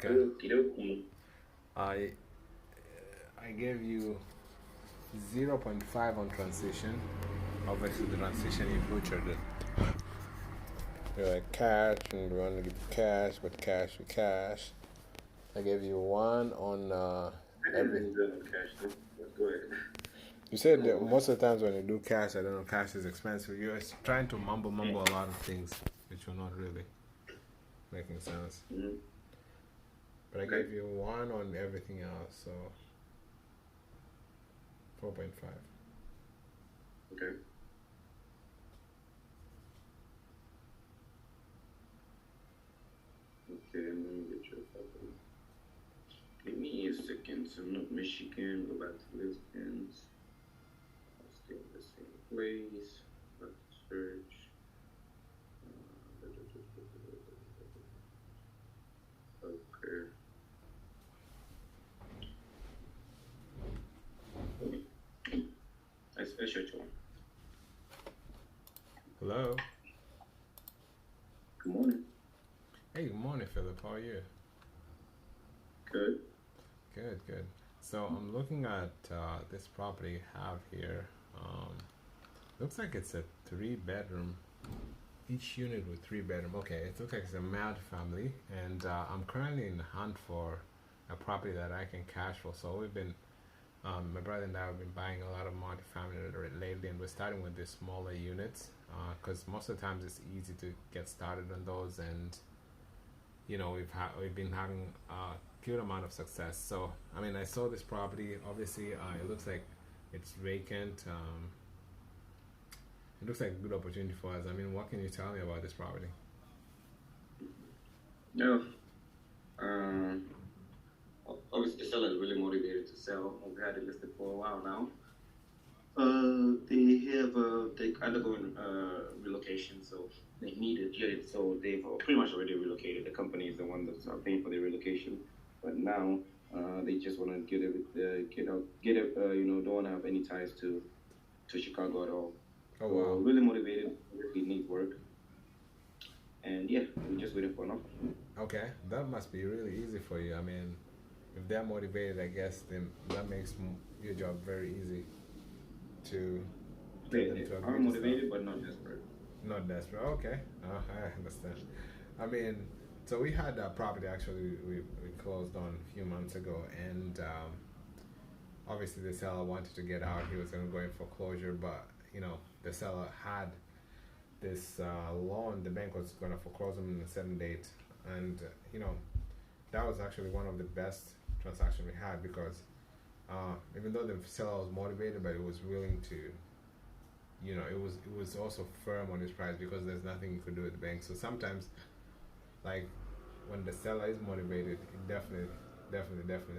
Okay. Okey-dokey. I I gave you 0.5 on transition. Obviously, the transition you butchered it. You're like cash, and you want to give cash, but cash with cash. I gave you one on I didn't every. really do it on cash though, but go ahead. You said that most of the times when you do cash, I don't know, cash is expensive. You're trying to mumble a lot of things, which are not really making sense. Mhm. But I Okay. gave you one on everything else, so 4.5. Okay. Okay, let me get your property. Give me a second. So not Michigan, go back to listings. I'll stay in the same place. Back to search. Okay. I shut you on. Hello. Good morning. Hey, good morning, Philip. How are you? Good. Good, good. So I'm looking at this property you have here. Um, Looks like it's a three-bedroom. Each unit with three-bedroom. Okay, it looks like it's a mad family, and I'm currently in the hunt for a property that I can cash for. So my brother and I have been buying a lot of multifamily lately, and we're starting with the smaller units because most of the times it's easy to get started on those, and we've been having a good amount of success. So I mean, I saw this property. Obviously, it looks like it's vacant. It looks like a good opportunity for us. I mean, what can you tell me about this property? No. Um, Obviously, the seller is really motivated to sell. We've had it listed for a while now. They undergoing relocation, so they need to get it. So they've pretty much already relocated. The company is the one that's paying for the relocation, but now they just want to get it. Don't want to have any ties to Chicago at all. Oh So wow. really motivated. Really need work, and yeah, we're just waiting for an offer. Okay, that must be really easy for you. I mean, if they're motivated, I guess then that makes your job very easy to get them They to are agree to stuff. motivated, but not desperate. Not desperate. Okay, I understand. I mean, so we had a property actually we closed on a few months ago, and obviously the seller wanted to get out. He was going to go in foreclosure, but the seller had this loan. The bank was going to foreclose him in a certain date, and that was actually one of the best transactions we had because even though the seller was motivated, but it was willing to, it was also firm on his price because there's nothing you could do with the bank. So sometimes, like when the seller is motivated, it definitely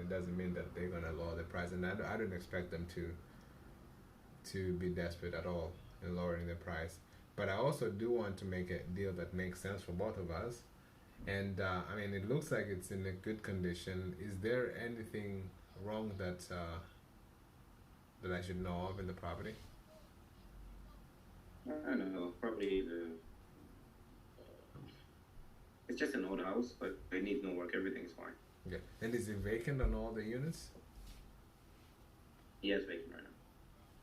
doesn't mean that they're gonna lower the price, and I don't expect them to be desperate at all in lowering the price. But I also do want to make a deal that makes sense for both of us. And I mean, it looks like it's in a good condition. Is there anything wrong that I should know of in the property? I don't know. Probably it's just an old house, but it needs no work. Everything's fine. Yeah. And is it vacant on all the units? He has vacant right now.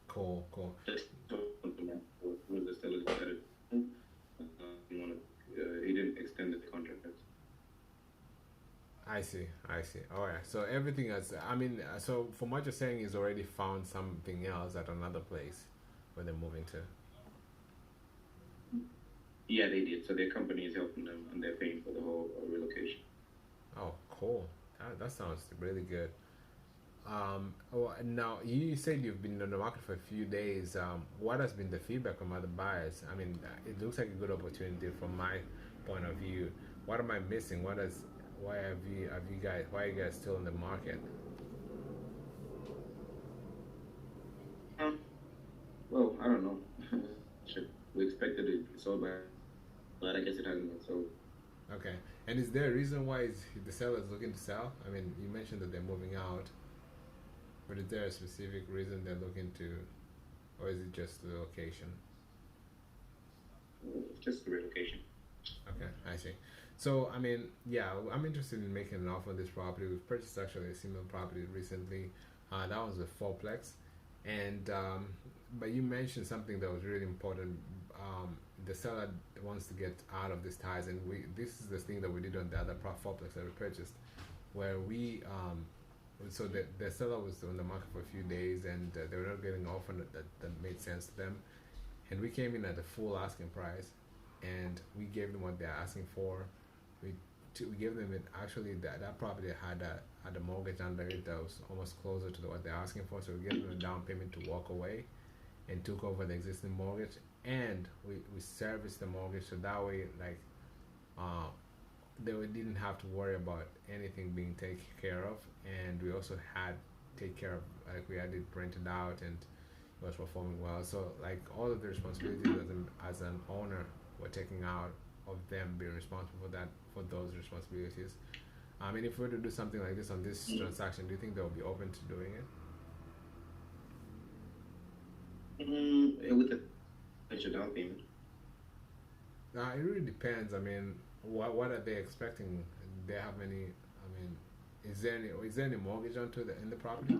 Cool, cool. Just when the seller's got it. He didn't extend the contract. I see, I see. All right. So everything else, I mean, so from what you're saying, he's already found something else at another place where they're moving to. Yeah, they did. So their company is helping them, and they're paying for the whole relocation. Oh, cool. That sounds really good. Oh, now you said you've been on the market for a few days. What has been the feedback from other buyers? I mean, it looks like a good opportunity from my point of view. What am I missing? Why are you guys still in the market? Um, well, I don't know. Shit, we expected it sold by, but I guess it hasn't been sold. Okay. And is there a reason why the seller is looking to sell? I mean, you mentioned that they're moving out, but is there a specific reason they're looking to, or is it just the location? Just the relocation. Okay, I see. So I mean, yeah, I'm interested in making an offer on this property. We've purchased actually a similar property recently. That was a fourplex, and but you mentioned something that was really important. The seller wants to get out of this ties, and we this is the thing that we did on the other fourplex that we purchased, where we so the seller was on the market for a few days, and they were not getting an offer that made sense to them, and we came in at the full asking price, and we gave them what they're asking for. We we gave them it actually that property had a mortgage under it that was almost closer to what they're asking for, so we gave them a down payment to walk away, and took over the existing mortgage, and we serviced the mortgage, so that way like uh, didn't have to worry about anything being taken care of, and we also had take care of, like, we had it rented out, and it was performing well. So like all of the responsibilities as an owner were taking out of them being responsible for that, for those responsibilities. I mean, if we were to do something like this on this transaction, do you think they'll be open to doing it? With the extra down payment. It really depends. I mean, what are they expecting? They have any? I mean, is there any mortgage onto the in the property?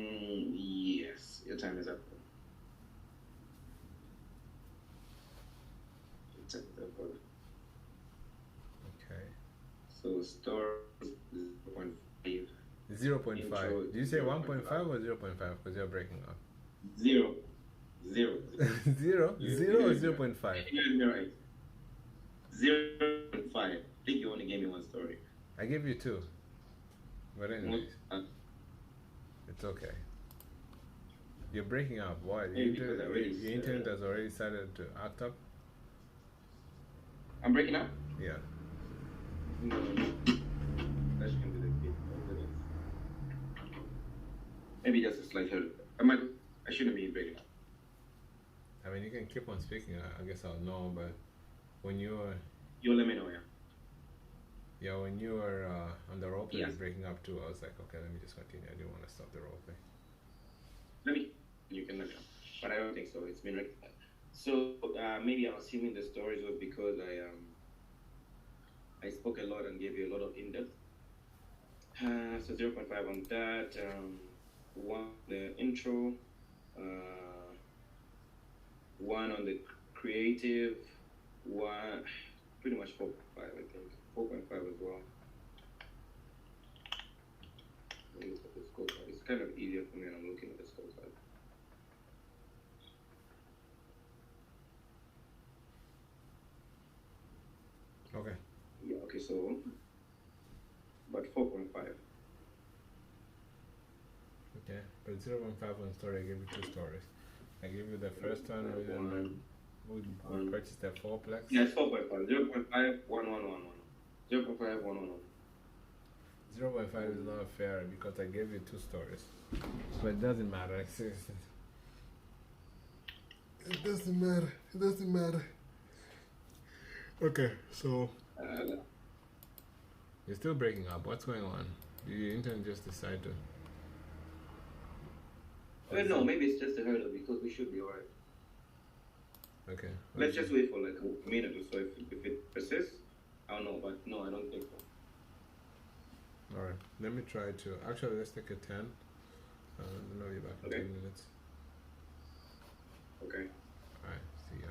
Yes, your time is up. Your time is up. Okay. So store 0.5. 0.5. Intro Did you say 1.5 0.5. or 0.5? Because you're breaking up. Zero. Zero. Zero? Zero or 0.5? You're right. 0.5. I think you only gave me one story. I gave you two. But anyways, Uh, it's okay. You're breaking up. Why? Maybe because I already Your internet has already started to act up? I'm breaking up? Yeah. No, no, no. That shouldn't be the case. Maybe just a slight hurt. I shouldn't be breaking up. I mean, you can keep on speaking. I guess I'll know, but when you were, You'll let me know, yeah. yeah, when you were on the roleplay Yes. breaking up too, I was like, okay, let me just continue. I didn't want to stop the roleplay. You can let me know. But I don't think so. It's been rectified. So maybe I'm assuming the stories was because I spoke a lot and gave you a lot of in-depth. So 0.5 on that. One the intro. One on the creative. One pretty much 4.5, I think. 4.5 as well. Let me look at the scorecard. It's kind of easier for me when I'm looking at the scorecard. Okay. Yeah, okay, so but 4.5. Okay. But 0.5 on story, I gave you two stories. I gave you the first one when we purchased the fourplex. Yes, 4.5. 0.5, 1, 0.5, 1, 0.5 is not fair because I gave you two stories. But it doesn't matter. It doesn't matter. It doesn't matter. Okay, so you're still breaking up. What's going on? Did your internet just decide to? No, maybe it's just a hurdle because we should be alright. Okay. Let's just wait for like a minute or so. If it persists, I don't know, but no, I don't think so. All right. Let me try to. Actually, let's take a 10. Then I'll be back in Okay. 10 minutes. Okay. All right. See ya.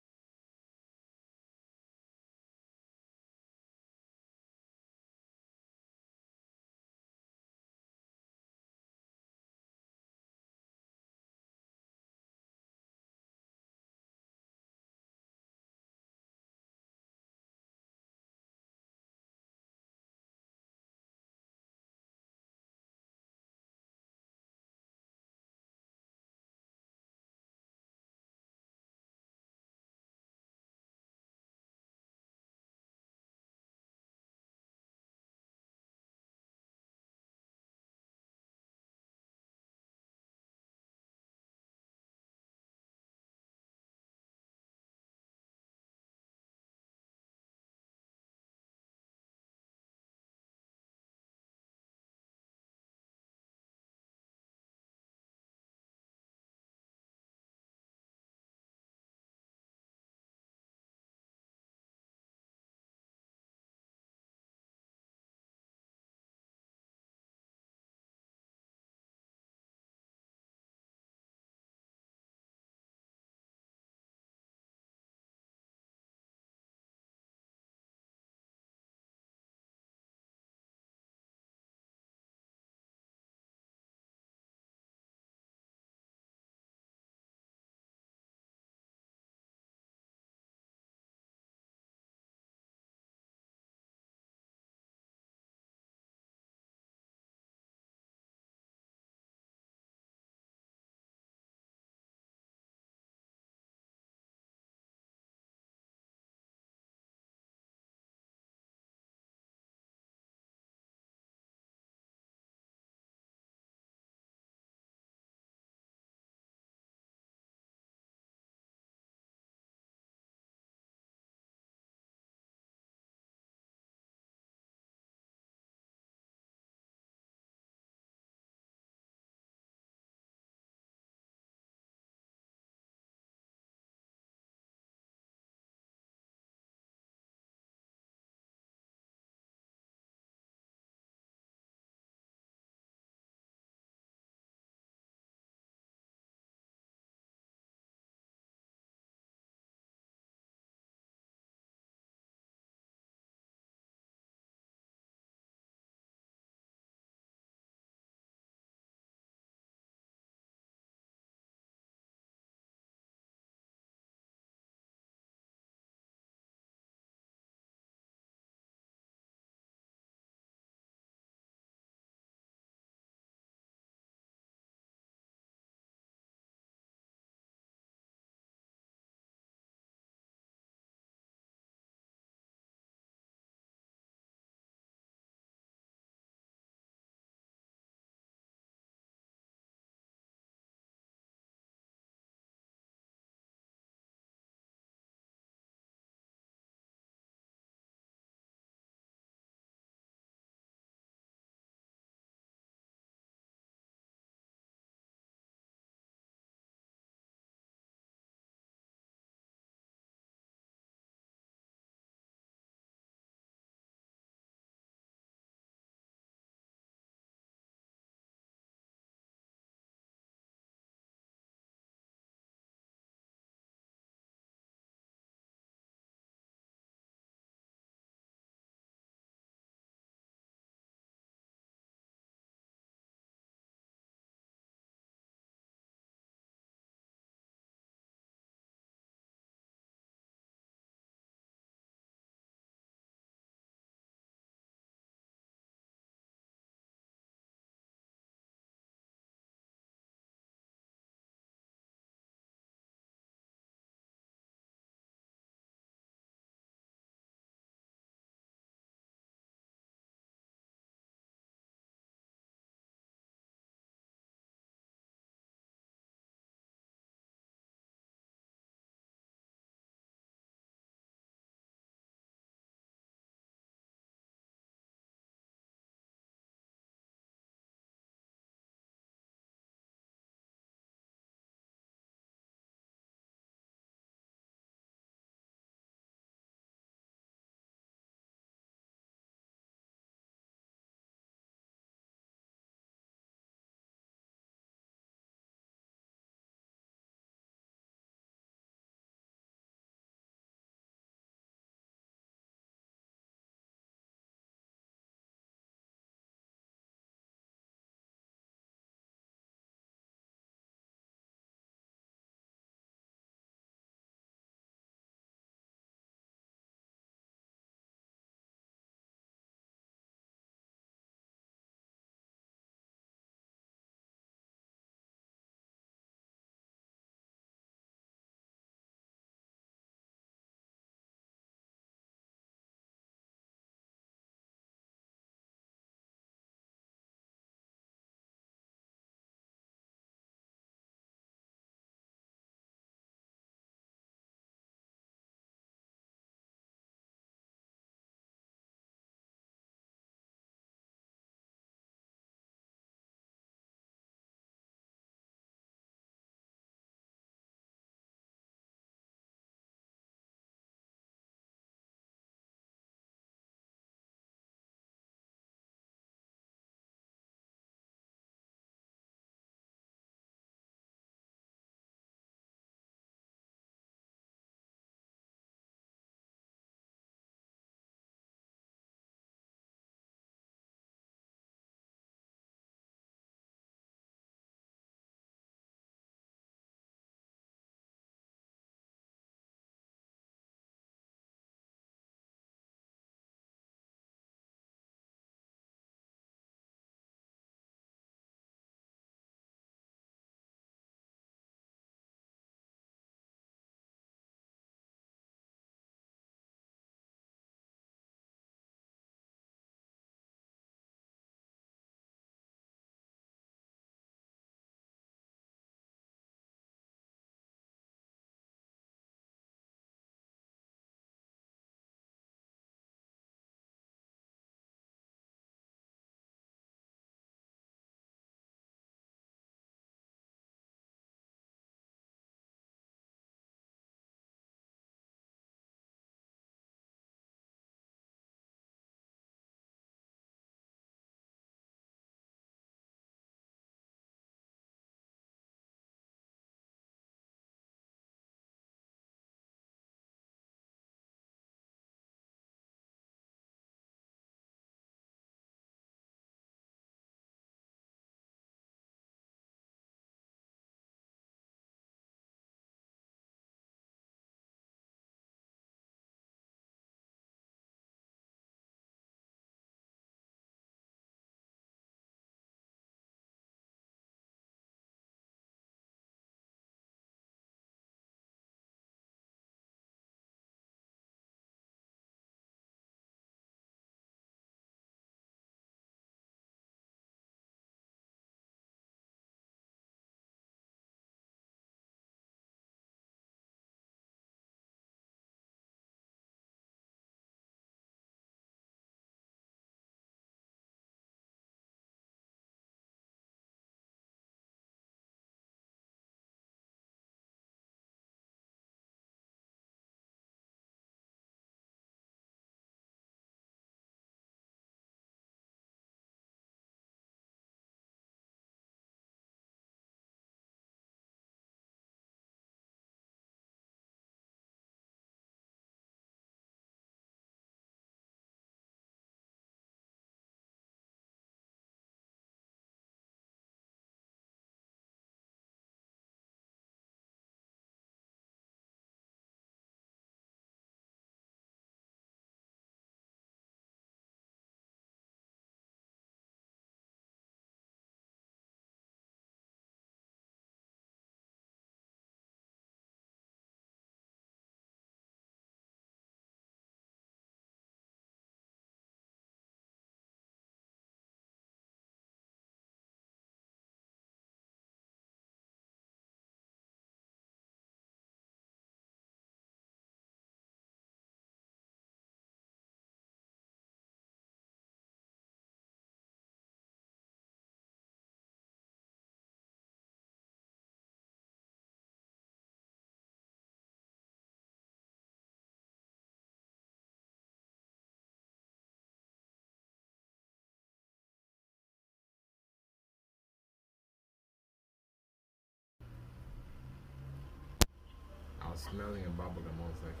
smelling a bubblegum. I was like,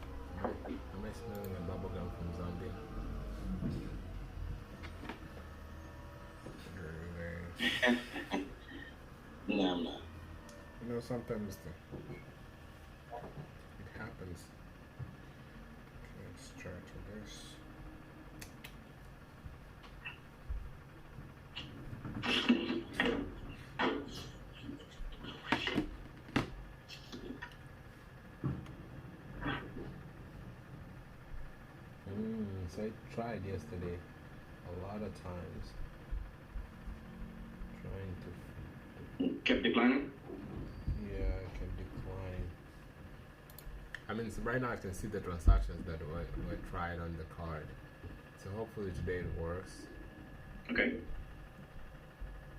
am I smelling a bubblegum from Zambia? Very, No, I'm not. you know, sometimes it happens. Okay, let's try to this. So I tried yesterday a lot of times trying to. Kept declining? Yeah, I can decline. I mean, so right now I can see the transactions that were tried on the card. So hopefully today it works. Okay.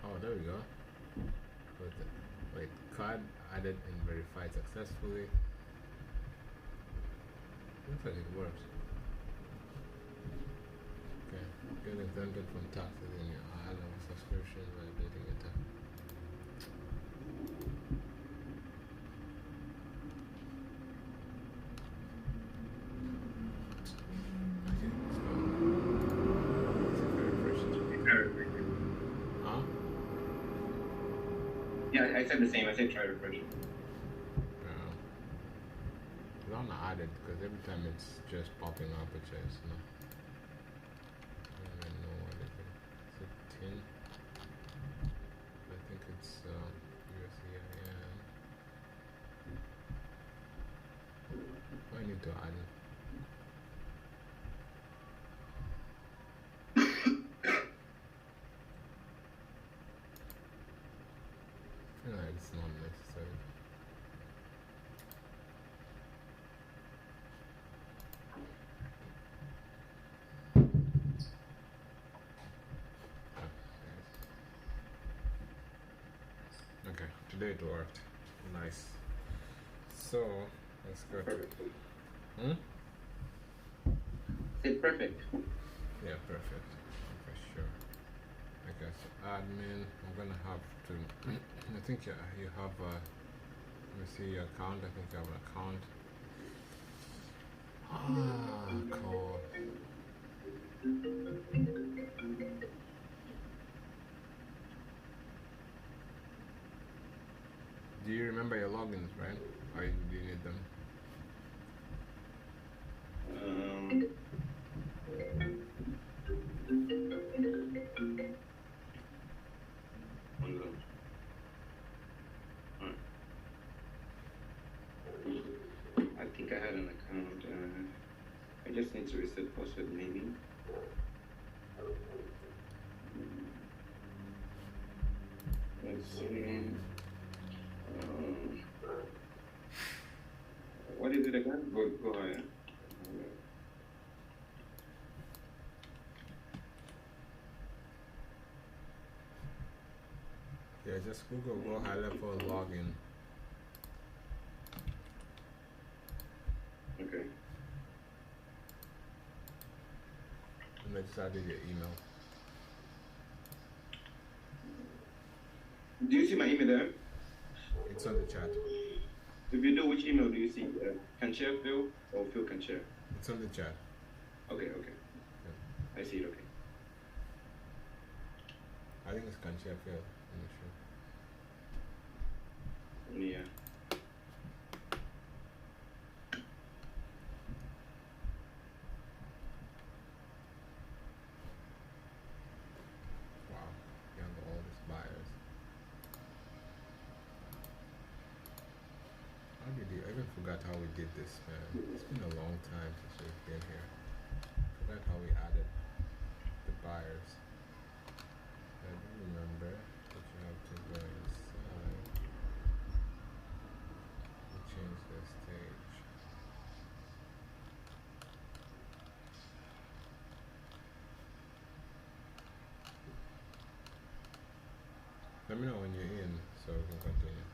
Oh, there we go. Wait, card added and verified successfully. Looks like it works. Okay, get exempted from taxes in your island subscription by updating your tax. Okay, so it's very fresh. Huh? Yeah, I said the same. I said try refreshing. It's not added because every time it's just popping up, it says no. I don't even know what it is. Is it tin? I think it's USEIN. I need to add it. I feel like it's not necessary. Okay, today it worked. Nice. So, let's go. Perfect. Hmm? Perfect. Yeah, perfect. For sure. Okay, so admin, I'm gonna have to. I think you have a. Let me see your account. I think you have an account. Cool. Do you remember your logins, right? Or do you need them? I think I had an account. I just need to reset password maybe. Let's see. What is it again? Go ahead. Yeah, just Google Go High Level Login. Okay. And I just added your email. Do you see my email there? It's on the chat. If you do, which email do you see? Can share Phil or Phil can share? It's on the chat. Okay. Yeah. I see it, okay. I think it's Kanchia Phil. I'm not sure. Yeah. Wow, you have all these buyers. How did you? I even forgot how we did this, man. It's been a long time since we've been here. Forgot how we added the buyers. I do remember that you have to go inside and change the stage. Let me know when you're in so we can continue.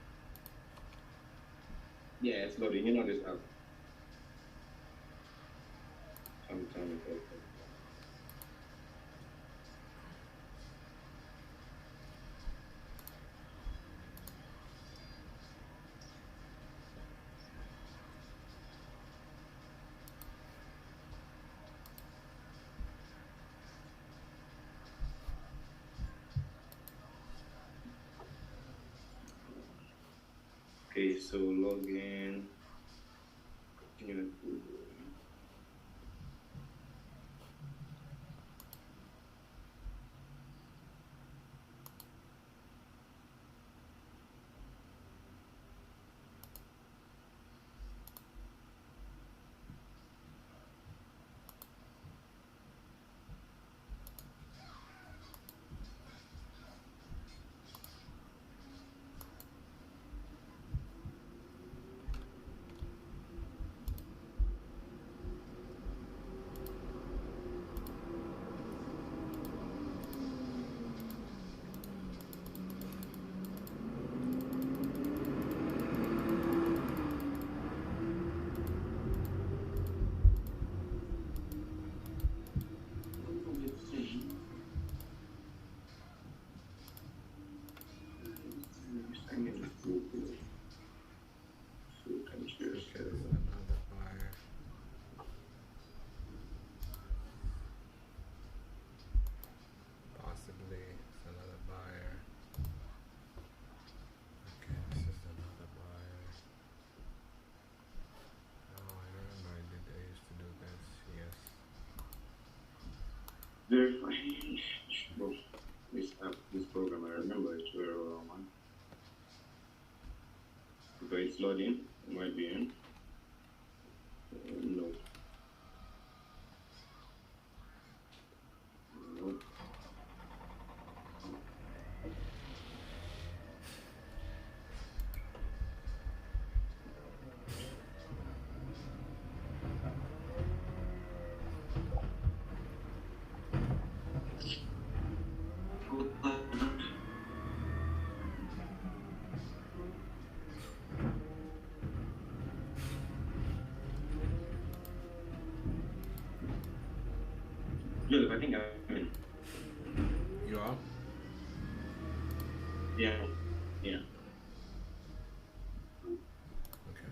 Yeah, it's loading. You know this app. Sometime ago. Okay, so log in. Yeah. Okay, it's another buyer. Possibly it's another buyer. Okay, this is another buyer. Oh, I remember I used to do this. Yes. Well, this program, I remember it's very well one. But it's loading. It might be in. No. Nope. Look, I think I'm in. You are? Yeah. Yeah. Okay.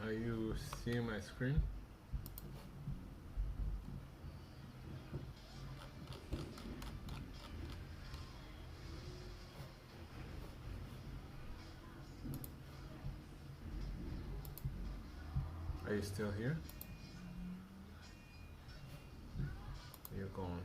Are you seeing my screen? Are you still here? You're gone.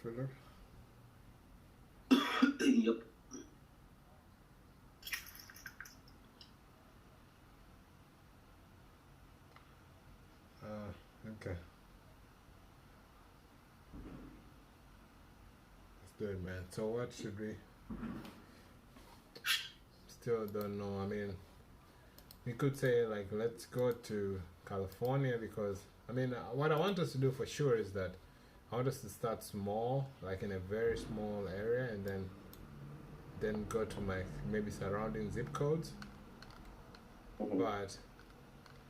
Philip? Yep. Okay. Let's do it, man. So what should we? Still don't know. I mean, we could say like let's go to California because I mean what I want us to do for sure is that I want us to start small, like in a very small area, and then go to my maybe surrounding zip codes. Mhm. But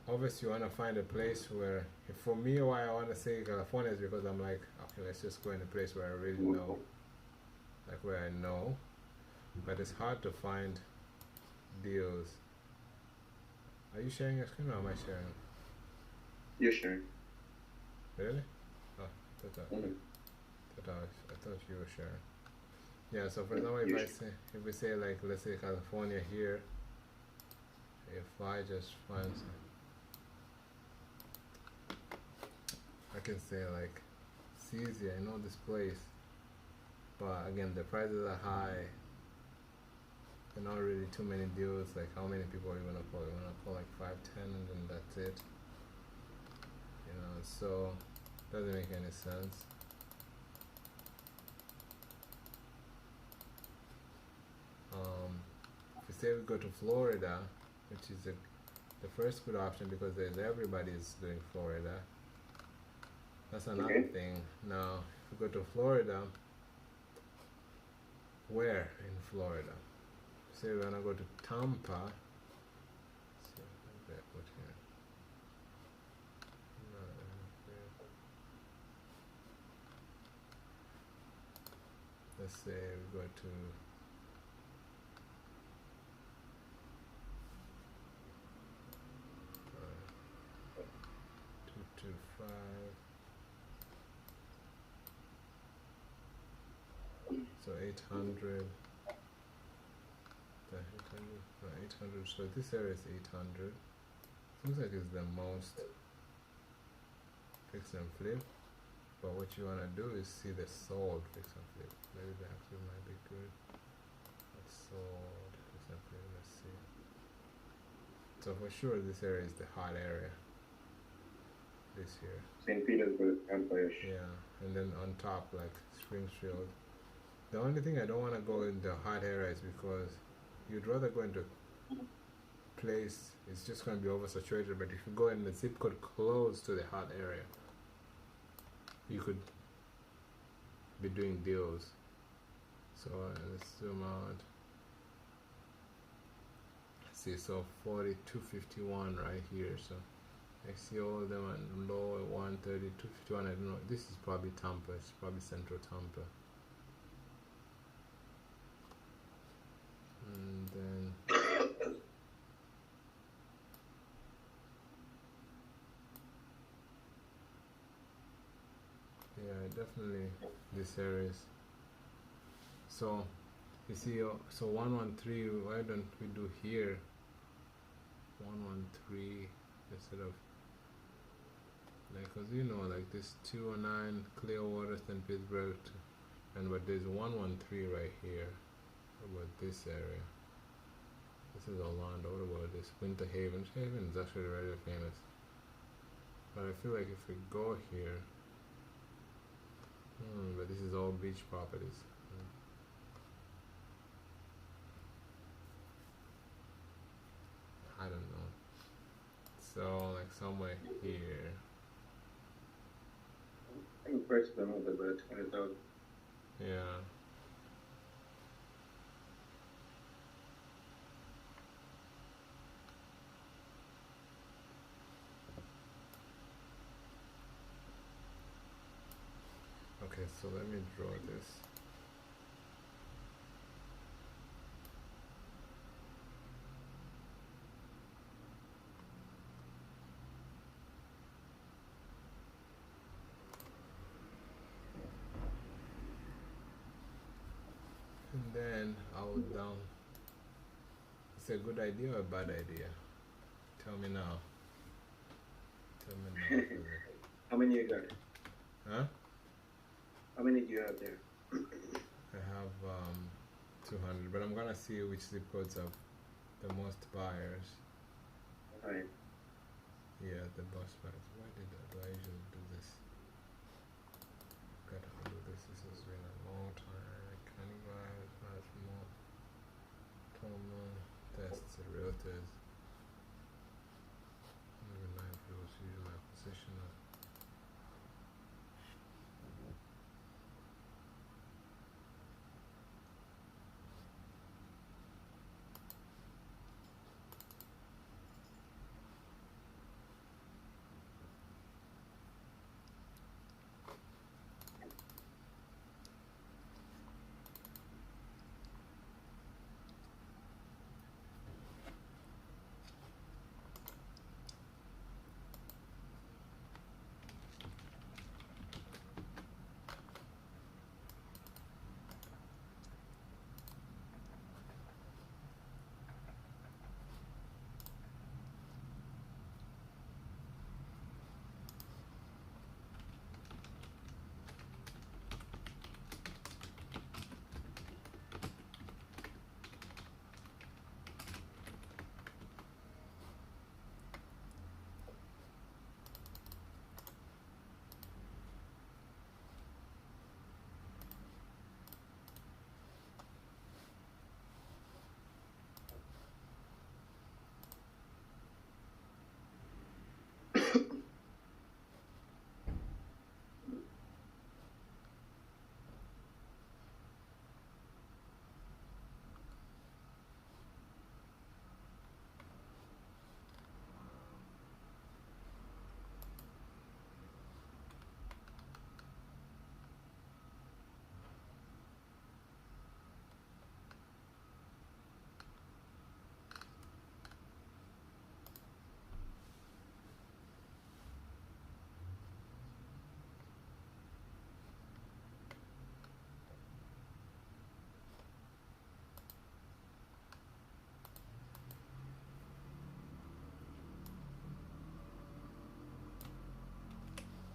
obviously, you want to find a place where, for me, why I want to say California is because I'm like, okay, let's just go in a place where I really know, like where I know. But it's hard to find deals. Are you sharing your screen or am I sharing? You're sure. Really? Oh, thought Mhm. I thought you were sharing. Yeah. So for example, You're if we say like let's say California here, if I just find I can say like, it's easy. I know this place, but again the prices are high. There are not really too many deals. Like how many people are you gonna call? You wanna call like 5, 10, and then that's it. You know, so doesn't make any sense. If we say we go to Florida, which is the first good option because there's everybody's doing Florida. That's another Okay. thing. Now, if we go to Florida, where in Florida? Say we're gonna go to Tampa. So okay, put here. No, okay. Let's say we go to 225. So 800. The 800. No, 800. So this area is 800. Seems like it's the most fix and flip. But what you wanna do is see the sold fix and flip. Maybe that actually might be good. That's sold fix and flip. Let's see. So for sure, this area is the hot area. This here. St. Petersburg, Tampa-ish. Yeah, and then on top like Springfield. The only thing I don't want to go in the hot area is because you'd rather go into place it's just going to be oversaturated. But if you go in the zip code close to the hot area, you could be doing deals. So let's zoom out. See, so 4251 right here. So I see all of them at low at 130, 251. I don't know. This is probably Tampa. It's probably Central Tampa. And then yeah, definitely this area is. So you see, so 113. Why don't we do here 113 instead of like, cause you know, like this 209 Clearwater, St. Pittsburgh, and but there's 113 right here. What about this area? This is Orlando. What about this Winter Haven? Haven is actually really famous. But I feel like if we go here, but this is all beach properties. I don't know. So like somewhere here. I think price them over about 20,000. Yeah. Okay, so let me draw this. And then I'll down. It's a good idea or a bad idea? Tell me now. Tell me now. How many you got? Huh? How many do you have there? I have 200, but I'm gonna see which zip codes have the most buyers. Right. Yeah, the most buyers. Why do I usually do this? Gotta do this. This has been a long time. Canning buyers, buyers more. Common tests, realtors. Even live rules, usual acquisition of.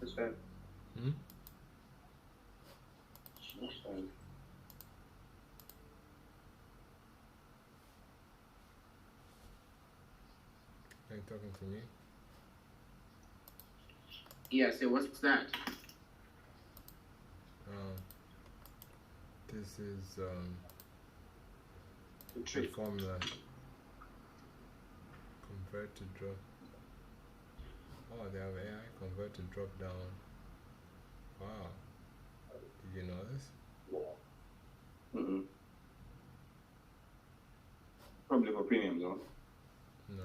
That's fine. Hmm? That's fine. Are you talking to me? Yeah, so what's that? This is The the trick. formula. Convert to drop. Oh, they have AI convert to drop down. Wow. Did you know this? Mm-mm. Probably for premium though. No.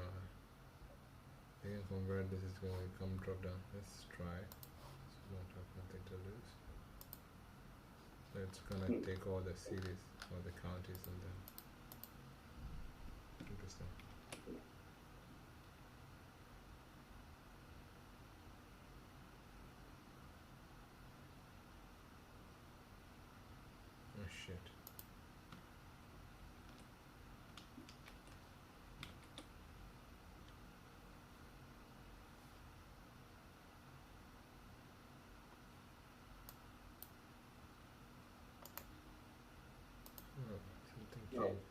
They can convert. This is going to come drop down. Let's try. So we don't have nothing to lose. So it's gonna take all the cities, all the counties, and then. Interesting. Oh shit. Oh, something changed.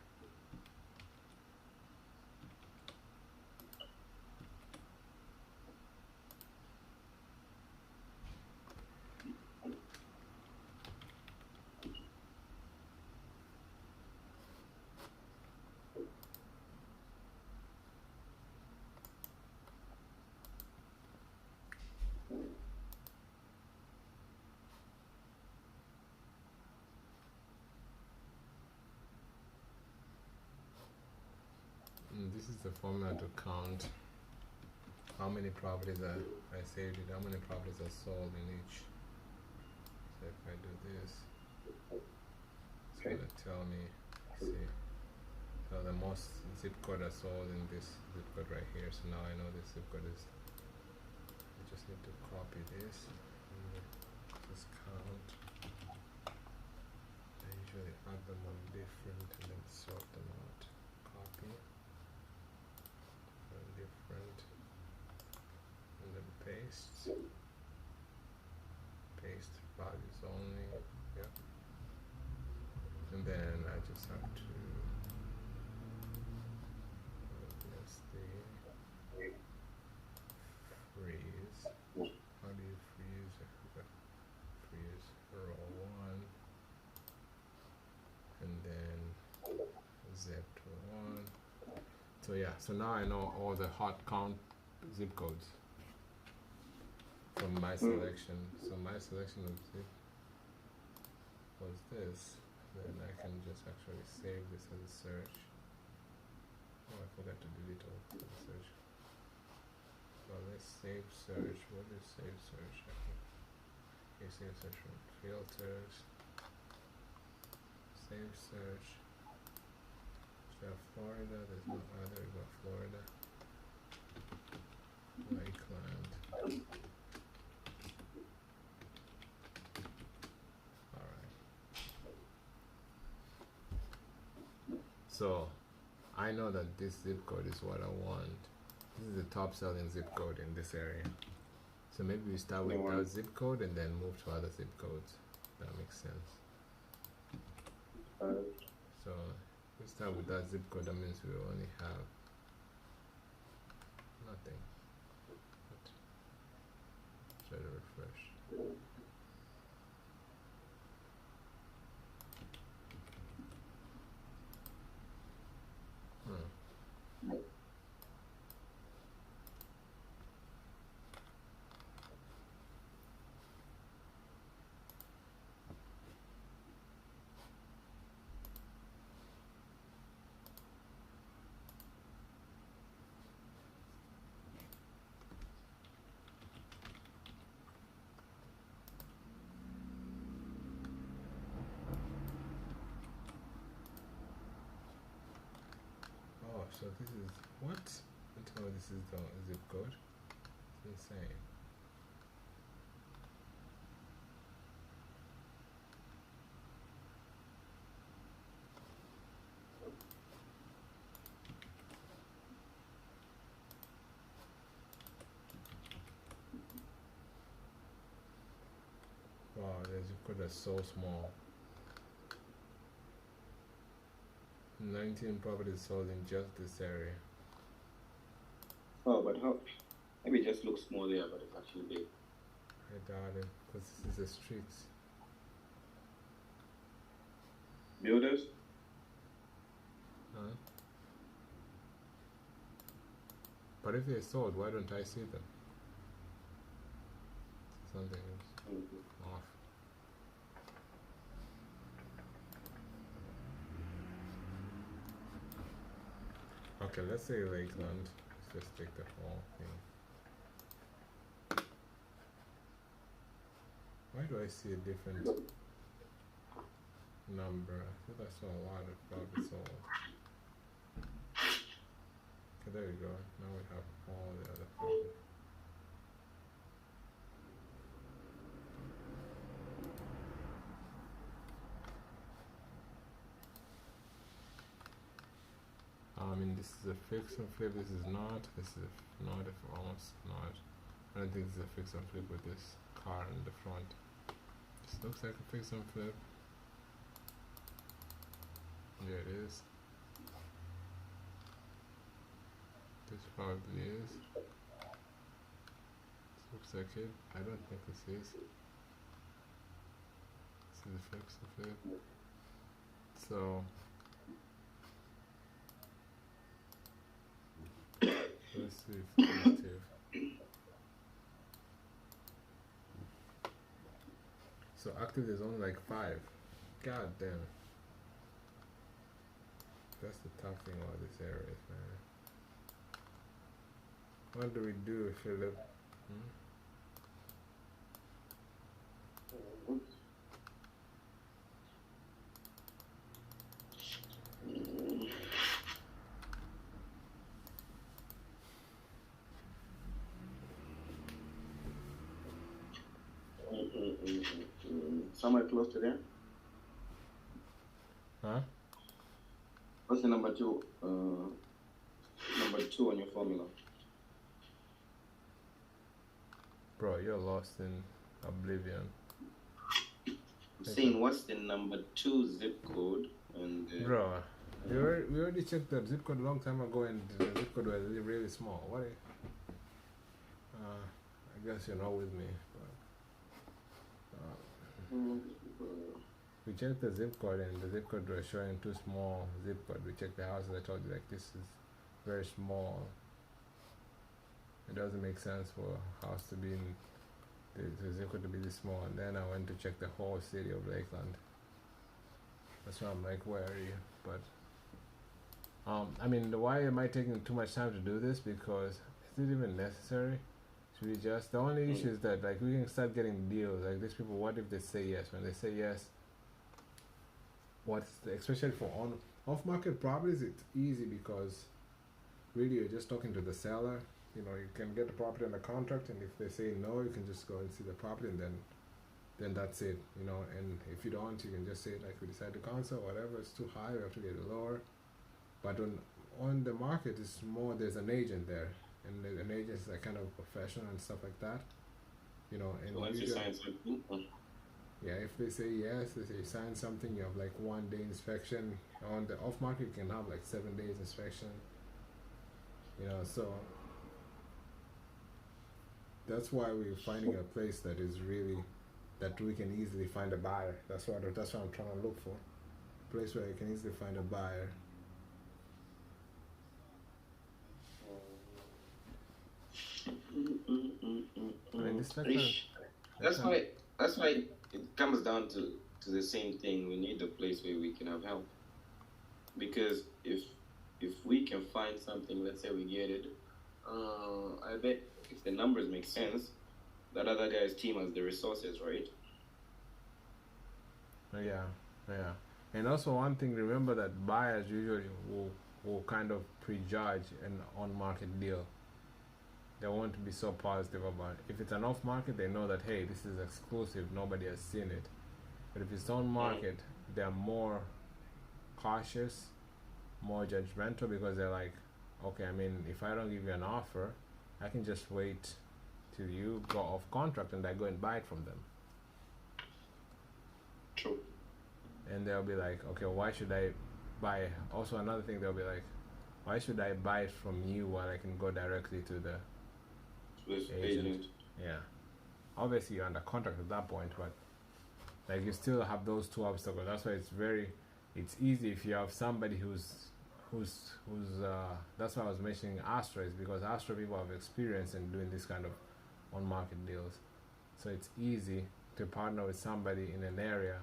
This is the formula to count how many properties I saved it, how many properties are sold in each. So if I do this, it's Okay. gonna tell me, see, so the most zip code are sold in this zip code right here. So now I know this zip code is, I just need to copy this and then just count. I usually add them on different and then sort them out. Copy, and different, and then paste, paste, values only. Yeah. And then I just have to let's freeze. How do you freeze? Freeze row 1 and then zip to 1. So yeah, so now I know all the hot count zip codes from my selection. So my selection of zip was this. Then I can just actually save this as a search. Oh, I forgot to delete all the search. So let's save search. What is save search? Okay, save search from filters. Save search. So Florida, there's no other, we got Florida. Lakeland. Alright. So I know that this zip code is what I want. This is the top selling zip code in this area. So maybe we start with that zip code and then move to other zip codes. That makes sense. So if we start with that zip code, that means we only have nothing. But try to refresh. Oh, so this is what? Until this is the zip code. It's insane. Wow, the zip code is so small. 19 properties sold in just this area. Oh, but how? Maybe it just looks small there, but it's actually big. I doubt it, because this is the streets. Builders? Huh? But if they're sold, why don't I see them? Something is off. Okay, let's say Lakeland. Let's just take the whole thing. Why do I see a different number? I thought I saw a lot of properties sold. Okay, there we go. Now we have all the other properties. I mean, this is a fix and flip. This is not. This is not. If almost not. I don't think this is a fix and flip with this car in the front. This looks like a fix and flip. There it is. This probably is. This looks like it. I don't think this is. This is a fix and flip. So let's see if it's active. So active is only like 5. God damn. That's the tough thing about this area, man. What do we do, Philip? Somewhere close to there? Huh? What's the number 2? Number 2 on your formula. Bro, you're lost in oblivion. I'm Take a, saying what's the number 2 zip code and bro, we already checked the zip code a long time ago, and the zip code was really, really small. What? I guess you're not with me. But, we checked the zip code, and the zip code was showing too small zip code. We checked the houses. I told you, like, this is very small. It doesn't make sense for a house to be in the zip code to be this small. And then I went to check the whole city of Lakeland. That's why I'm like, where are you? But I mean, why am I taking too much time to do this? Because is it even necessary? Should we just? The only issue is that, like, we can start getting deals. Like, these people, what if they say yes? When they say yes, especially for off-market properties, it's easy because really you're just talking to the seller. You know, you can get the property under contract, and if they say no, you can just go and see the property, and then that's it. You know, and if you don't, you can just say, like, we decide to cancel, whatever. It's too high, we have to get it lower. But on the market, it's more, there's an agent there, and an agent is like kind of professional and stuff like that. You know, and so once you sign something, yeah, if they say yes, they say sign something, you have like 1 day inspection. On the off market, you can have like 7 days inspection. You know, so that's why we're finding a place that is really that we can easily find a buyer. That's what I'm trying to look for. A place where you can easily find a buyer. I mean, this that's why it comes down to the same thing. We need a place where we can have help, because if we can find something, let's say we get it, I bet if the numbers make sense, that other guy's team has the resources, right? Yeah, yeah. And also one thing, remember that buyers usually will kind of prejudge an on-market deal. They want to be so positive about it. If it's an off-market, they know that, hey, this is exclusive, nobody has seen it. But if it's on-market, they're more cautious, more judgmental, because they're like, okay, I mean, if I don't give you an offer, I can just wait till you go off contract and I go and buy it from them. True. And they'll be like, okay, why should I buy? Also, another thing, they'll be like, why should I buy it from you while I can go directly to the agent? Yeah. Obviously, you're under contract at that point, but like, you still have those two obstacles. That's why it's easy if you have somebody who's that's why I was mentioning Astra, is because Astra people have experience in doing this kind of on-market deals. So it's easy to partner with somebody in an area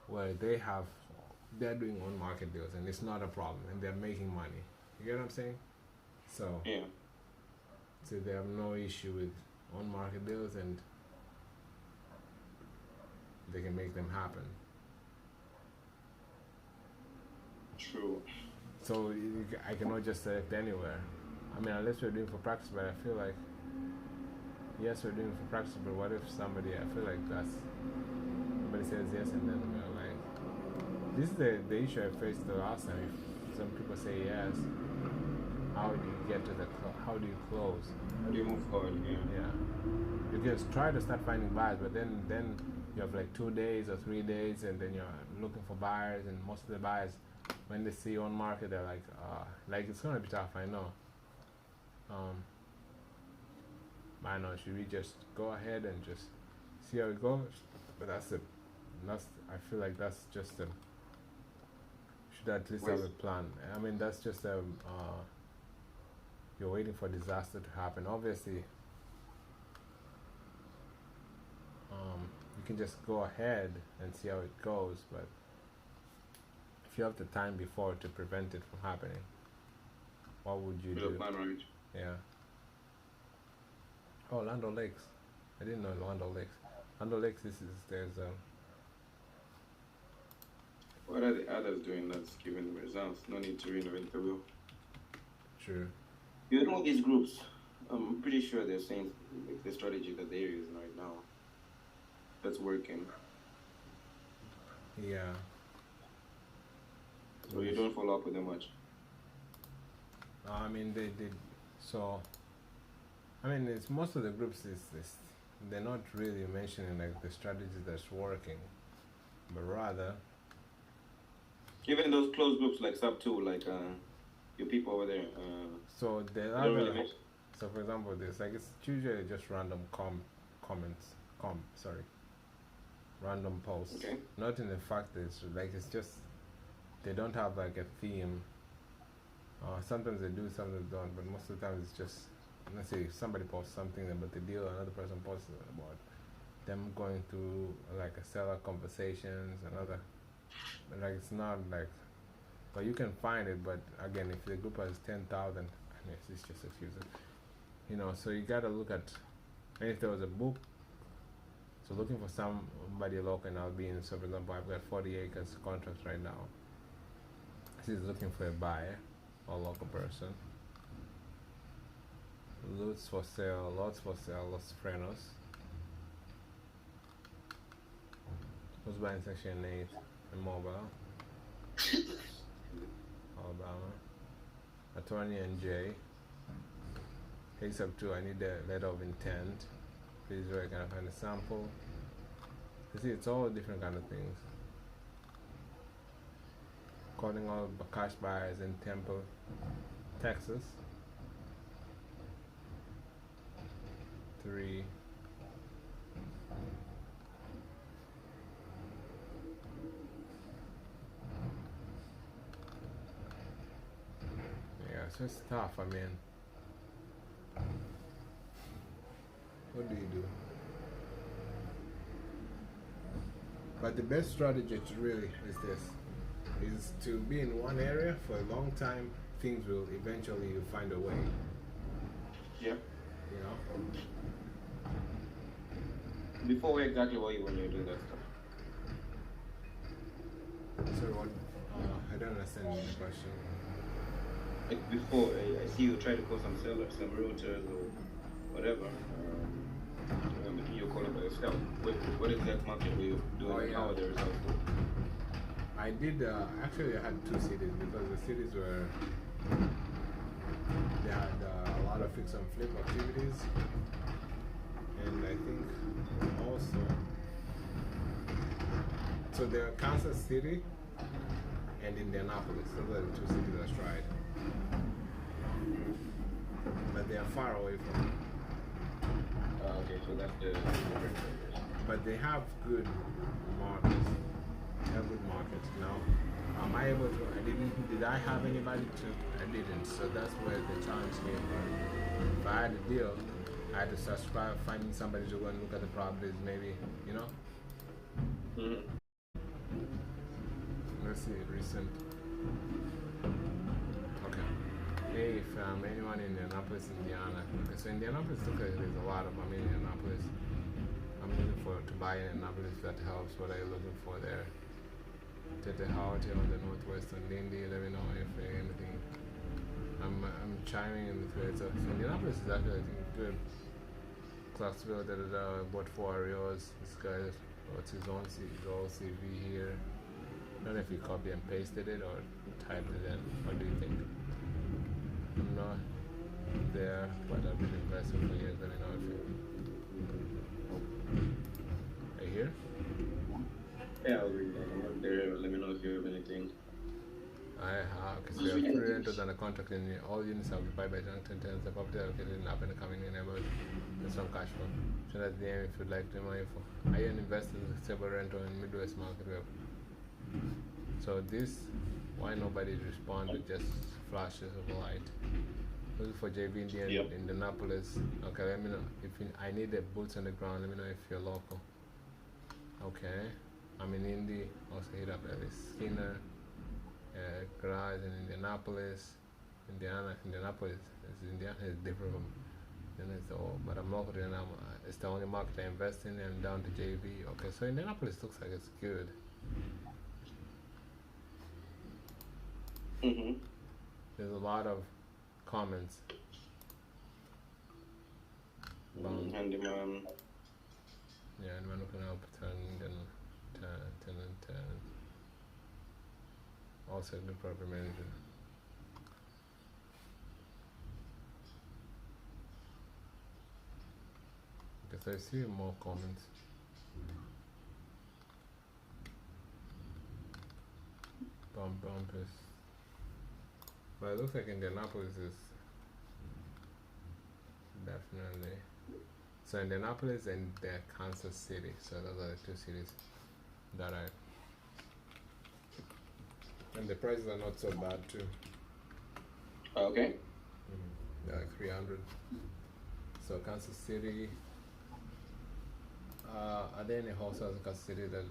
where they're doing on-market deals, and it's not a problem, and they're making money. You get what I'm saying? So yeah, so they have no issue with on-market deals, and they can make them happen. true. So I cannot just select anywhere. I mean, unless we're doing for practice, but I feel like, yes, we're doing for practice, but what if somebody, I feel like somebody says yes, and then we're like, this is the issue I faced the last time. If some people say yes, how do you get to how do you close? How do you move forward? Yeah. You just try to start finding buyers, but then you have like 2 days or 3 days, and then you're looking for buyers, and most of the buyers, when they see on market, they're like it's gonna be tough, I know. I know, should we just go ahead and just see how it goes? But I feel like that's just should at least have a plan. I mean, that's just you're waiting for disaster to happen. Obviously, you can just go ahead and see how it goes, but if you have the time before to prevent it from happening, what would you do? Plan, right? Yeah. Oh, Land O'Lakes. I didn't know Land O'Lakes. Land O'Lakes, there's What are the others doing that's giving results? No need to reinvent the wheel. True. You know these groups, I'm pretty sure they're saying the strategy that they're using right now that's working. Yeah. So you don't follow up with them much? I mean, they did. So, I mean, it's most of the groups they're not really mentioning like the strategy that's working. but rather, Even those closed groups like sub two, like your people over there, so there they are don't really the, mention. so for example, this like it's usually just random comments, sorry, random posts. Okay. Not in the fact that it's like it's just they don't have like a theme. Sometimes they do, sometimes they don't, but most of the time it's just, let's say somebody posts something about the deal, another person posts about them going through like a seller conversations, another, like it's not like, but you can find it, but again, if the group has 10,000, it's just excuses, you know, so you gotta look at, and if there was a book, so looking for somebody local in Albion, so for example, I've got 40 acres contracts right now. He's looking for a buyer or local person. Lots for sale, Los Frenos. Who's buying section 8 in Mobile, Alabama. Attorney and J. Case up 2, I need the letter of intent. Please where I can find a sample. You see, it's all different kind of things. Calling all cash buyers in Temple, Texas. 3. Yeah, so it's tough. I mean, what do you do? But the best strategy to really is this, is to be in one area for a long time. Things will eventually you find a way. Yeah. You know. Before, where exactly were you when you were doing that stuff? So what? I don't understand the question. Like before, I see you try to call some sellers, some realtors, or whatever. You're calling by yourself. What exact market were you doing? Oh, yeah. How are the results? I did actually I had 2 cities because the cities were they had a lot of fix and flip activities, and I think also so there are Kansas City and Indianapolis. Those are the 2 cities I tried, but they are far away from. Okay, so that's the difference. But they have good markets. They have good markets. Now, am I able to? Did I have anybody to? I didn't. So that's where the challenge came from. If I had a deal, I had to subscribe, finding somebody to go and look at the properties, maybe, you know? Let's see, recent. Okay. Hey, fam, anyone in Indianapolis, Indiana? Okay, so Indianapolis, okay, there's a lot of them in Indianapolis. I'm looking to buy in Indianapolis, if that helps. What are you looking for there? Tete Howard here on the northwestern Lindy, let me know if anything. I'm chiming in the thread. So Indianapolis is actually, I think, good. Clarksville, bought 4 Arios. This guy, what's his own CV here? I don't know if he copy and pasted it or typed it in. What do you think? I'm not there, but I've been investing for years. Let me know if you. Are you here? Yeah, I'll read that. I'm up there. Let me know if you have anything. I have, because we have 3 renters under contract and all units are occupied by Junction 10. The property located in up and coming in neighborhood with some cash flow. So that's the aim if you'd like to know info. I am invested in stable rental in Midwest market web. So this, why nobody responded, just flashes of light. Looking for JB Indian in Indianapolis. Okay, let me know if I need the boots on the ground. Let me know if you're local. Okay, I'm in Indy. Also hit up Ellis Skinner. Garage in Indianapolis. Indianapolis is different from but I'm local and it's the only market I invest in, and I'm down to JV. Okay, so Indianapolis looks like it's good. There's a lot of comments. Handyman. Yeah, and we're looking up 10. Also, the property manager. Because I see more comments. bumpers. But it looks like Indianapolis is definitely. So Indianapolis and Kansas City. So those are the two cities that I. And the prices are not so bad too. Okay. They're like 300. So Kansas City. Are there any hotels in Kansas City that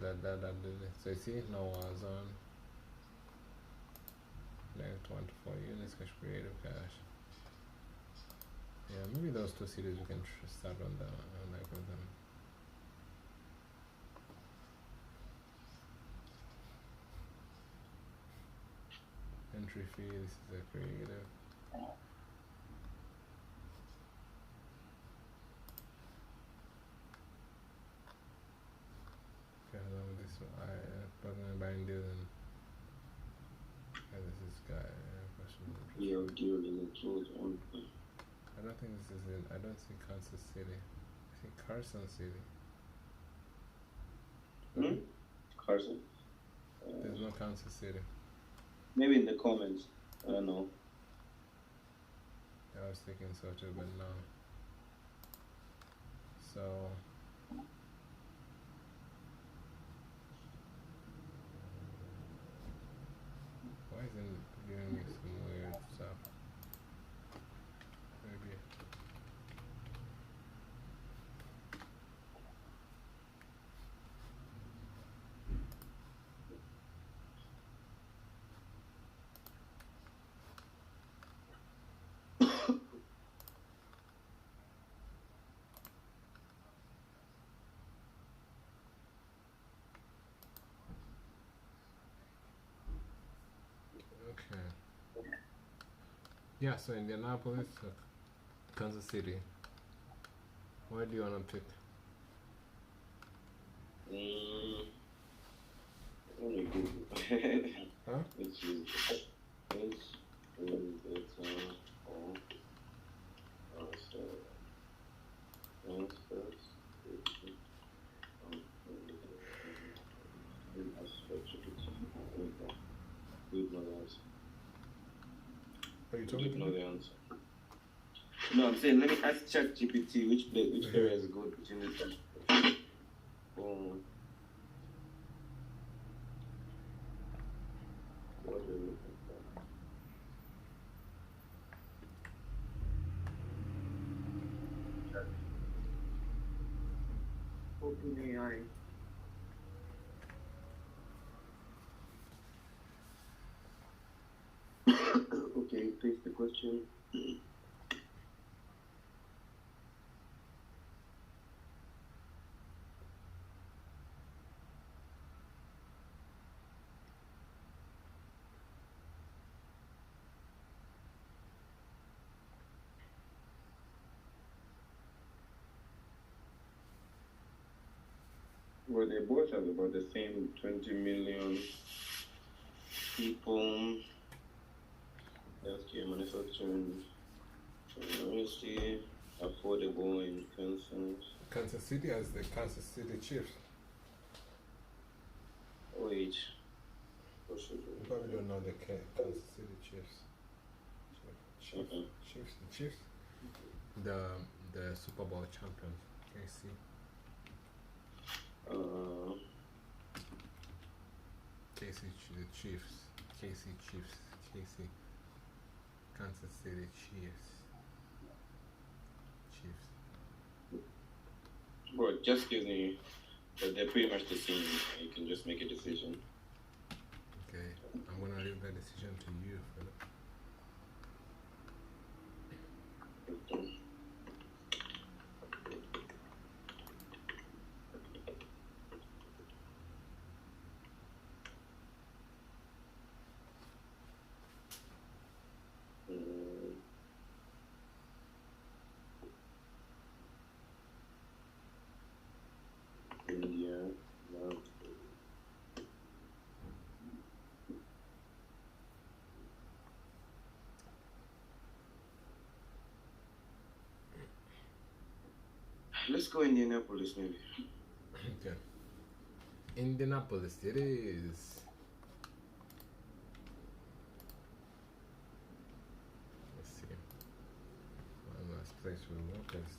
so you see no Warzone. Like 24 units, cash creative cash. Yeah, maybe those two cities we can start on the like with them. Entry fee. This is a creative. Okay, along with this one, I buying deal and this is guy. Yeah, deal in the close on. I don't think this is in. I don't see Kansas City. I think Carson City. Carson. There's no Kansas City. Maybe in the comments. I don't know. I was thinking so too, but no. So. Why isn't it giving me some weird stuff? Maybe. Okay. Yeah, so Indianapolis, Kansas City. Where do you want to pick? Huh? Which is Are you talking know the answer. No, I'm saying let me ask ChatGPT which area is good between the two. What are you looking for? OpenAI. Okay, paste the question. Well, they both have about the same 20 million people. Healthcare, manufacturing, university, affordable in Kansas. Kansas City has the Kansas City Chiefs. Wait. You probably don't know the Kansas City Chiefs. Chiefs. The Super Bowl champions. KC. KC the Chiefs. KC Chiefs. KC. Kansas City Chiefs. Well, just give me, but they're pretty much the same. You can just make a decision. Okay, I'm gonna leave that decision to you, Philip. India, no. Let's go Indianapolis maybe. Okay. Indianapolis, it is place will work is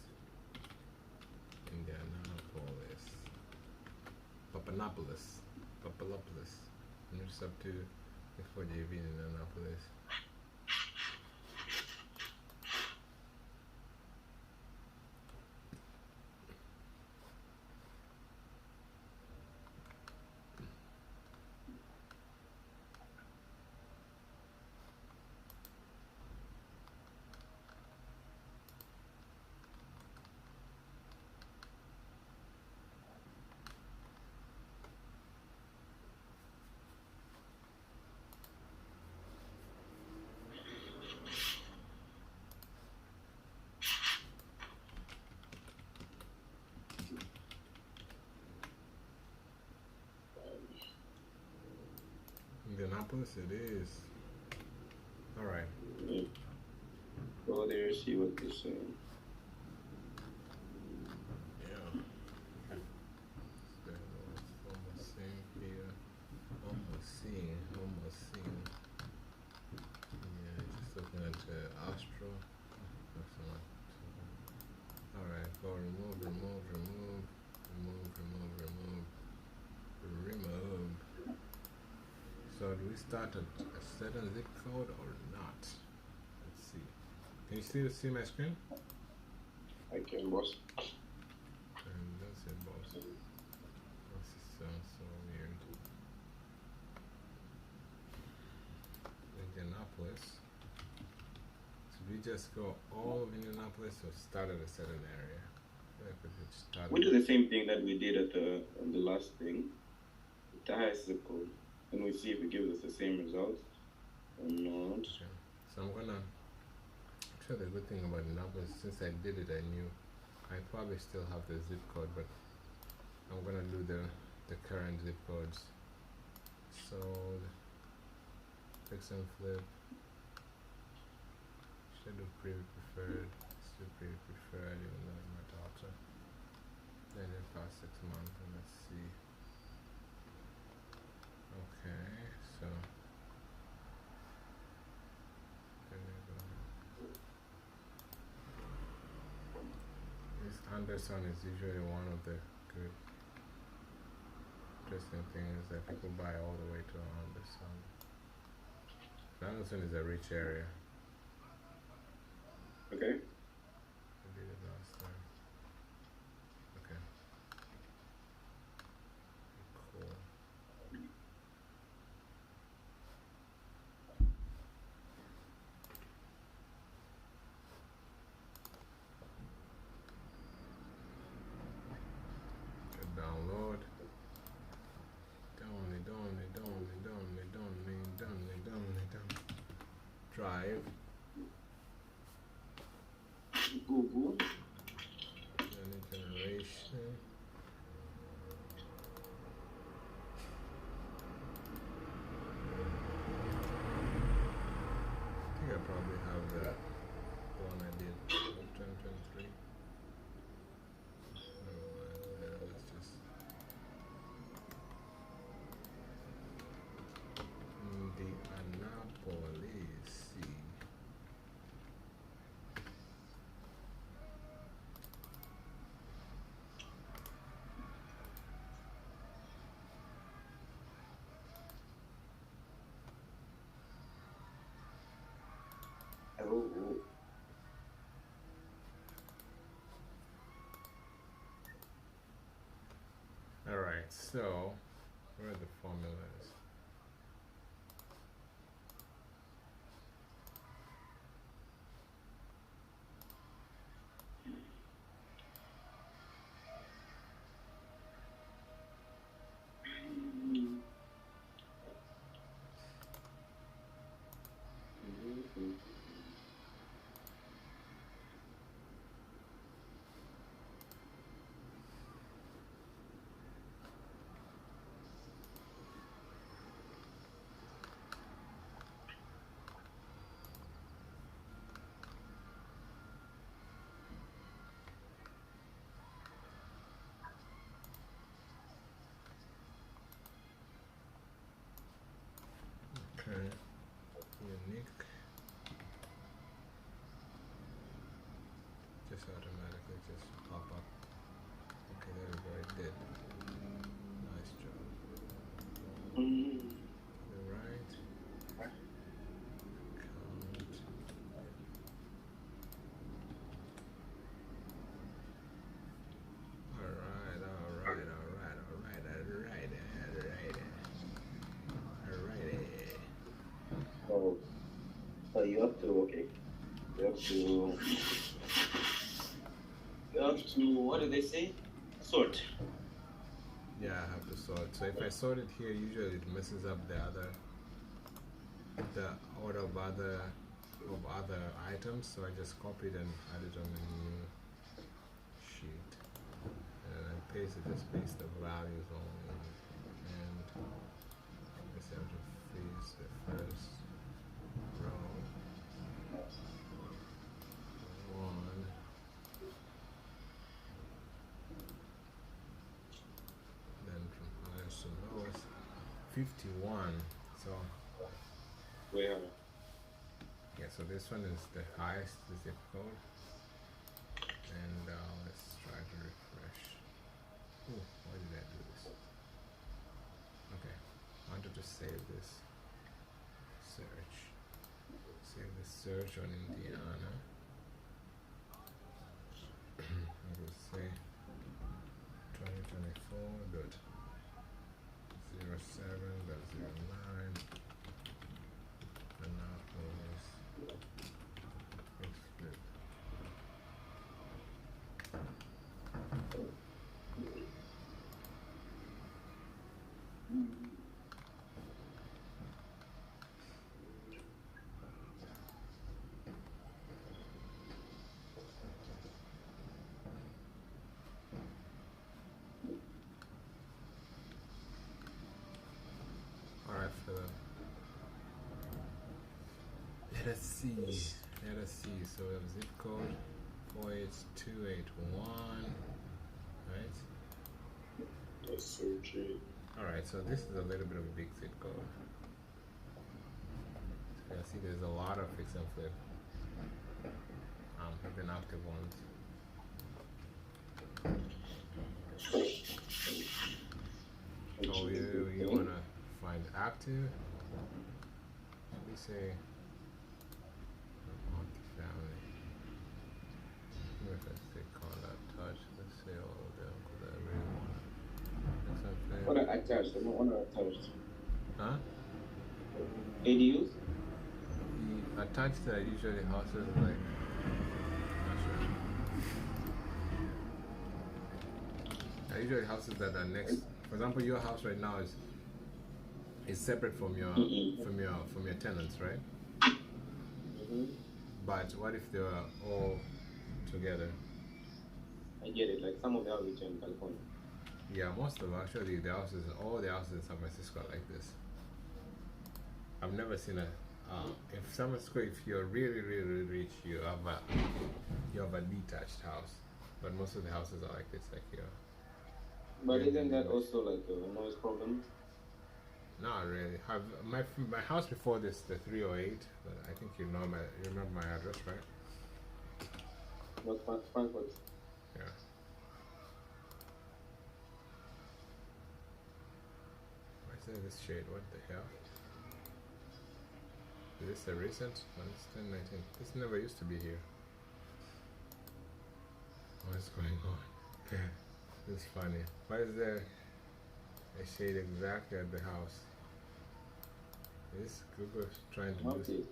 Indianapolis. Papadopoulos. And it's up to for JV in Indianapolis. Indianapolis it is. Alright. Go there, see what they're saying. Yeah. Almost seeing here. Almost seeing. Yeah, just looking at Astro. Alright, go remove. So do we start at a certain zip code or not? Let's see. Can you still see my screen? I can, boss. And that's it, boss. This sounds so weird. Indianapolis. So we just go all of Indianapolis or start at a certain area? We do the same thing that we did at the last thing. The highest zip code. And we see if it gives us the same results or not. Okay. So I'm gonna. Actually, the good thing about Indianapolis, since I did it, I knew I probably still have the zip code, but I'm gonna do the current zip codes. Sold, fix and flip. Should do preferred. Still preferred, even though it's my daughter. Then it past 6 months, and let's see. Okay, so there we go. This Anderson is usually one of the good interesting things that people buy all the way to Anderson. Anderson is a rich area. Okay. I did it last time. Okay. Cool. Download. Drive. Google. Generation. I think I probably have that one I did 2023. Let's just Indianapolis. See. Oh. Alright, so where are the formulas? this automatically just pop up? Okay, there we go. It did. Nice job. The right. Count. Alright. Oh, so you have to, okay. You have to, what do they say? Sort. Yeah, I have to sort. So if I sort it here, usually it messes up the order of other items. So I just copy it and add it on a new sheet, and I paste it. Just paste the values only, and I just have to freeze the first row. One. Then from highest to lowest, 51. So Where? yeah, so this one is the highest zip code, and let's try to refresh. Ooh, why did I do this? Okay, I wanted to save this search. Save the search on Indiana. I will say 2024.07.09. And now for this flip. Alright, let us see. So we have zip code 48281, right? Let's search it. Alright, so this is a little bit of a big zip code. So you see there's a lot of fix and flip. Have been active ones. Oh, you wanna find active? We say multi-family. If I say contact touch, let's say all of them because I really want to. Attached, I don't want to attach. Huh? ADUs? The attached are usually houses like. Not sure. Usually houses that are next. For example, your house right now is separate from your tenants, right? But what if they were all together? I get it. Like some of the houses in California. Yeah, most of actually all the houses in San Francisco are like this. I've never seen if San Francisco, if you're really rich, you have a detached house, but most of the houses are like this, like here. But isn't that also like a noise problem? Not really. My house before this, the 308. But I think you remember my address, right? Not Frankfurt. Yeah. Why is there this shade? What the hell? Is this a recent? Oh, it's 1019. This never used to be here. What is going on? This is funny. Why is there a shade exactly at the house? Is Google trying to do this?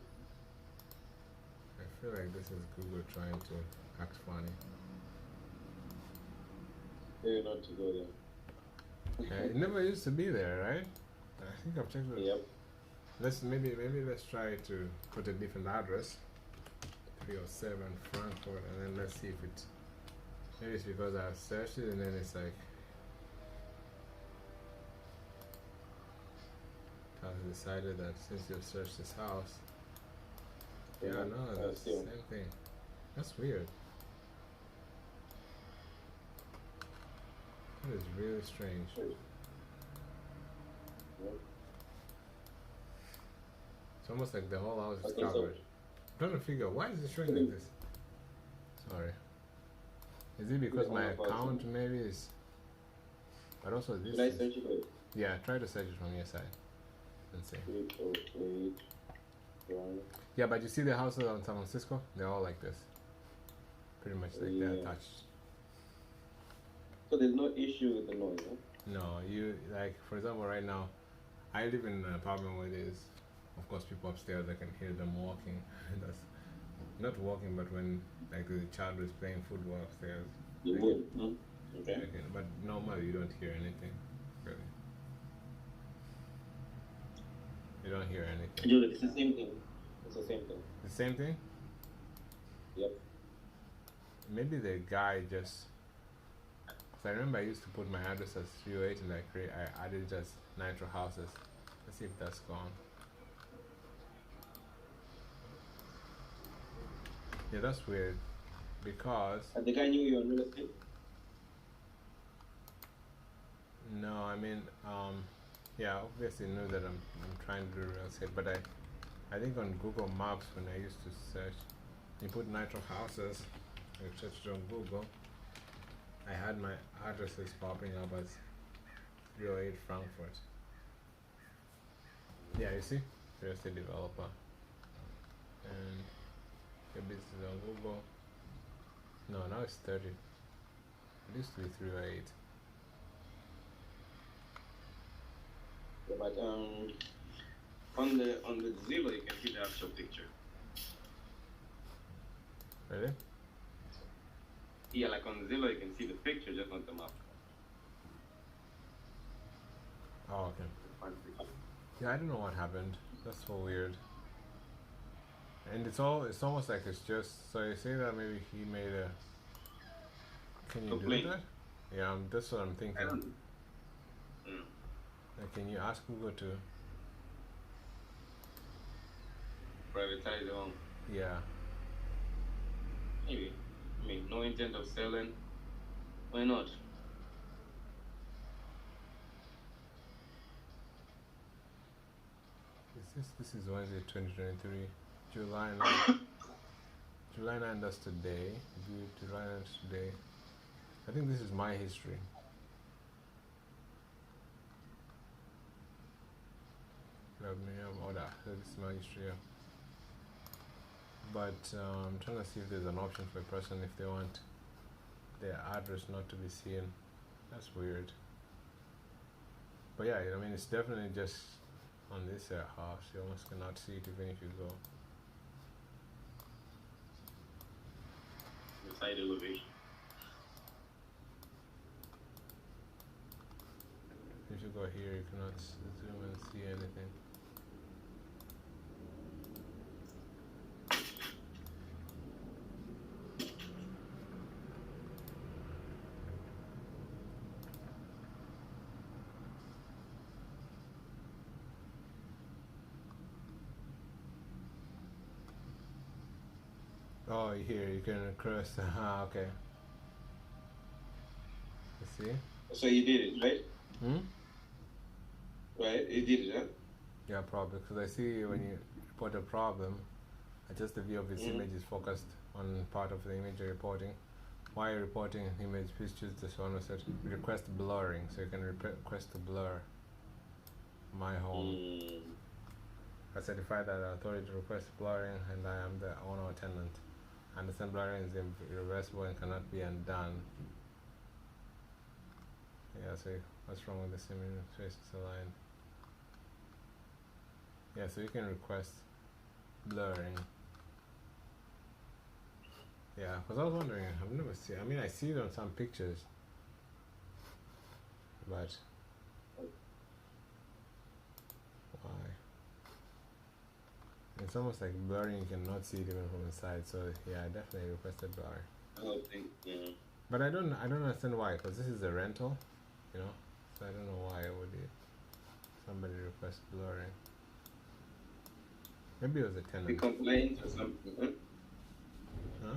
I feel like this is Google trying to act funny. They're not to go there. It never used to be there, right? I think I've checked it. Yep. Maybe let's try to put a different address. 307 Frankfurt, and then let's see if it. Maybe it's because I've searched it and then it's like. I've decided that since you've searched this house. Yeah, no, that's the same thing. That's weird. That is really strange. It's almost like the whole house is covered. I'm trying to figure why is it showing like this? Sorry. Is it The because my owner person. account maybe is? But also this Should I is. search it? Yeah, try to search it from your side and see. 808 Drive. Yeah, but you see the houses on San Francisco? They're all like this. Pretty much like they're Yeah. attached. So there's no issue with the noise, huh? No, you like for example right now, I live in an apartment where there's, of course, people upstairs. I can hear them walking. That's not walking, but when like the child is playing football upstairs. You Like, would, huh? Okay. but normally you don't hear anything. Really, you don't hear anything. Dude, it's the same thing. It's the same thing. The same thing. Yep. Maybe the guy just. Cause I remember I used to put my address as 308 and I added just Nitro Houses. Let's see if that's gone. Yeah, that's weird. Because And the guy knew you were on real estate? no, I mean, yeah, obviously knew that I'm trying to do real estate, but I think on Google Maps when I used to search, you put Nitro Houses, I searched on Google. I had my addresses popping up as 308 Frankfurt. Yeah, you see, real estate developer, and your business is on Google. No, now it's 30. It used to be 308. Yeah, but on the Zillow you can see the actual picture. Really? Yeah, like on Zillow you can see the picture, just not the map. Oh, okay. Yeah, I don't know what happened. That's so weird. And it's almost like it's just, so you say that maybe he made a, can you Complaint. do that? Yeah, that's what I'm I thinking. don't. Mm. Like, can you ask Google to, Privatize the home. yeah, Maybe. I mean, no intent of selling. Why not? this is Wednesday 2023, July 9, July 9, that's today, July 9 is today. I think this is my history. Let me have order. So this is my history. Yeah. But I'm trying to see if there's an option for a person if they want their address not to be seen. That's weird. But yeah, I mean it's definitely just on this house. You almost cannot see it even if you go. The side elevation. If you go here, you cannot zoom and see anything. Oh, here you can cross. Okay. You see? So you did it, right? Hmm? Right? You did it, huh? Yeah, probably because I see when you report a problem, just the view of this image is focused on part of the image you're reporting. While you're reporting an image, please choose this one that says request blurring, so you can request to blur my home. I certify that the authority requests blurring and I am the owner or tenant. Understand blurring is irreversible and cannot be undone. Yeah, so what's wrong with this image? Trace is aligned. Yeah, so you can request blurring. Yeah, because I was wondering, I've never seen, I mean I see it on some pictures, but why? It's almost like blurring, you cannot see it even from the side, so yeah, I definitely requested blurring. I don't think, yeah. But I don't understand why, because this is a rental, you know, so I don't know why would somebody request blurring. Maybe it was a tenant. We complained or something, huh? Huh?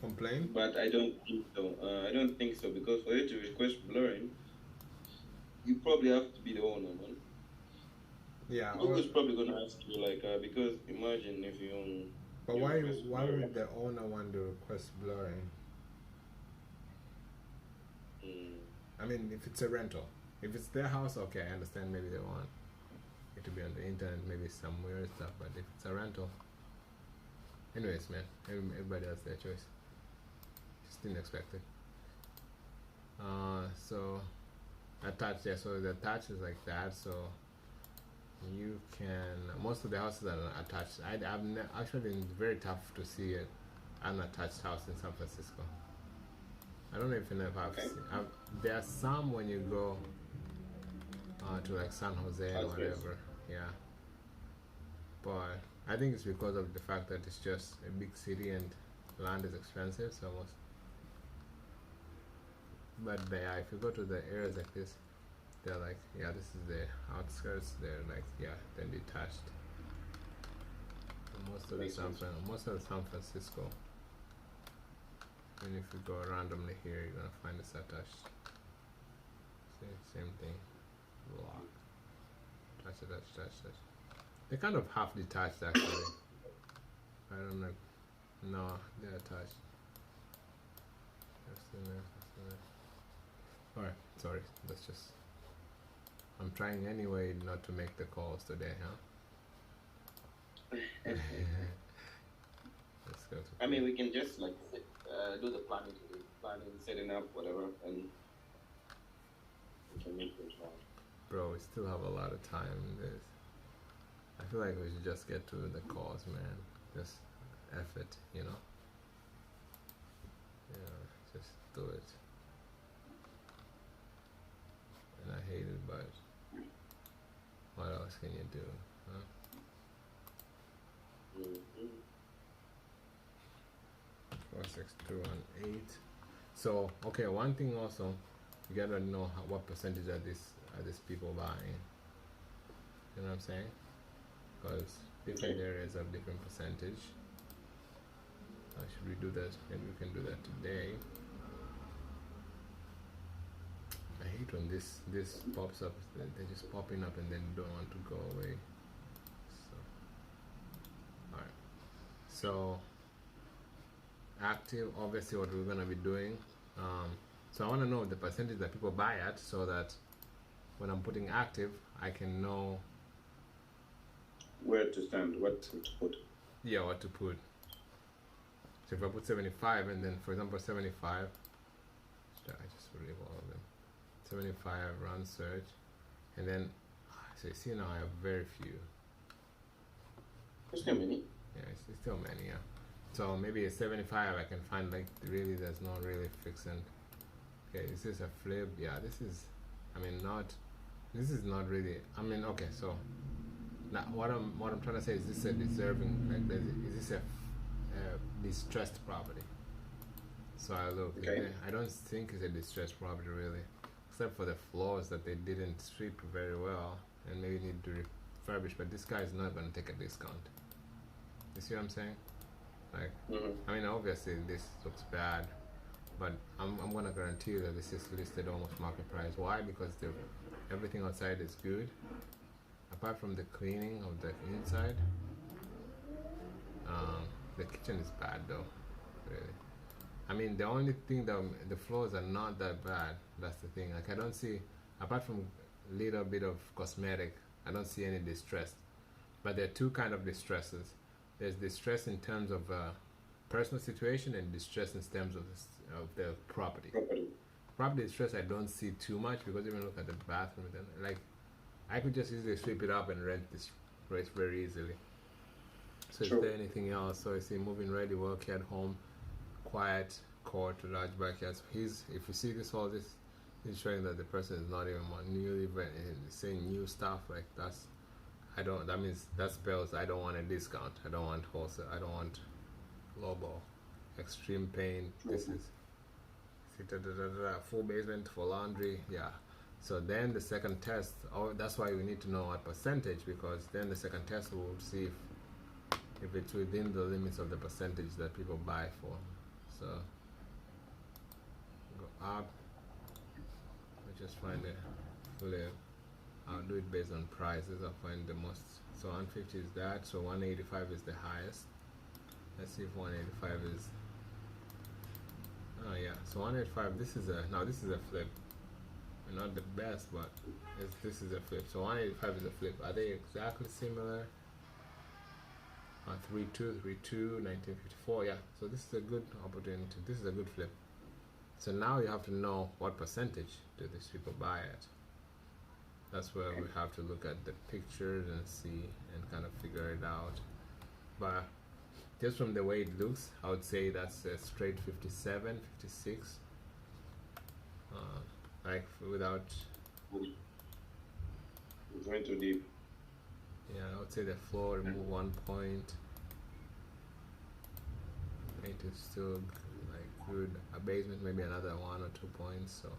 Complain? But I don't think so. I don't think so because for you to request blurring, you probably have to be the owner, man. Yeah. Google's probably gonna ask you like, because imagine if you. But why would the owner want to request blurring? I mean, if it's a rental, if it's their house, okay, I understand. Maybe they want it to be on the internet, maybe somewhere and stuff. But if it's a rental, anyways, man, everybody has their choice. Just didn't expect it. So attached, yeah. So the attached is like that. So you can, most of the houses are attached. Actually been very tough to see an attached house in San Francisco. I don't know if you know if there are some when you go to like San Jose or whatever, yeah. But I think it's because of the fact that it's just a big city and land is expensive, so most. But yeah, if you go to the areas like this, they're like, yeah, this is the outskirts. They're like, yeah, they're detached. Most of the San Francisco. And if you go randomly here, you're gonna find it's attached. Same thing. Lock. Attach. They're kind of half detached actually. I don't know. No, they're attached. Alright, sorry. That's just. I'm trying anyway not to make the calls today, huh? Let's go to. I mean, we can just like do the planning, setting up, whatever, and we can make things wrong. Bro, we still have a lot of time in this. I feel like we should just get to the cause, man. Just F it, you know? Yeah, just do it. And I hate it, but what else can you do, huh? Mm-hmm. 46218. So, okay, one thing also, you gotta know what percentage are these people buying. You know what I'm saying? Because different areas have different percentage. Should we do that? Maybe we can do that today. I hate when this pops up. They're just popping up and then don't want to go away. So, all right. So active, obviously, what we're gonna be doing. So I want to know the percentage that people buy at, so that when I'm putting active, I can know where to stand, what to put. Yeah, what to put. So if I put 75, and then for example 75, I just relieve all of them. 75, run search, and then so you see now I have very few. There's still many. Yeah, it's still many. Yeah. So maybe a 75 I can find like really there's no really fixing. Okay, is this a flip? Yeah, this is. I mean this is not really. I mean okay, so now what I'm trying to say is this a deserving like is this a distressed property? So I look. Okay. I don't think it's a distressed property really, except for the floors that they didn't sweep very well and maybe need to refurbish. But this guy is not going to take a discount. You see what I'm saying? Like, I mean, obviously this looks bad, but I'm gonna guarantee you that this is listed almost market price. Why? Because everything outside is good, apart from the cleaning of the inside. The kitchen is bad though, really. I mean, the only thing that the floors are not that bad. That's the thing. Like I don't see, apart from little bit of cosmetic, I don't see any distress. But there are two kind of distresses. There's distress in terms of personal situation and distress in terms of the property. Property distress I don't see too much because even look at the bathroom, then like I could just easily sweep it up and rent this place very easily. So is there anything else? So I see moving ready, work at home, quiet, court, large backyard. So if you see this all this, he's showing that the person is not even newly saying new stuff like that's. That means that spells I don't want a discount. I don't want wholesale. I don't want lowball. Extreme pain. This is full basement for laundry. Yeah. So then the second test, that's why we need to know what percentage, because then the second test will see if it's within the limits of the percentage that people buy for. So go up. I just find it fully. I'll do it based on prices. I'll find the most. So 150 is that. So 185 is the highest. Let's see if 185 is. Oh yeah. So 185. This is a flip. not the best, but this is a flip. So 185 is a flip. Are they exactly similar? 3232 1954. Yeah, so this is a good opportunity. This is a good flip. So now you have to know what percentage do these people buy at. That's where we have to look at the pictures and see and kind of figure it out. But just from the way it looks, I would say that's a straight 57, 56. Like without. Going too deep. Yeah, I would say the floor remove 1 point. It is still like good. A basement maybe another 1 or 2 points. So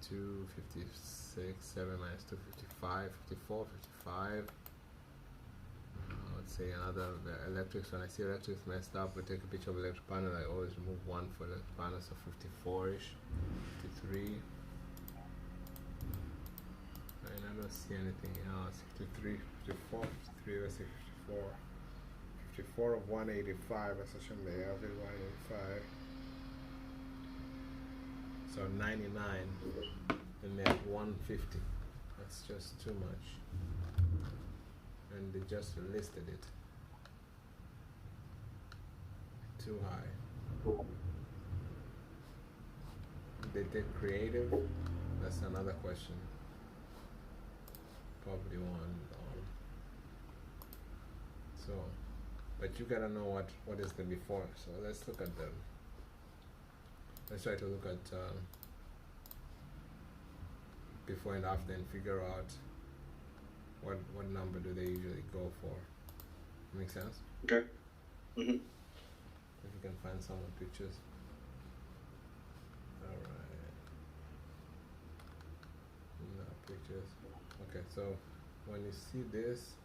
256, 7 minus 255, 54, 55. I would say another the electrics. When I see electrics messed up, we take a picture of electric panel. I always remove 1 for electric panel, so 54ish, 53. And I don't see anything else. 53, 54, 53. Let's say 54. 54 of 185. Let's assume the average 185. So 99, and they have 150. That's just too much. And they just listed it too high. They did creative. That's another question. Probably one. So, but you gotta know what is the before. So let's look at them. Let's try to look at before and after and figure out what number do they usually go for. Make sense? Okay. If you can find some pictures. Alright. No pictures. Okay, so when you see this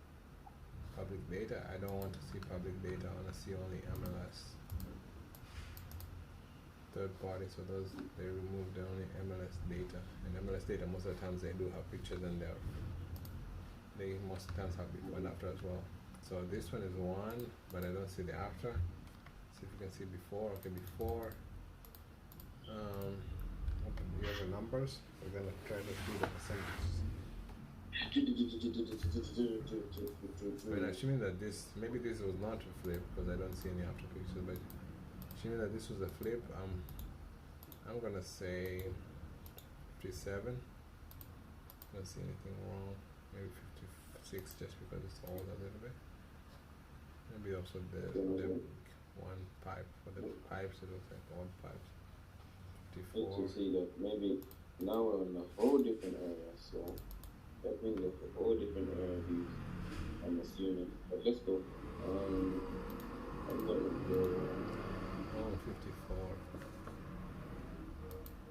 public data, I don't want to see public data. I want to see only MLS. Third party, so those they remove the only MLS data. And MLS data most of the times they do have pictures in there. They most of the times have before and after as well. So this one is 1, but I don't see the after. See if you can see before. Okay, before. Open the other numbers. We're gonna try to see the percentages. But assuming that maybe this was not a flip because I don't see any after pictures, but assuming that this was a flip, I'm gonna say 57. Don't see anything wrong. Maybe 56 just because it's old a little bit. Maybe also the one pipe for the pipes. It looks like old pipes. 54. To see that maybe now we're in a whole different area, so that means like a whole different area views, I'm assuming. But let's go. I'm gonna go. 54.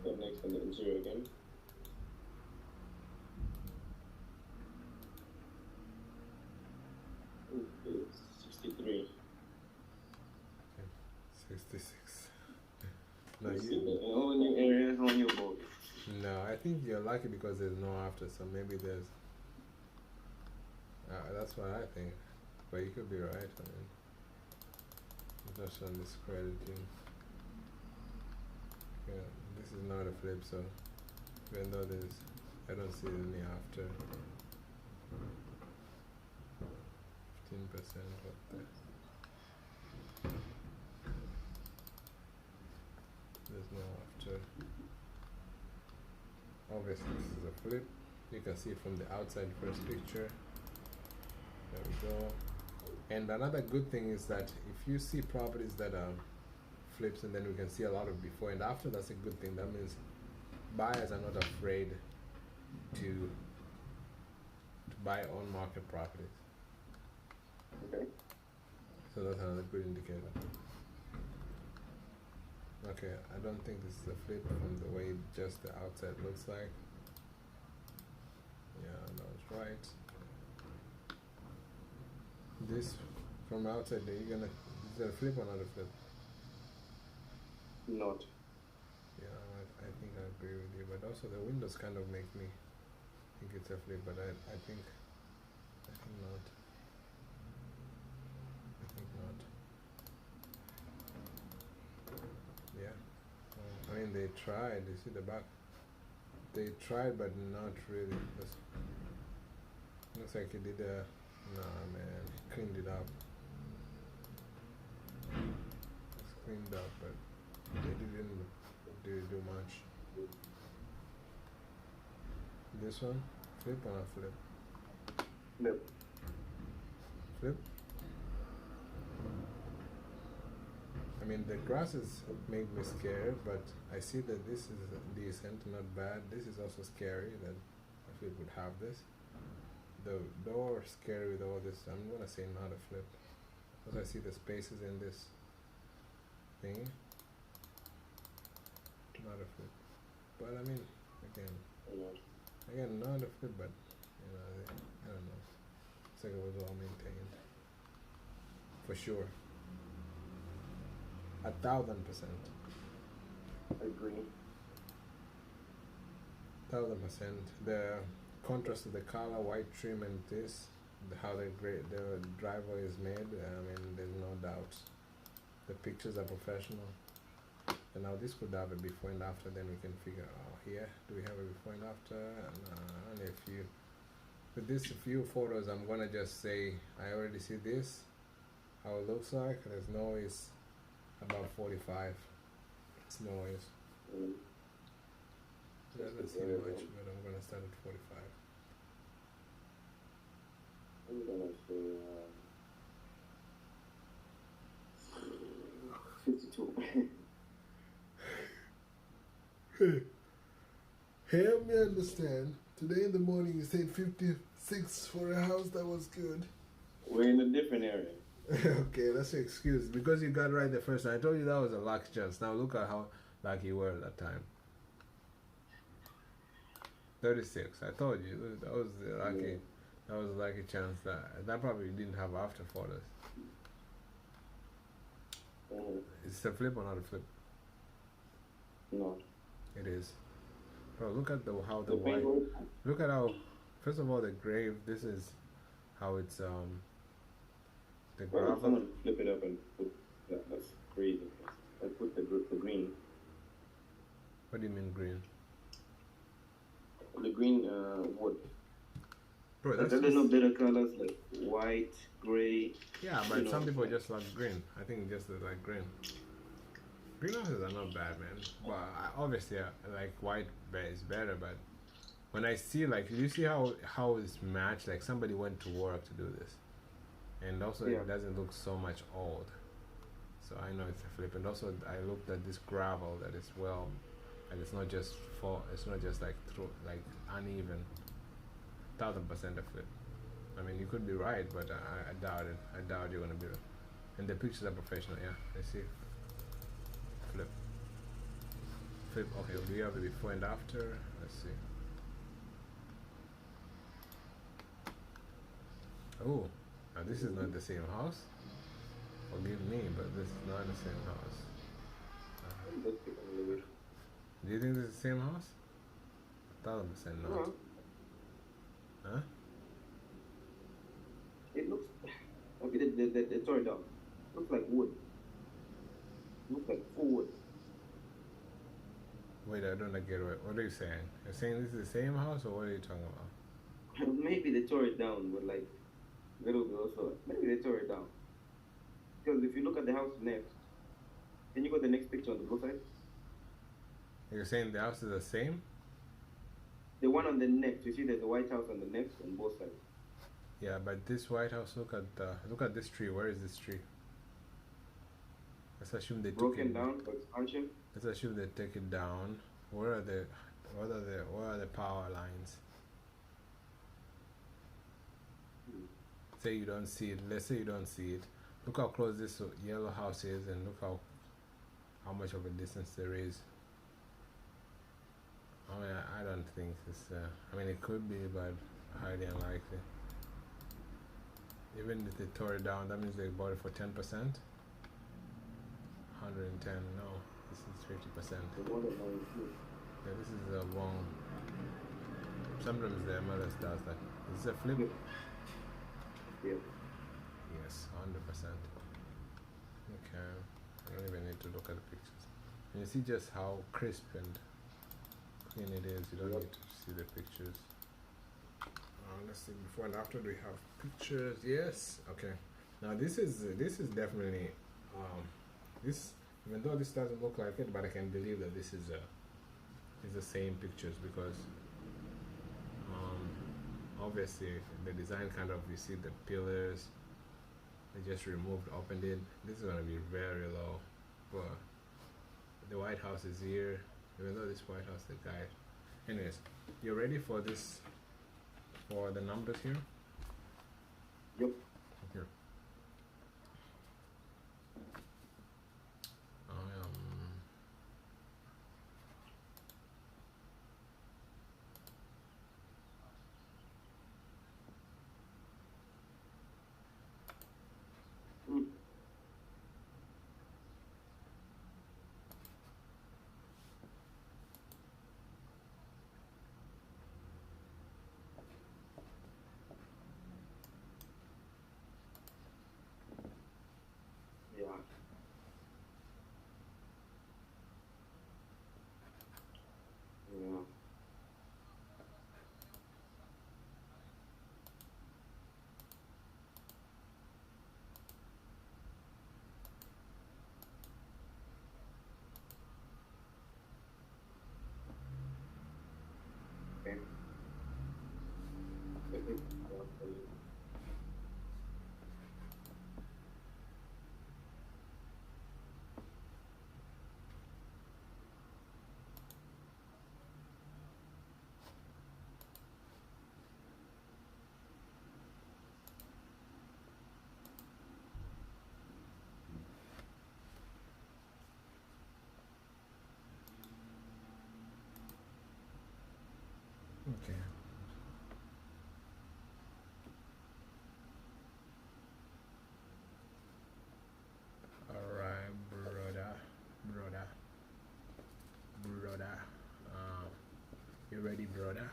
Then next on the interior again. It's 63. 66. No, how new area, how new boat? No, I think you're lucky because there's no after, so maybe there's. That's what I think, but you could be right. I mean, just on discrediting. Yeah, this is not a flip, so even though I don't see any after. 15% of the. There's no after. Obviously this is a flip. You can see it from the outside first picture. There we go. And another good thing is that if you see properties that are flips and then we can see a lot of before and after, that's a good thing. That means buyers are not afraid to buy on market properties. Okay. So that's another good indicator. Okay, I don't think this is a flip from the way just the outside looks like. Yeah, that was right. This from outside, is it a flip or not a flip? Not. Yeah, I think I agree with you, but also the windows kind of make me think it's a flip, but I think not. I think not. Yeah. I mean, they tried. You see the back. they tried, but not really. Looks like he did a. Nah, man, he cleaned it up. It's cleaned up, but they didn't do much. This one, flip or not flip? Flip. Flip. I mean, the grasses made me scared, but I see that this is decent, not bad. This is also scary that a flip would have this. The door scary with all this. I'm gonna say not a flip, because I see the spaces in this thing. Not a flip, but I mean, again, not a flip, but you know, I don't know. It's like it was all maintained, for sure. 1,000%. Agree. 1,000%. The contrast of the color, white trim, and this, how the driveway is made. I mean, there's no doubt. The pictures are professional. And now this could have a before and after. Then we can figure out here. Do we have a before and after? Only a few. With these few photos, I'm gonna just say I already see this. How it looks like. There's noise. About 45. It's noise. Doesn't seem much, but I'm gonna start at 45. I'm gonna say 52. Help me understand. Today in the morning you said 56 for a house. That was good. We're in a different area. Okay, that's an excuse. Because you got right the first time. I told you that was a luck chance. Now look at how lucky you were at that time. 36. I told you that was the lucky. Yeah. That was a lucky chance. That probably didn't have after photos. Is it a flip or not a flip? No. It is. Bro, look at how the The white. paint. Look at how. First of all, the grave. This is how it's the Well, gravel. someone flip it up and put that. That's crazy. I put the green. What do you mean green? The green wood. Bro, But that's there's no just, better colors like white, gray. yeah, but you some know. people just like green. I think just they like green. Greenhouses are not bad, man. Well, obviously, like white is better, but when I see like, you see how it's matched. Like somebody went to work to do this, and also Yeah. it doesn't look so much old. So I know it's a flip. And also I looked at this gravel that is well, and it's not just like uneven. 1,000% a flip. I mean, you could be right, but I doubt it. I doubt you're gonna be right. And the pictures are professional. Yeah, I see. Flip. Flip. Okay, do you have the before and after? Let's see. Oh, now this is not the same house. Forgive me, but this is not the same house. Do you think this is the same house? 1,000% not. No, Huh? it looks okay. They tore it down. Looks like wood. Looks like full wood. Wait, I don't get what are you saying? You're saying this is the same house, or what are you talking about? Maybe they tore it down with like little bit also. Maybe they tore it down. Because if you look at the house next, then you got the next picture on the both sides. You're saying the house is the same? The one on the next, you see there's a white house on the next on both sides. Yeah, but this White House, look at this tree. Where is this tree? Let's assume they took Broken it down for expansion. Let's assume they take it down. Where are the power lines? Say you don't see it. Let's say you don't see it. Look how close this yellow house is, and look how much of a distance there is. I mean, I don't think this. I mean, it could be, but highly unlikely. Even if they tore it down, that means they bought it for 10%. 110. No, this is 50%. Yeah, this is a wrong. Sometimes the MLS does that. Is this a flip? Yeah. Yes, 100%. Okay, I don't even need to look at the pictures. And you see just how crisp and clean it is. You don't need to see the pictures. Let's see, before and after, do we have pictures? Yes. Okay. Now this is definitely this, even though this doesn't look like it, but I can believe that this is the same pictures, because obviously the design kind of, you see the pillars, they just removed, opened it. This is gonna be very low, but the White House is here. Even though this White House, the guy. Anyways, you ready for this? For the numbers here? Yep. Here. Yeah. Yeah. Okay. Okay. Alright, brother. You ready, brother?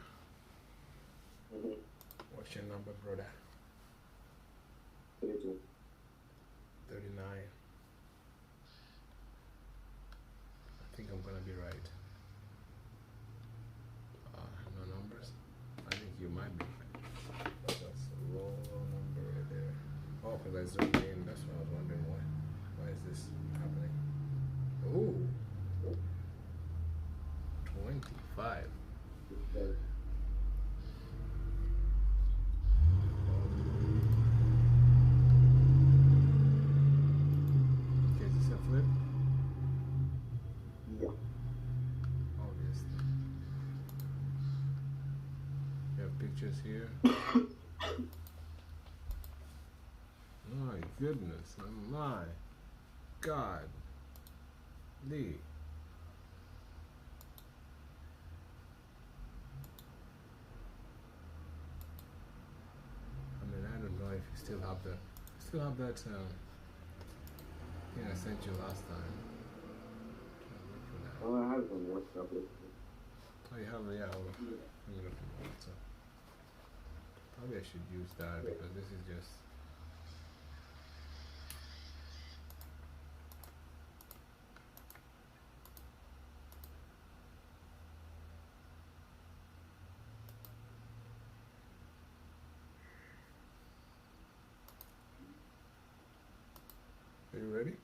What's your number, brother? 32. 39. I think I'm gonna be right. No numbers? I think you might be right. But that's a low number right there. Oh, because I zoomed in. That's what I was wondering. Why is this happening? Ooh. 25. Okay. Okay, is this a flip? Yeah. Obviously. You have pictures here. My goodness, my God. Lee. I mean, I don't know if you still have that thing I sent you last time. Oh, I have some WhatsApp. Oh, you have, yeah, hold on. Let me look at WhatsApp. Probably I should use that, because this is just. Are you ready?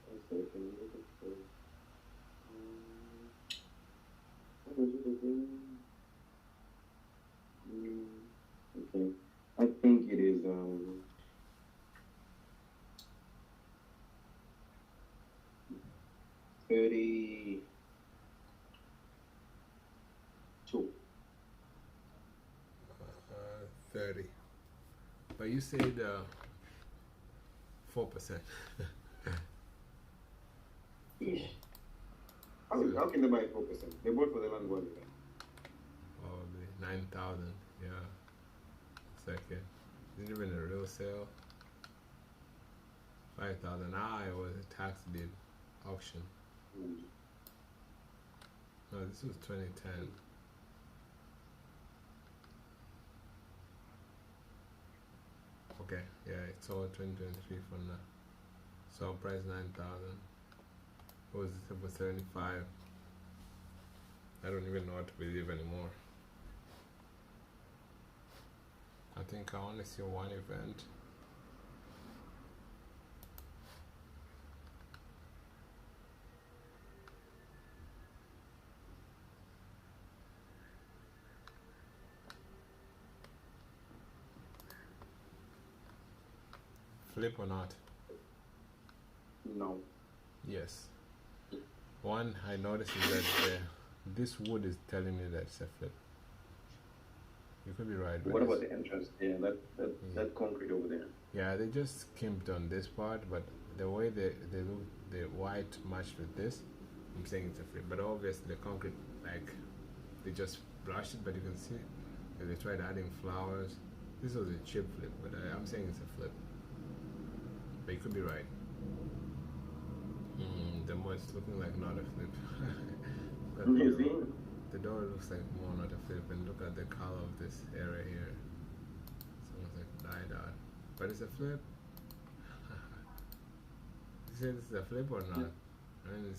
Okay, can you look at the, what is it again? Okay. I think it is 32. 30. But you said 4%. Ish. How can they buy 4%? They bought for the land one. Probably 9,000. Yeah. Second. Is it even a real sale? 5,000. It was a tax deed auction. No, this was 2010. Okay, yeah, it's all 2023 for now. So price 9,000. What was it for 75? I don't even know what to believe anymore. I think I only see one event. Flip or not? No. Yes. One I noticed is that this wood is telling me that it's a flip. You could be right. But What about the entrance? Yeah, that concrete over there. Yeah, they just skimped on this part, but the way they look, the white matched with this, I'm saying it's a flip. But obviously the concrete, like, they just brushed it, but you can see they tried adding flowers. This was a chip flip, but I'm saying it's a flip. But you could be right. The more it's looking like not a flip. But the door looks like more not a flip, and look at the color of this area here. It's almost like dyed out. But it's a flip. You say this is a flip or not? I mean,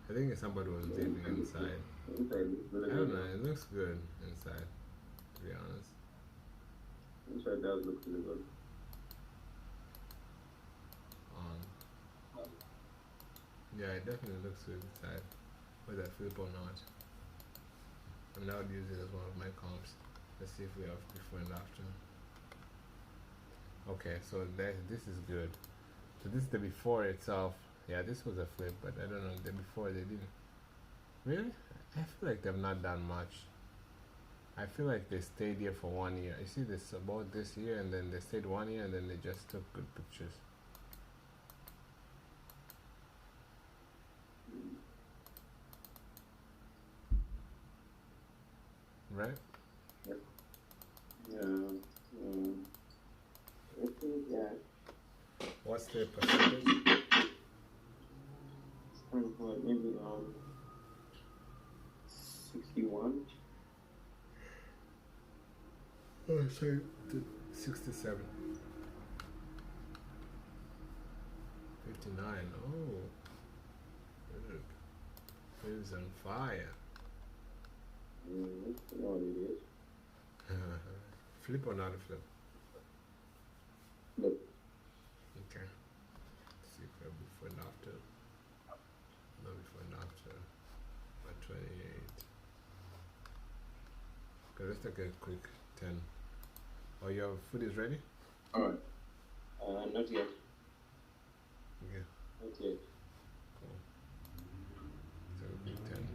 I think somebody was living inside. I don't know, it looks good inside, to be honest. Inside does look really good. Yeah, it definitely looks good inside, whether I flip or not. I mean, I would use it as one of my comps. Let's see if we have before and after. Okay, so this is good. So this is the before itself. Yeah, this was a flip, but I don't know, the before they didn't. Really? I feel like they've not done much. I feel like they stayed here for 1 year. You see this about this year, and then they stayed 1 year, and then they just took good pictures. Right? Yep. I think, yeah. What's the percentage? Maybe 61. Oh, sorry, 67. 59. Oh, look. It is on fire. I know what it is. Flip or not a flip? Look. Okay. Let's see if we have before and after. No before and after. By 28. Okay, let's take a quick 10. Oh, your food is ready? Alright. Not yet. Okay. Not yet. Cool. So, a quick 10.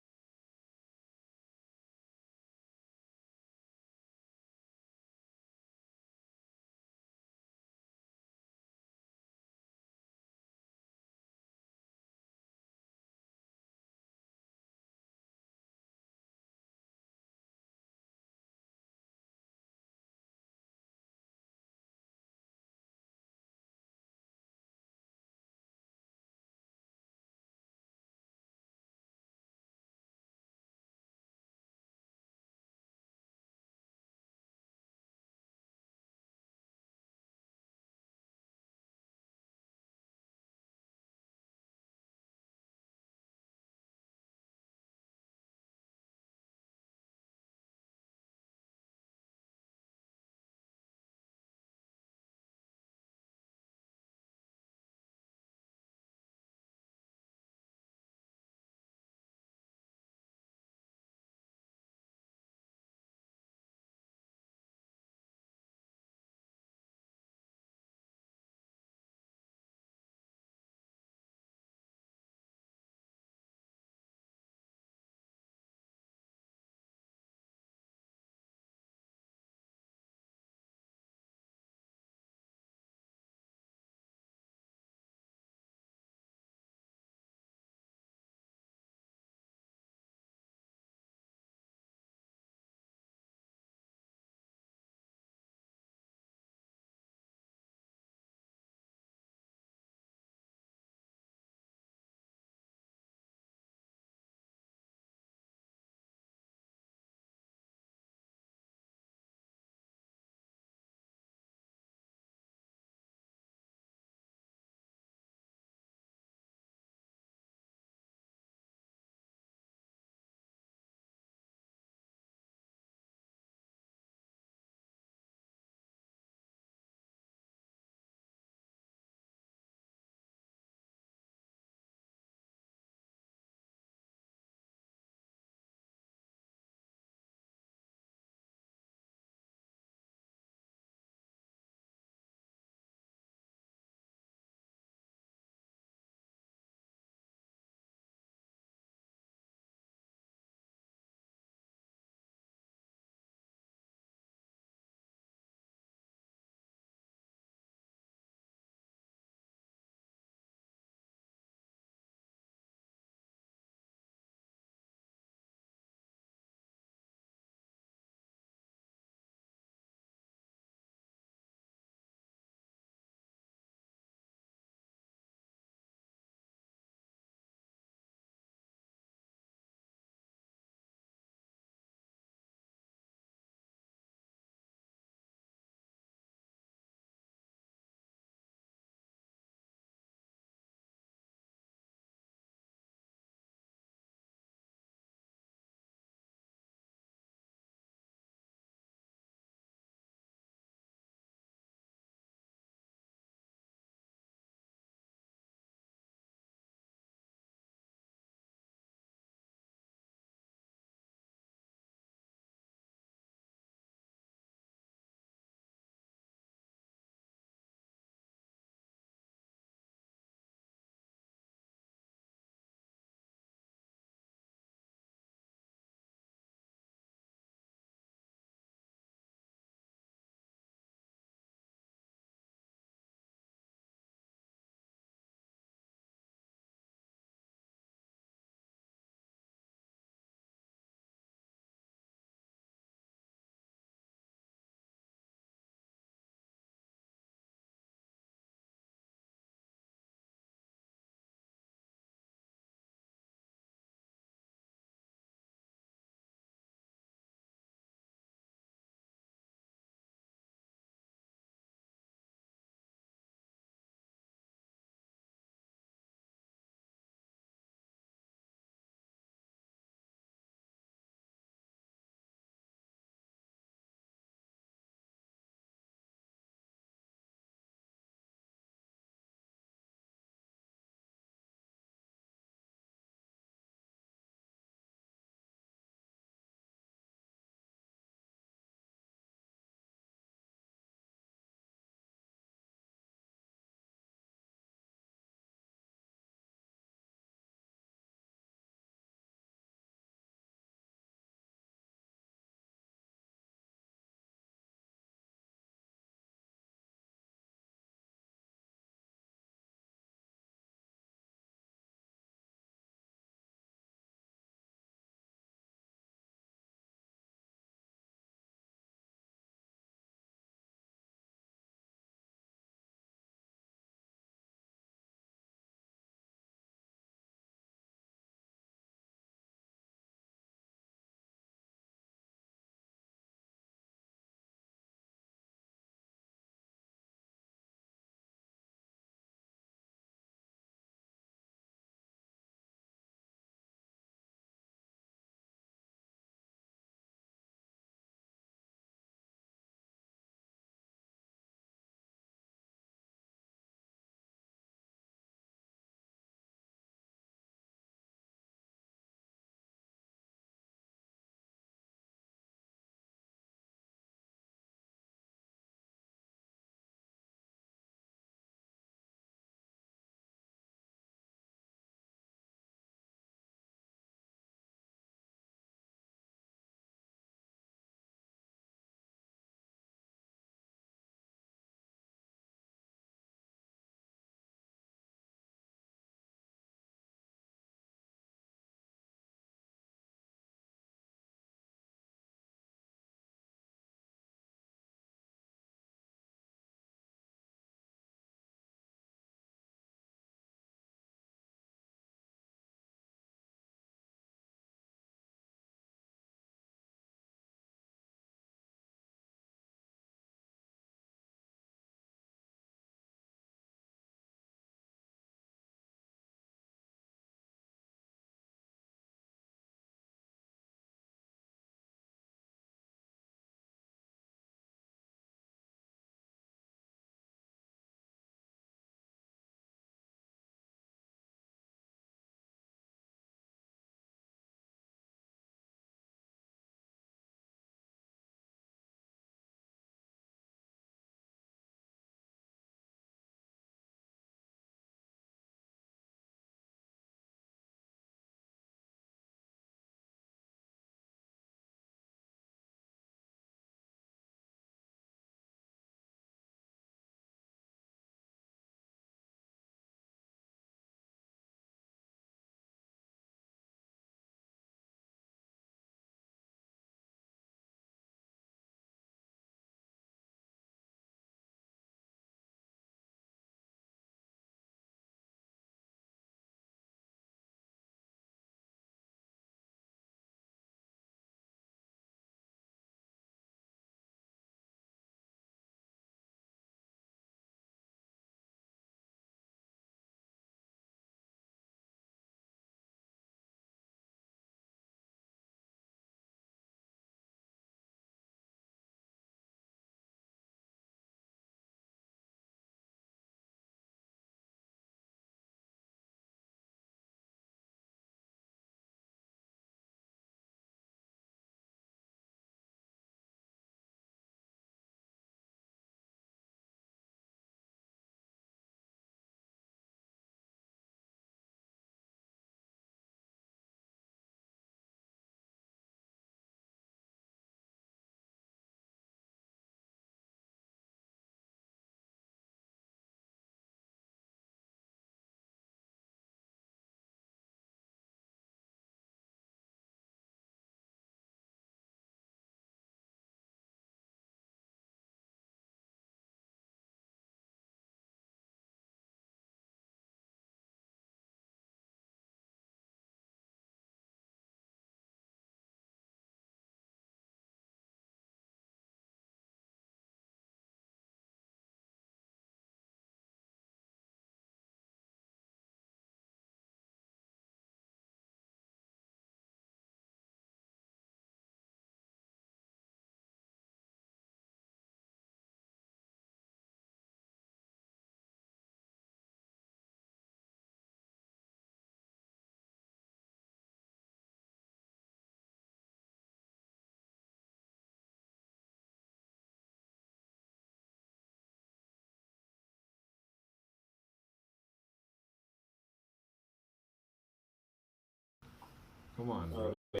Come on, bro. Huh?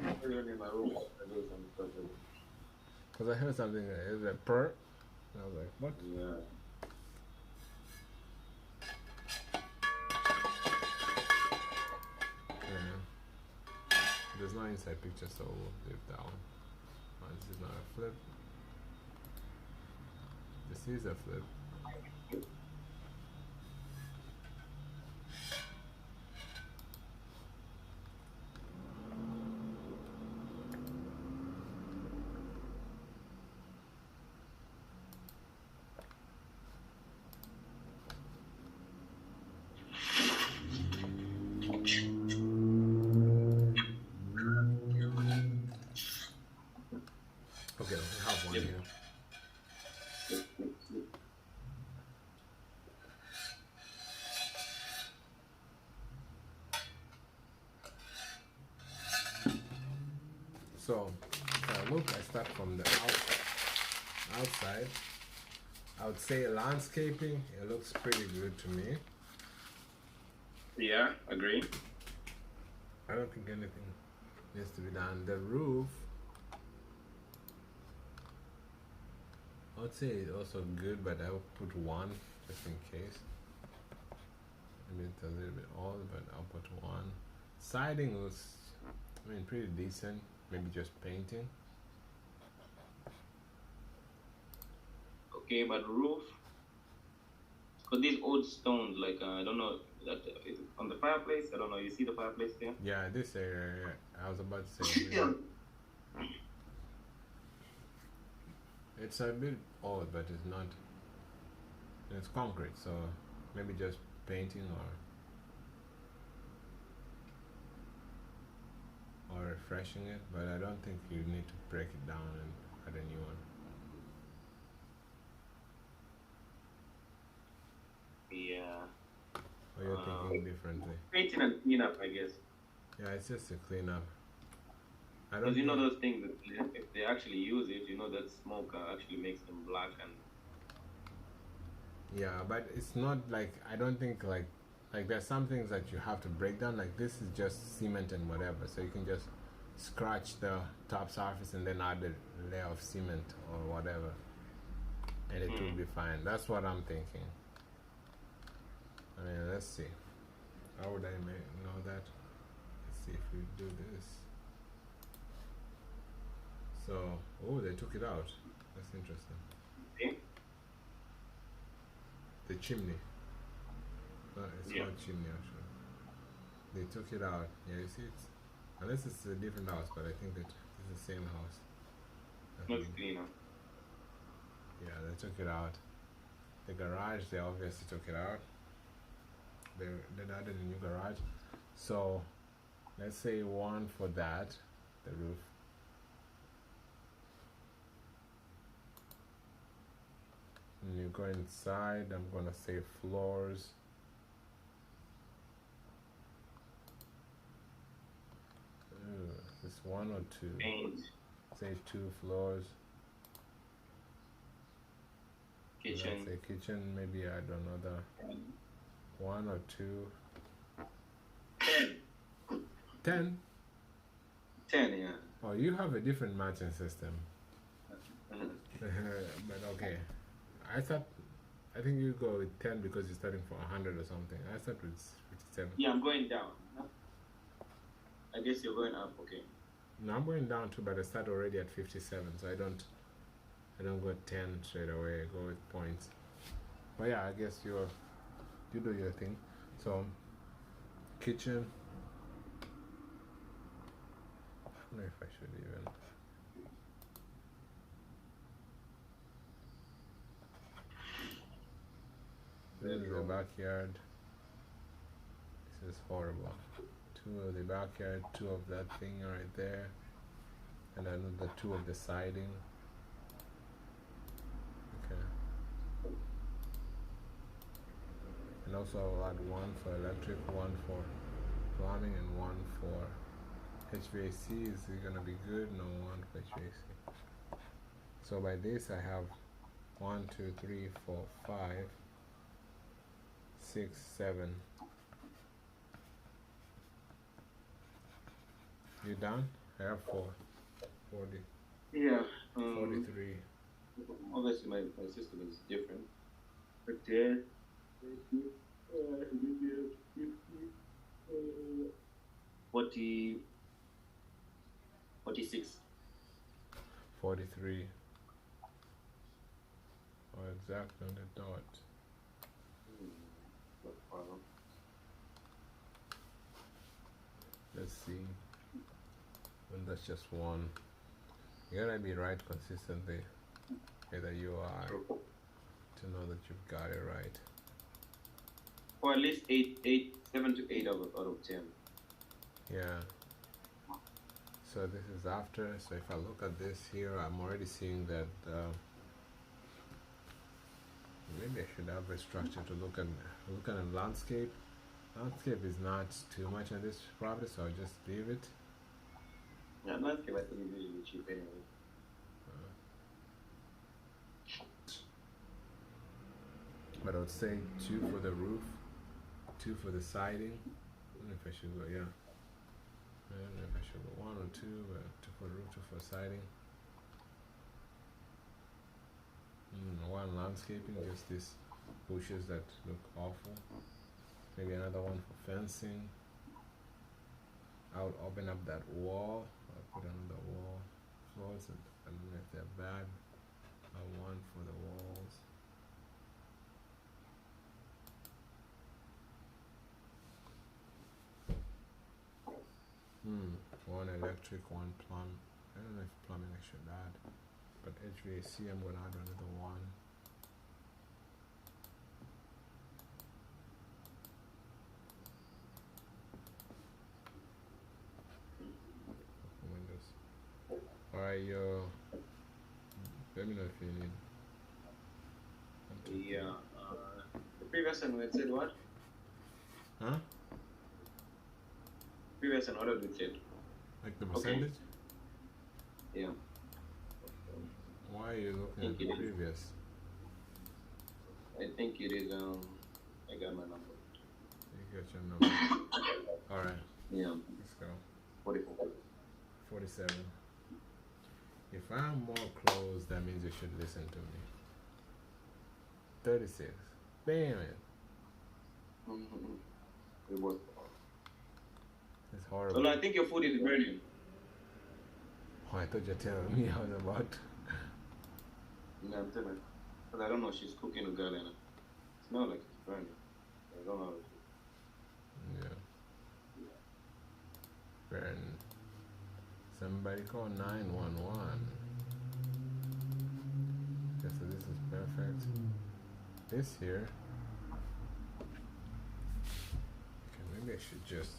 I'm in my room. I do some stuff. Because I heard something. It was like purr. And I was like, what? Yeah. Yeah. There's no inside picture, so we'll leave that one. Oh, this is not a flip. This is a flip. Okay, we have one Yep. here. So, look, I start from the outside. I would say landscaping, it looks pretty good to me. Yeah, agree. I don't think anything needs to be done. The roof, I would say it's also good, but I would put one just in case. Maybe it's a little bit old, but I'll put one. Siding was, I mean, pretty decent. Maybe just painting. Okay, but roof. Cause these old stones, like I don't know that is it on the fireplace. I don't know. You see the fireplace there? Yeah, this area, yeah, I was about to say. Yeah. It's a bit old, but it's not. It's concrete, so maybe just painting or refreshing it. But I don't think you need to break it down and add a new one. Yeah. Or you're thinking differently. Painting and cleanup, I guess. Yeah, it's just a cleanup. I don't. Because you know think- those things that if they actually use it, you know that smoke actually makes them black and. Yeah, but it's not like I don't think like there's some things that you have to break down. Like this is just cement and whatever, so you can just scratch the top surface and then add a layer of cement or whatever, and it will be fine. That's what I'm thinking. I mean, let's see. How would I know that? Let's see if we do this. So, oh, they took it out. That's interesting. Okay. The chimney. No, it's Yeah. not chimney actually. They took it out. Yeah, you see it's unless it's a different house, but I think that it's the same house. I Looks think- cleaner. Yeah, they took it out. The garage, they obviously took it out. They added a new garage. So let's say one for that, the roof. And you go inside, I'm gonna say floors. This one or two? Paint, Say 2 floors. kitchen. Let's say kitchen, maybe add another 1 or 2. 10. 10? 10, yeah. Oh, you have a different matching system. Mhm. But okay. I think you go with 10 because you're starting from 100 or something. I start with 57. Yeah, I'm going down. I guess you're going up, okay. No, I'm going down too, but I start already at 57, so I don't go 10 straight away. I go with points. But yeah, I guess you do your thing. So kitchen. I don't know if I should even. This is the backyard. This is horrible. 2 of the backyard, 2 of that thing right there, and another 2 of the siding. Okay. And also I'll add 1 for electric, 1 for plumbing, and 1 for HVAC. Is it gonna be good? No, 1 for HVAC. So by this I have 1, 2, 3, 4, 5, 6, 7. You done? I have 40, Yeah. 43. Obviously, my system is different. But there, 40, 46. 43. Or exactly on the dot. Not far off. Let's see. And that's just one. You gotta be right consistently. Either you are True. to know that you've got it right. Or at least 7 to 8 out of 10. Yeah. So this is after. So if I look at this here, I'm already seeing that maybe I should have a structure to look at a landscape. Landscape is not too much on this property, so I'll just leave it. Yeah, landscape I think is usually cheap anyway. But I would say 2 for the roof, 2 for the siding. I don't know if I should go, yeah. I don't know if I should go 1 or 2, 2 for the roof, 2 for siding. 1 landscaping, just these bushes that look awful. Maybe another one for fencing. I'll open up that wall. I'll put another wall. Floors, I don't know if they're bad. 1 for the walls. One electric, 1 plumb. I don't know if plumbing I should add, but HVAC I'm gonna add another 1. Windows. Alright, let me know if you need. Yeah. The previous one we said what? Huh? Previous one, what did we say? Like the percentage? Yeah. Why are you looking at the previous? I think it is, I got my number. You got your number. Alright. Yeah. Let's go. 44. 47. If I'm more close, that means you should listen to me. 36. Bam it. Good work. It's horrible. Well, I think your food is burning. Oh, I thought you were telling me I was about. No, I'm telling you. Because I don't know, she's cooking a girl and it smells like it's burning. I don't know. Yeah. Burn. Somebody call 911. Okay, so this is perfect. This here. Okay, maybe I should just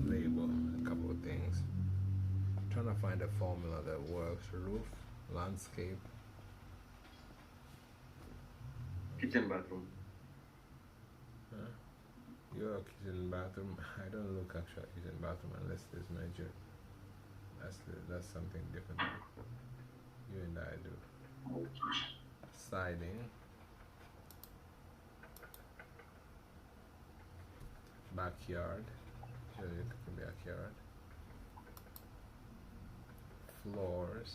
label a couple of things. I'm trying to find a formula that works. Roof, landscape. Kitchen, bathroom. Huh? Your kitchen bathroom. I don't look actually at kitchen bathroom unless there's major. That's something different. You and I do. Siding. Backyard. Sure, you could be backyard. Floors.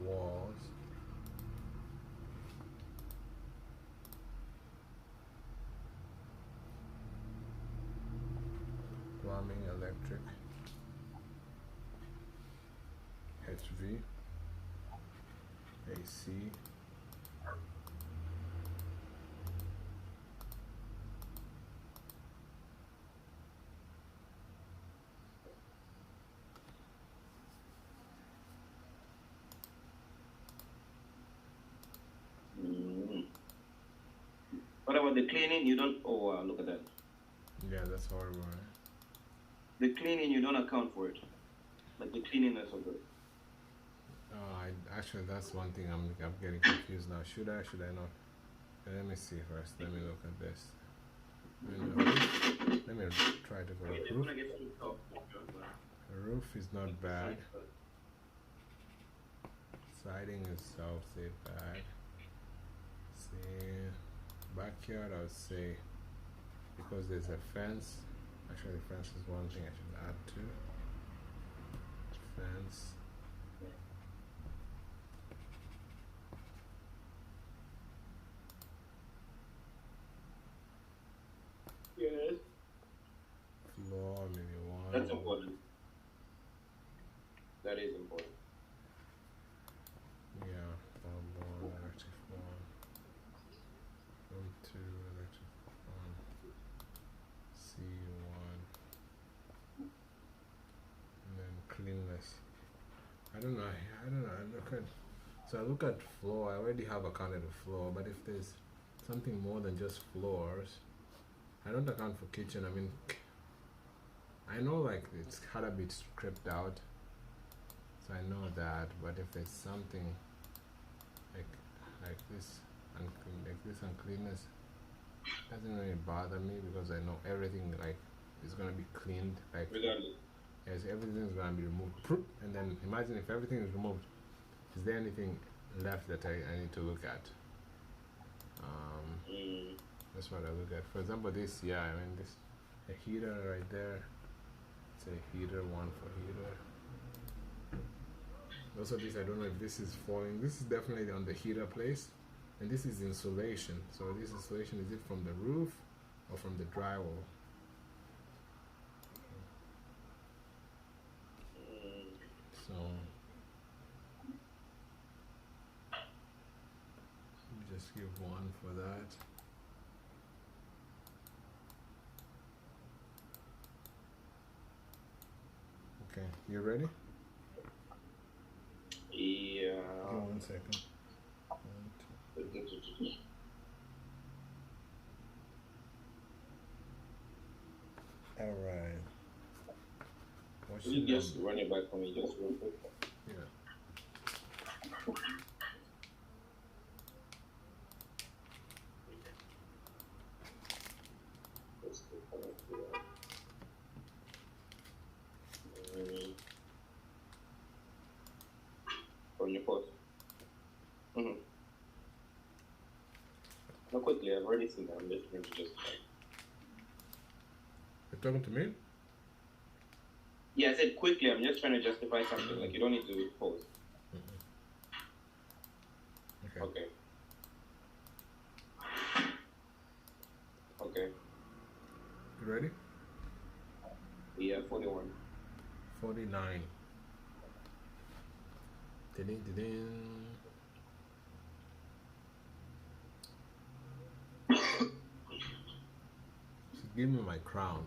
Walls. Plumbing, electric. HV. AC. What about the cleaning? You don't. Oh, wow, look at that. Yeah, that's horrible, right? The cleaning, you don't account for it. Like the cleaning is so good. Actually, that's one thing I'm getting confused now. Should I not? Let me see first. Let me look at this. Let me try to go to roof. The roof is not bad. Siding is, I would say, bad. See, backyard, I would say, because there's a fence, Actually, fence is one thing I should add to. Fence. Yes. Floor, maybe one. That's important. That is important. Yeah, one electric floor. Room 2, electric one. C1. And then cleanless. I don't know. I look at. So I look at floor. I already have accounted the floor, but if there's something more than just floors, I don't account for kitchen. I mean, I know like it's had a bit stripped out, so I know that. But if there's something like like this uncleanness, doesn't really bother me because I know everything like is gonna be cleaned. Like Regardless. yes, everything is gonna be removed. Proop, and then imagine if everything is removed, is there anything left that I need to look at? That's what I look at. For example, this, yeah, I mean, this, a heater right there. It's a heater, one for heater. Also, this, I don't know if this is falling. This is definitely on the heater place. And this is insulation. So, this insulation, is it from the roof or from the drywall? So, let me just give one for that. Okay, you ready? Yeah. Give me 1 second. All right. Can you just run it back for me, just real quick? Yeah. On your post. No, quickly, I've already seen that. I'm just going to just. You're talking to me? Yeah, I said quickly. I'm just trying to justify something. Like, you don't need to pause. Okay. Okay. Okay. You ready? Yeah, 41. 49. Ding. So give me my crown.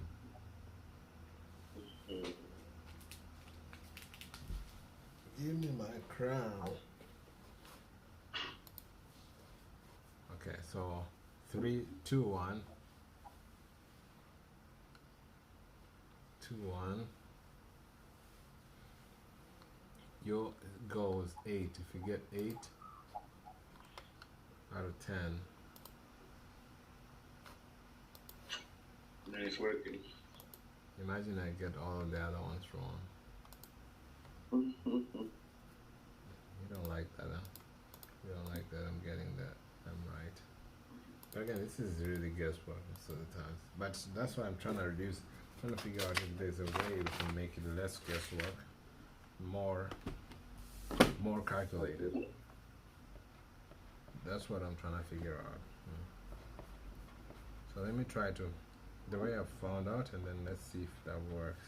Give me my crown. Okay, so 3, 2, 1. 2, 1. Your goal is 8. If you get 8 out of 10, And it's working. imagine I get all of the other ones wrong. You don't like that, huh? You don't like that I'm getting that I'm right. But again, this is really guesswork most of the times. But that's why I'm trying to reduce, trying to figure out if there's a way we can make it less guesswork, more calculated. That's what I'm trying to figure out. So let me try to, the way I've found out, and then let's see if that works.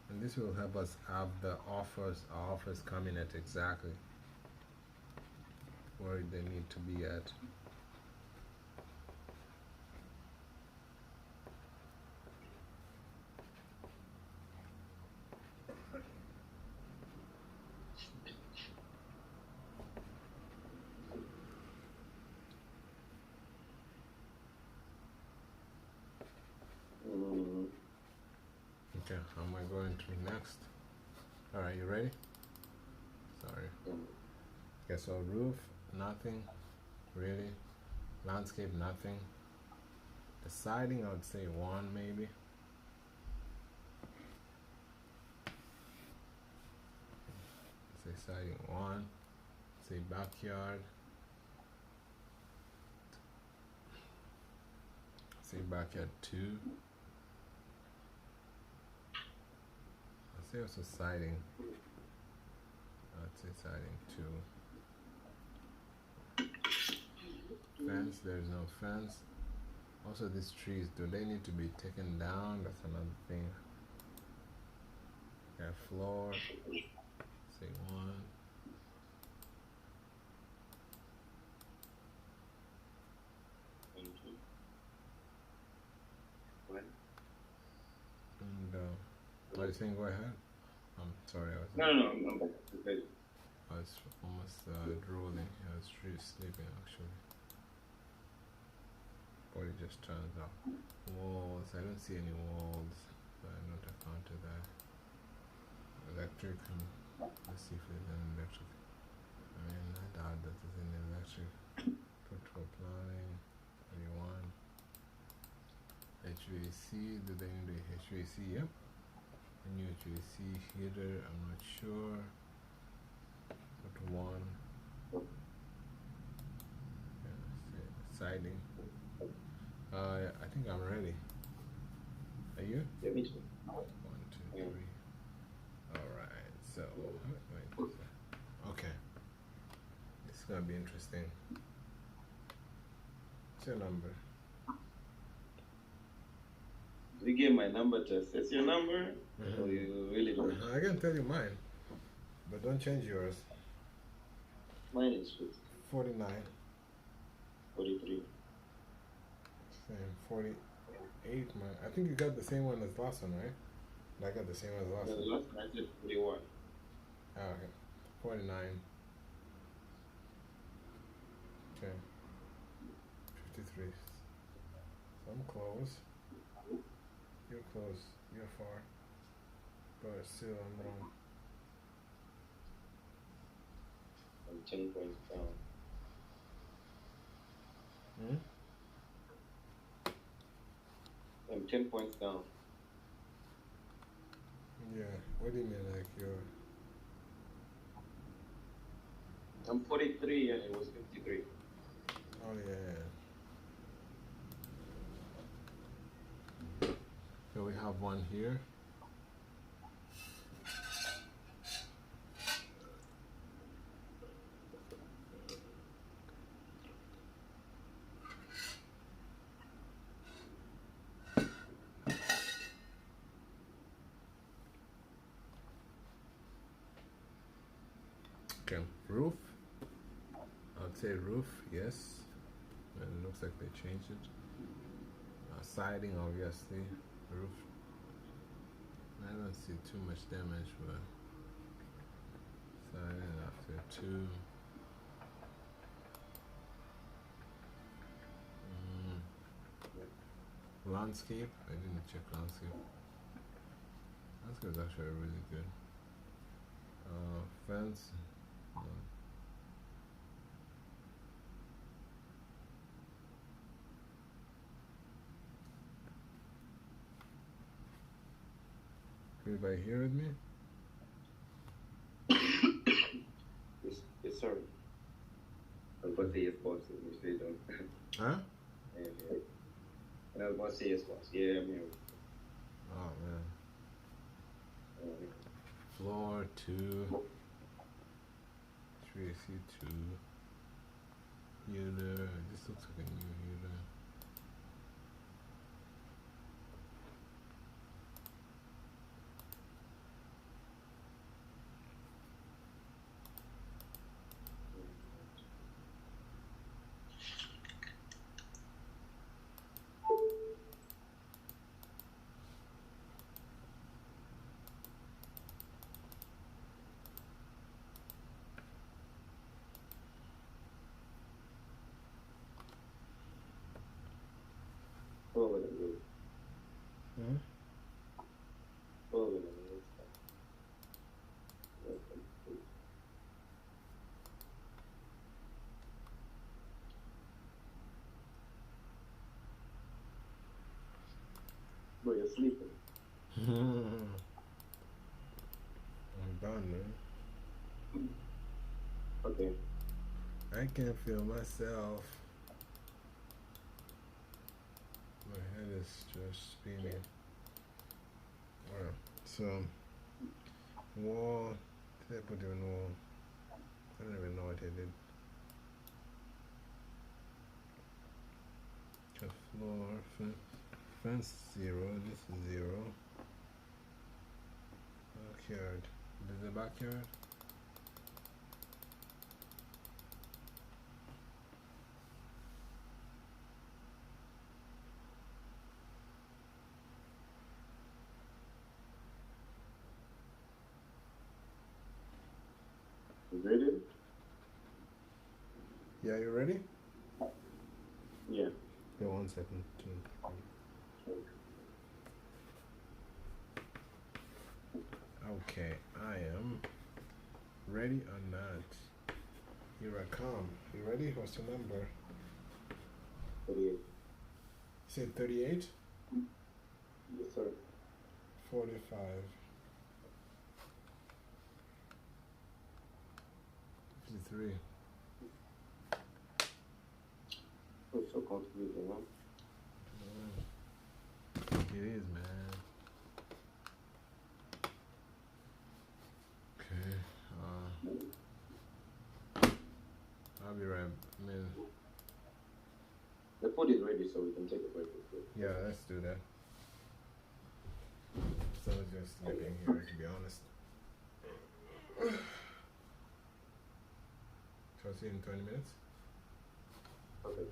And this will help us have our offers come in at exactly where they need to be at. Okay, how am I going to next? Alright, you ready? Sorry. Okay, so roof, nothing, really. Landscape, nothing. The siding, I would say 1 maybe. Say siding 1. Say backyard. see back at 2. I'll say also siding. I'd say siding 2. Fence, there's no fence. Also, these trees, do they need to be taken down? That's another thing. Got floor. Say 1. And what are you saying? Go ahead. I'm sorry. No, I'm back. Okay. I was almost drooling. I was really sleeping actually. Body just turns up. Walls. I don't see any walls. So I'm not accounted that. Electric. Let's see if there's any electric. I mean, I doubt that there's any electric. Control plumbing. 31. HVAC. Do they need a HVAC? Yep. A new HVAC heater. I'm not sure. Put 1. Yeah, siding. I think I'm ready. Are you? Yeah, me too. 1, 2, 3. Alright, so wait. Okay. This is gonna be interesting. What's your number? You gave my number to assess your number? Or you really don't? I can tell you mine, but don't change yours. Mine is 49. 43. Same. 48. I think you got the same one as last one, right? I got the same as last The one. last one I said 41. Oh, okay. 49. Okay. 53. So I'm close. You're close. You're far. But still, I'm wrong. I'm 10 points down. I'm 10 points down. Yeah. What do you mean, like you're? I'm 43 and it was 53. Oh yeah. So we have one here. Okay, roof. I'd say roof, yes. And it looks like they changed it. Siding, obviously. Roof. I don't see too much damage, but siding after 2. Landscape. I didn't check landscape. Landscape is actually really good. Fence. Everybody here with me? Yes, sir. I was about to say yes, boss. You say don't. Huh? And I was about to say yes, boss. Yeah, I'm here. Oh man. Floor 2. HVAC 2. Heater. This looks like a new heater. Over the roof. Over the roof. Bro, you're sleeping. I'm done, man. Okay. I can't feel myself. My head is just spinning. Alright, so wall. Did I put in wall? I don't even know what I did. A floor, fence 0. This is 0. Backyard. This is the backyard. Ready? Yeah, you ready? Yeah. Yeah, 1 second. Okay, I am ready or not. Here I come. You ready? What's the number? 38. You said 38? Yes, sir. 45. 53. I'm so confused, man. It is, man. Okay. I'll be right. I mean, The food is ready, so we can take a break. yeah, let's do that. So I was just sleeping here, to be honest. So I'll see you in 20 minutes. Okay.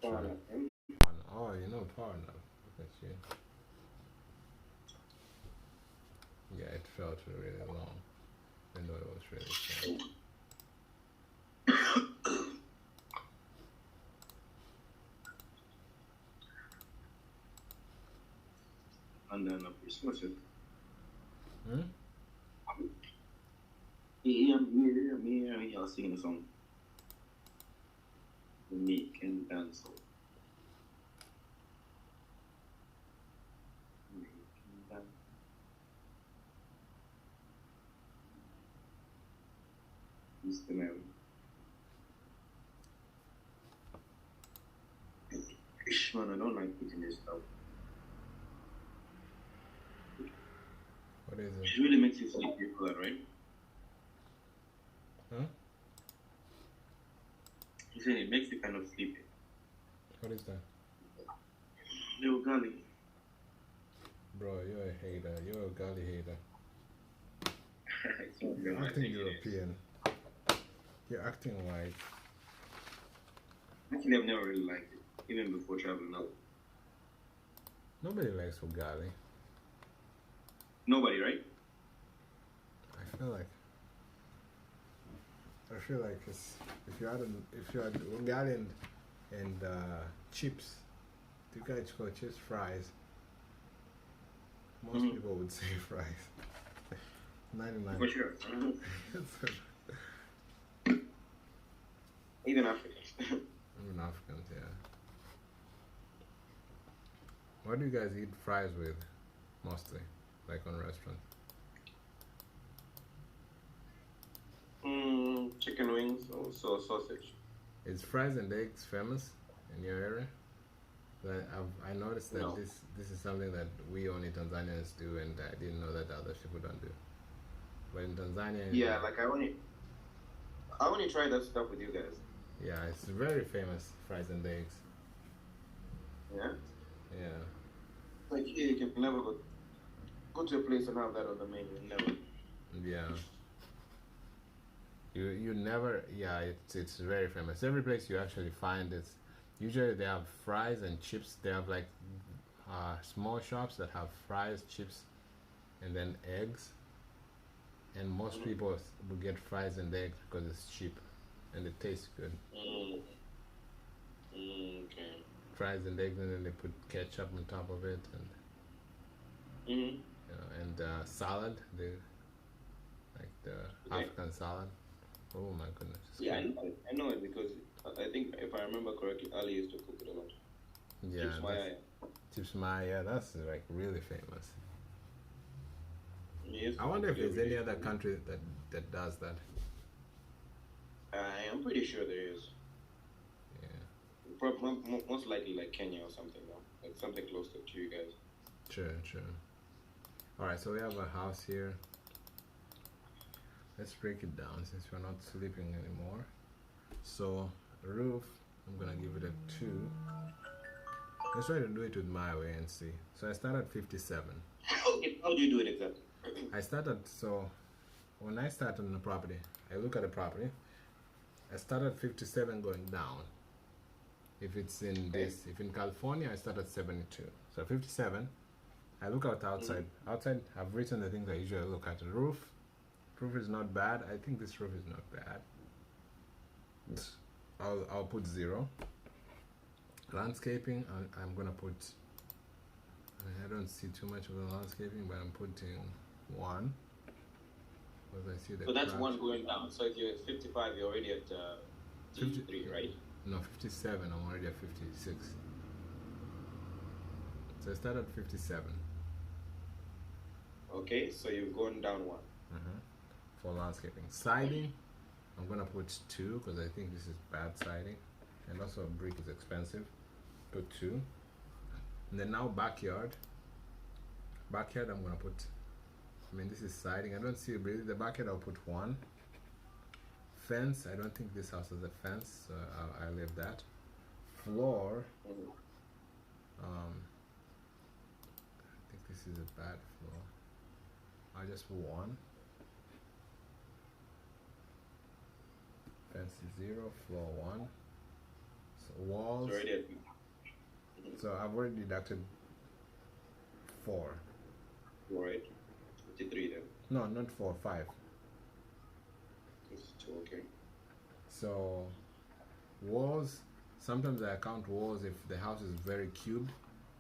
Sure. Partner. Oh, you know partner. Look at you. Yeah, it felt really long. I know it was really short. And then Christmas. Hmm? I was singing a song. Me can dance. Me can dance. Mr. Man. Ish, man, I don't like eating this stuff. What is it? It really makes you sleepy, right? Huh? You saying it makes you kind of sleepy. What is that? Little gully. Bro, you're a hater. You're a gully hater. It's not You're good, I acting think it is. European. You're acting white. Actually, I've never really liked it, even before traveling out. Nobody likes ugali. Nobody, right? I feel like it's if you had ugali and chips, you guys call chips fries. Most people would say fries. 99. For sure. Even Africans. Even Africans, yeah. What do you guys eat fries with, mostly, like on restaurants? Chicken wings, also sausage. Is fries and eggs famous in your area? I noticed that No. this is something that we only Tanzanians do, and I didn't know that other people don't do. But in Tanzania, Yeah, like I only try that stuff with you guys. yeah, it's very famous fries and eggs. Yeah. Yeah, Like here, you can never go to a place and have that on the menu. Never. yeah. You never, yeah, it's very famous. Every place you actually find it, usually they have fries and chips. They have like small shops that have fries, chips, and then eggs. And most people will get fries and eggs because it's cheap and it tastes good. Okay. Fries and eggs, and then they put ketchup on top of it, and Mm-hmm. salad. They like the Okay. African salad. Oh my goodness! It's Yeah, good. I know it because I think if I remember correctly, Ali used to cook it a lot. Yeah, Chips Maya. Chips Maya. That's like really famous. He used to I wonder if cook it there's any really other good. country that does that. I am pretty sure there is. Yeah, Most likely like Kenya or something, though. Like something close to you guys. true. All right, so we have a house here. Let's break it down since we're not sleeping anymore. So roof, I'm gonna give it a 2. Let's try to do it with my way and see. So I start at 57. Okay, how do you do it exactly? So when I start on the property, I look at the property. I start at 57 going down. If it's in if in California, I start at 72. So 57, I look outside. Outside, I've written the things I usually look at. The roof. Roof is not bad. I think this roof is not bad. I'll put 0. Landscaping, I'm gonna put. I don't see too much of the landscaping, but I'm putting 1 because I see the. So that's cracks. 1 going down. So if you're at 55, you're already at 53, right? No, 57. I'm already at 56. So I start at 57. Okay, so you've gone down 1. For landscaping. Siding, I'm gonna put 2 because I think this is bad siding, and also brick is expensive. Put 2. And then now backyard. Backyard, I'm gonna put. I mean, this is siding. I don't see really the backyard. I'll put 1. Fence. I don't think this house has a fence, so I'll leave that. Floor. I think this is a bad floor. I'll just put 1. Fence is 0, floor 1. So walls. It's already at So I've already deducted 4. all right. 53 then. No, not 4, 5. 52, okay. So walls. Sometimes I count walls if the house is very cubed.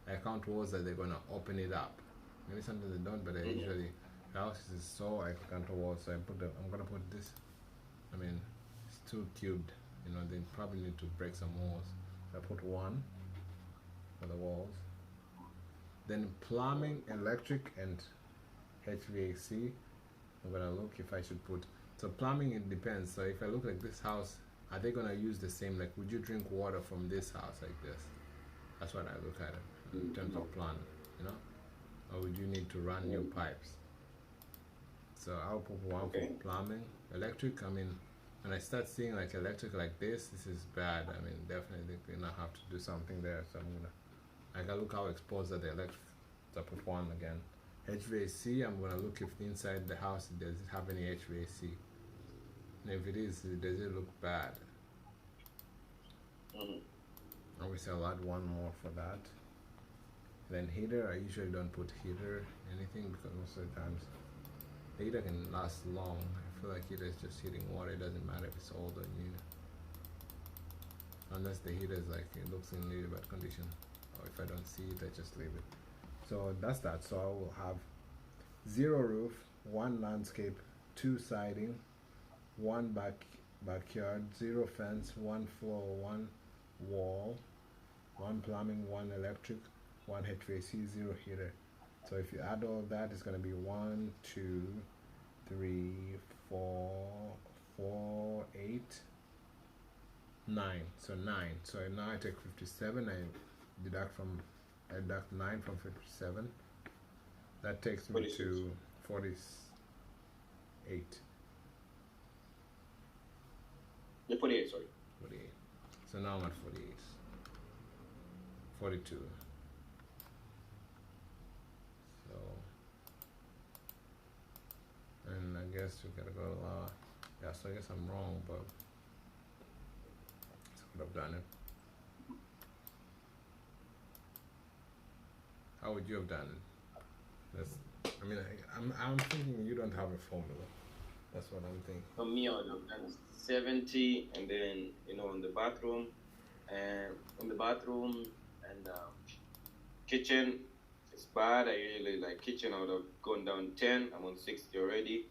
I count walls that they're gonna open it up. Maybe sometimes they don't, but I usually the house is so I count walls. So I'm gonna put this. I mean, it's too cubed. You know, they probably need to break some walls. So I put 1 for the walls. Then plumbing, electric, and HVAC. I'm gonna look if I should put. So plumbing, it depends. So if I look like this house, are they gonna use the same? Like, would you drink water from this house like this? That's what I look at it in terms of plan, you know. Or would you need to run new pipes? So I'll put 1 for plumbing, electric. I mean, when I start seeing like electric like this is bad. I mean, definitely we're gonna have to do something there. So I'm gonna. I gotta look how exposed are the electric. So I put 1 again. HVAC, I'm gonna look if inside the house does it have any HVAC. And if it is, does it look bad? Obviously I'll add 1 more for that. Then heater, I usually don't put heater anything because most of the times the heater can last long. I feel like heater is just heating water. It doesn't matter if it's old or new. Unless the heater is like, it looks in really bad condition. Or if I don't see it, I just leave it. So that's that. So I will have 0 roof, 1 landscape, 2 siding, 1 backyard, 0 fence, 1 floor, 1 wall, 1 plumbing, 1 electric, 1 HVAC, 0 heater. So if you add all of that, it's going to be 1, 2, 3, 4, 8, 9. So 9. So now I take 57. I deduct 9 from 57. That takes me 46. to 48. Yeah, 48, sorry. 48. So now I'm at 48. 42. So, and I guess we gotta go, yeah, so I guess I'm wrong, but I could have done it. How would you have done it? I mean, I'm thinking you don't have a formula. That's what I'm thinking. For me, I would have done 70, and then, you know, in the bathroom, and kitchen, it's bad. I usually like kitchen, I would have gone down 10. I'm on 60 already.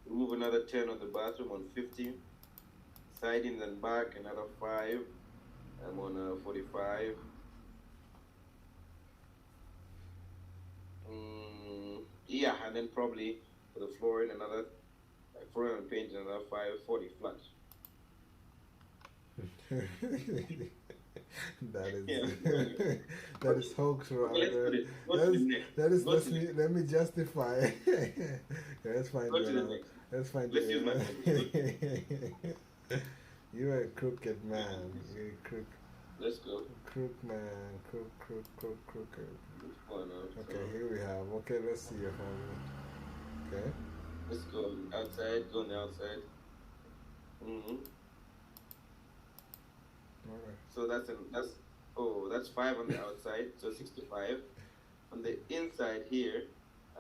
Remove another 10 on the bathroom on 50. Sidings and back, another 5. I'm on 45. Yeah, and then probably for the flooring, another, like flooring and paint, another 540 flat. That is Yeah. that is hoax, Let's right? put it. Go to the next. That is Go to the let me justify. Yeah, let's find Go to the you. next. Let's find Let's you. use my You're a crooked man. You're a Let's go. crook man. Crook. Oh, no. Okay, here we have. Okay, let's see your formula. Okay. Let's go outside. Go on the outside. All right. So that's 5 on the outside. So 65. On the inside here,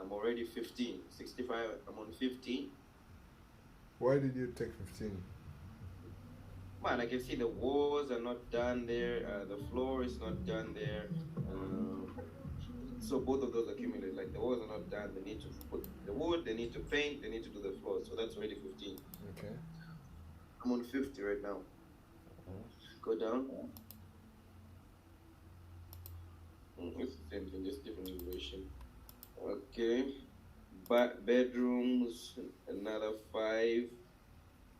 I'm already 15. 65. I'm on 15. Why did you take 15? Man, I can see the walls are not done there. The floor is not done there. So both of those accumulate. Like the walls are not done. They need to put the wood. They need to paint. They need to do the floor. So that's already 15. Okay. I'm on 50 right now. Go down. It's the same thing, just different elevation. Okay. Bedrooms, another 5.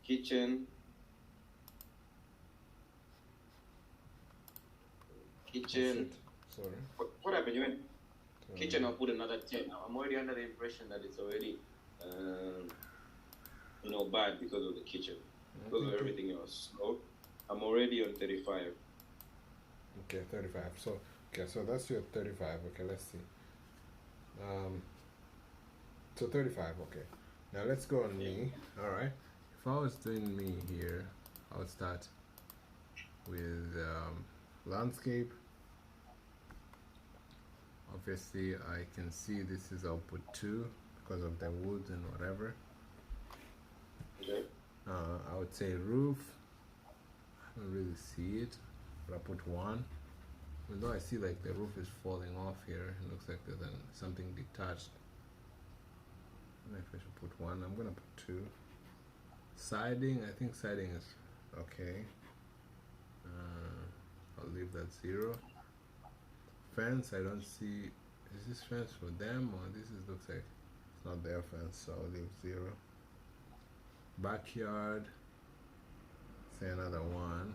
Kitchen. Oh, shit. Sorry. What happened? You went kitchen. I'll put another 10. Now I'm already under the impression that it's already, bad because of the kitchen, because of everything else. So I'm already on 35. Okay, 35. So that's your 35. Okay, let's see. So 35. Okay. Now let's go on me. All right. If I was doing me here, I would start with landscape. Obviously I can see this is output 2 because of the woods and whatever. Okay. I would say roof, I don't really see it, but I put 1. Although I see like the roof is falling off here, it looks like there's something detached. I don't know if I should put 1. I'm gonna put 2. Siding, I think siding is okay. I'll leave that 0. Fence, I don't see. Is this fence for them or this is looks like it's not their fence, so I'll leave 0. Backyard, say another 1.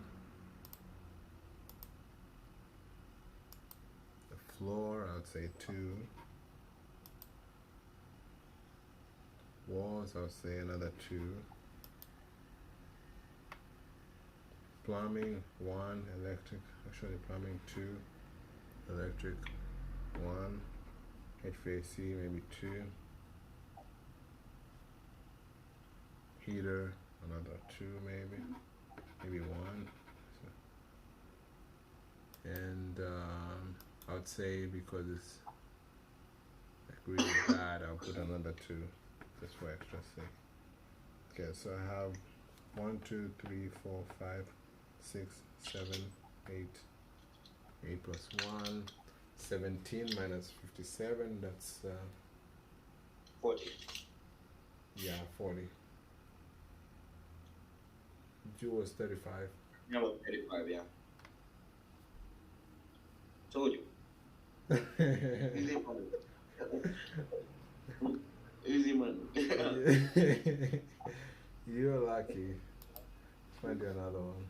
The floor, I would say 2. Walls, I would say another 2. Plumbing 1, electric, actually plumbing 2, electric 1, HVAC maybe 2, heater another 2 maybe 1, and I would say because it's like really bad, I'll put another 2 just for extra sake. Okay, so I have 1, 2, 3, 4, 5, 6, 7, 8. 8 plus 1, 17 minus 57, that's 40. yeah, 40. Jew was 35. Yeah, well, 35, yeah. Told you. Easy money. Easy money. You're lucky. Let's find you another one.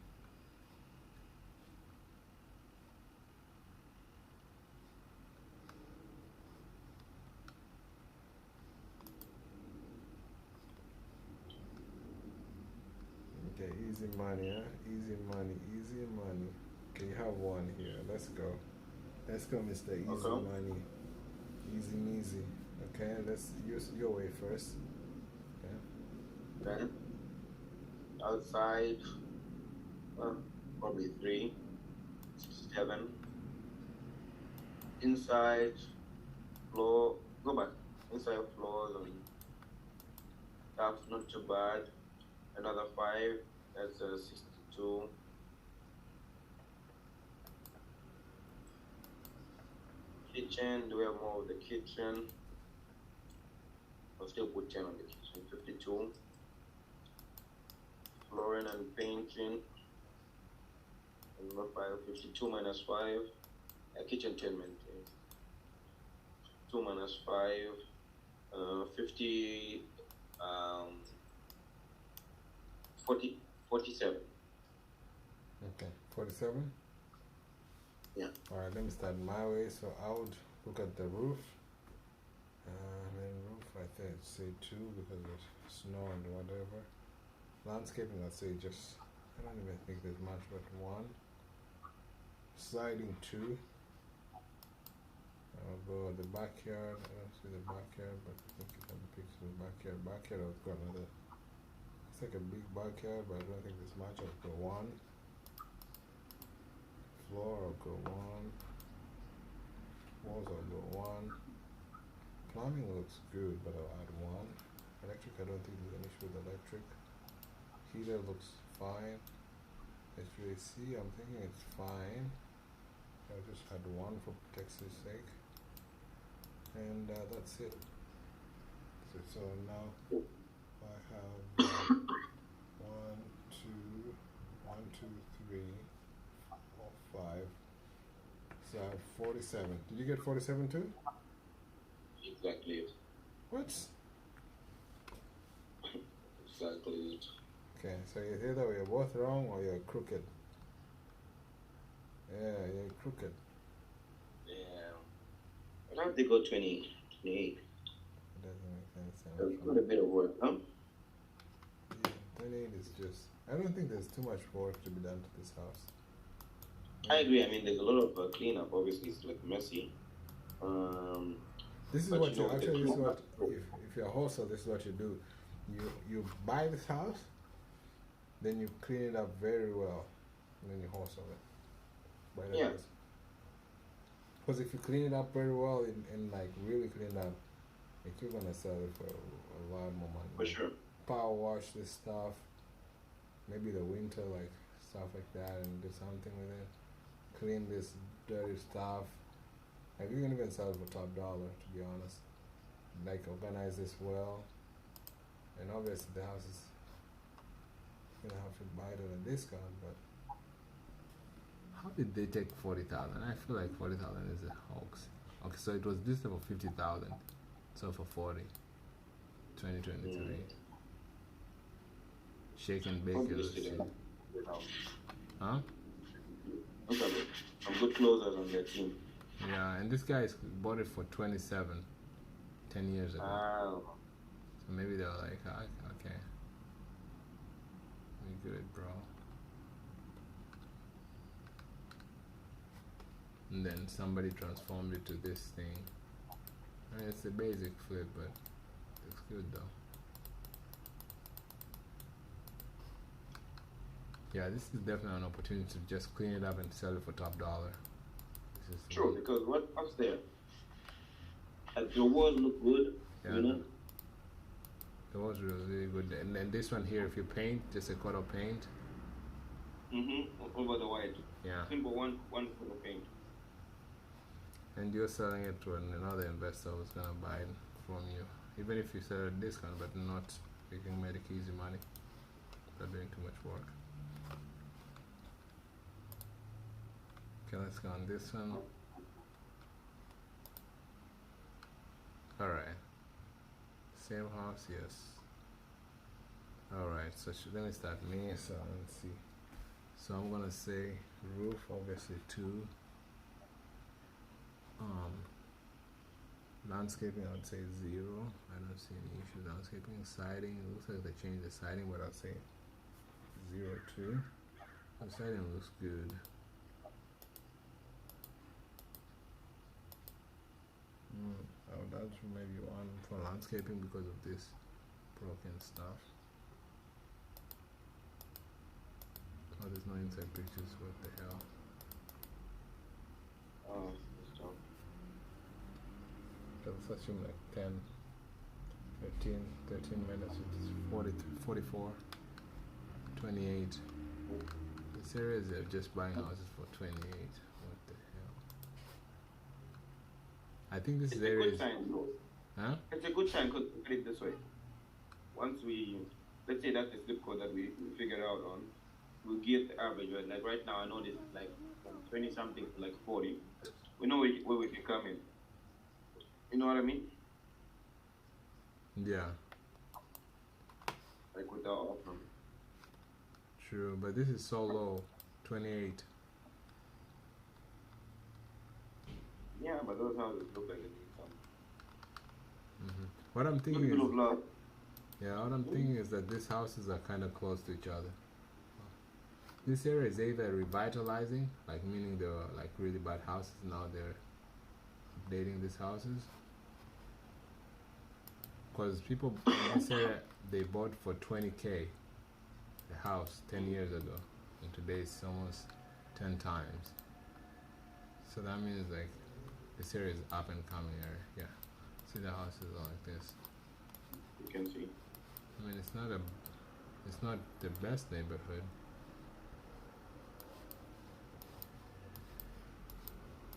Okay, easy money, huh? Easy money, easy money. Okay, you have 1 here. Let's go. Let's go, Mr. Easy Money. Easy measy. Okay, let's use your way first. Okay. Okay. Outside, probably 3, 7. Inside, floor, go back. Inside floors, that's not too bad. Another 5, that's 62. Kitchen, do we have more of the kitchen? I'll still put 10 on the kitchen, 52. Flooring and painting, number 5, 52 minus 5. Kitchen 10 maintained. 2 minus 5, 50, 47. Okay, 47? Yeah. Alright, let me start my way. So I would look at the roof. Then roof, I think I'd say 2 because of snow and whatever. Landscaping, I'd say just, I don't even think there's much, but 1. Siding 2. I'll go at the backyard. I don't see the backyard, but I think you can picture the backyard. Backyard, I've got another. It's like a big backyard, but I don't think there's much. I'll go 1. Floor, I'll go 1. Walls, I'll go 1. Plumbing looks good, but I'll add 1. Electric, I don't think there's an issue with electric. Heater looks fine. HVAC, I'm thinking it's fine. I'll just add 1 for Texas sake. And that's it. So now I have 1, 2, 1, 2, 3, 4, 5. So I have 47. Did you get 47 too? Exactly. What? Exactly. Okay, so either you're both wrong or you're crooked. Yeah, you're crooked. Yeah. I'd have to go 20, 28. It doesn't make sense. It's got a bit of work, huh? Yeah, 28 is just. I don't think there's too much work to be done to this house. I agree. I mean, there's a lot of cleanup. Obviously, it's like messy. This is what you actually. This is what if you're a wholesale, this is what you do. You buy this house, then you clean it up very well. and then you wholesale it. By the Yeah, because if you clean it up very well and like really clean it up, like you're gonna sell it for a lot more money. for Like, sure. power wash this stuff, maybe the winter like stuff like that, and do something with it. Clean this dirty stuff. Like you can even sell it for top dollar, to be honest. Like organize this well, and obviously the house is gonna have to buy it at a discount. But how did they take 40,000? I feel like 40,000 is a hoax. Okay, so it was listed for 50,000, so for 40, 2023. Shake and bake it. Obviously, Huh? okay, some good closers on their team. Yeah, and this guy bought it for 27, 10 years ago. Wow. So maybe they were like, ah, okay, we good, bro. And then somebody transformed it to this thing. I mean, it's a basic flip, but it's good though. Yeah, this is definitely an opportunity to just clean it up and sell it for top dollar. This is True, because what's there? The walls look good, Yeah. you know? It was really good. And then this one here, if you paint, just a coat of paint. Over the white. Yeah. Simple one for the paint. And you're selling it to another investor who's gonna buy it from you. Even if you sell it at a discount, but not making make easy money. Not doing too much work. Okay, let's go on this one. Alright. Same house, yes. Alright, so let me start me. So let's see. So I'm gonna say roof, obviously 2. Landscaping, I would say 0. I don't see any issues. Landscaping, siding, it looks like they changed the siding, but I'll say 0 2. The siding looks good. Oh, that's maybe 1 for landscaping because of this broken stuff. Oh, there's no inside pictures. What the hell? Oh, that's tough. Let's assume like 10, 15, 13 minutes. It's 40, 44, 28. This area they're just buying houses for 28. What the hell? I think this It's area a good is. sign, though. Huh? It's a good sign because put it this way. Once we, let's say that's the zip code that we figured out on, we'll get the average, right? Like right now, I know this is like from 20 something to like 40. We know where we can come in. You know what I mean? Yeah, Like with our offer. true. But this is so low. 28. Yeah, but those houses look like they need some. What I'm Good thinking bit of is, love. yeah, what I'm thinking is that these houses are kind of close to each other. This area is either revitalizing, like meaning they were like really bad houses, now they're updating these houses. Because people in this area, they bought for 20K the house 10 years ago, and today it's almost 10 times. So that means like this area is up and coming area. Yeah, see the houses are like this. You can see. I mean, it's not the best neighborhood.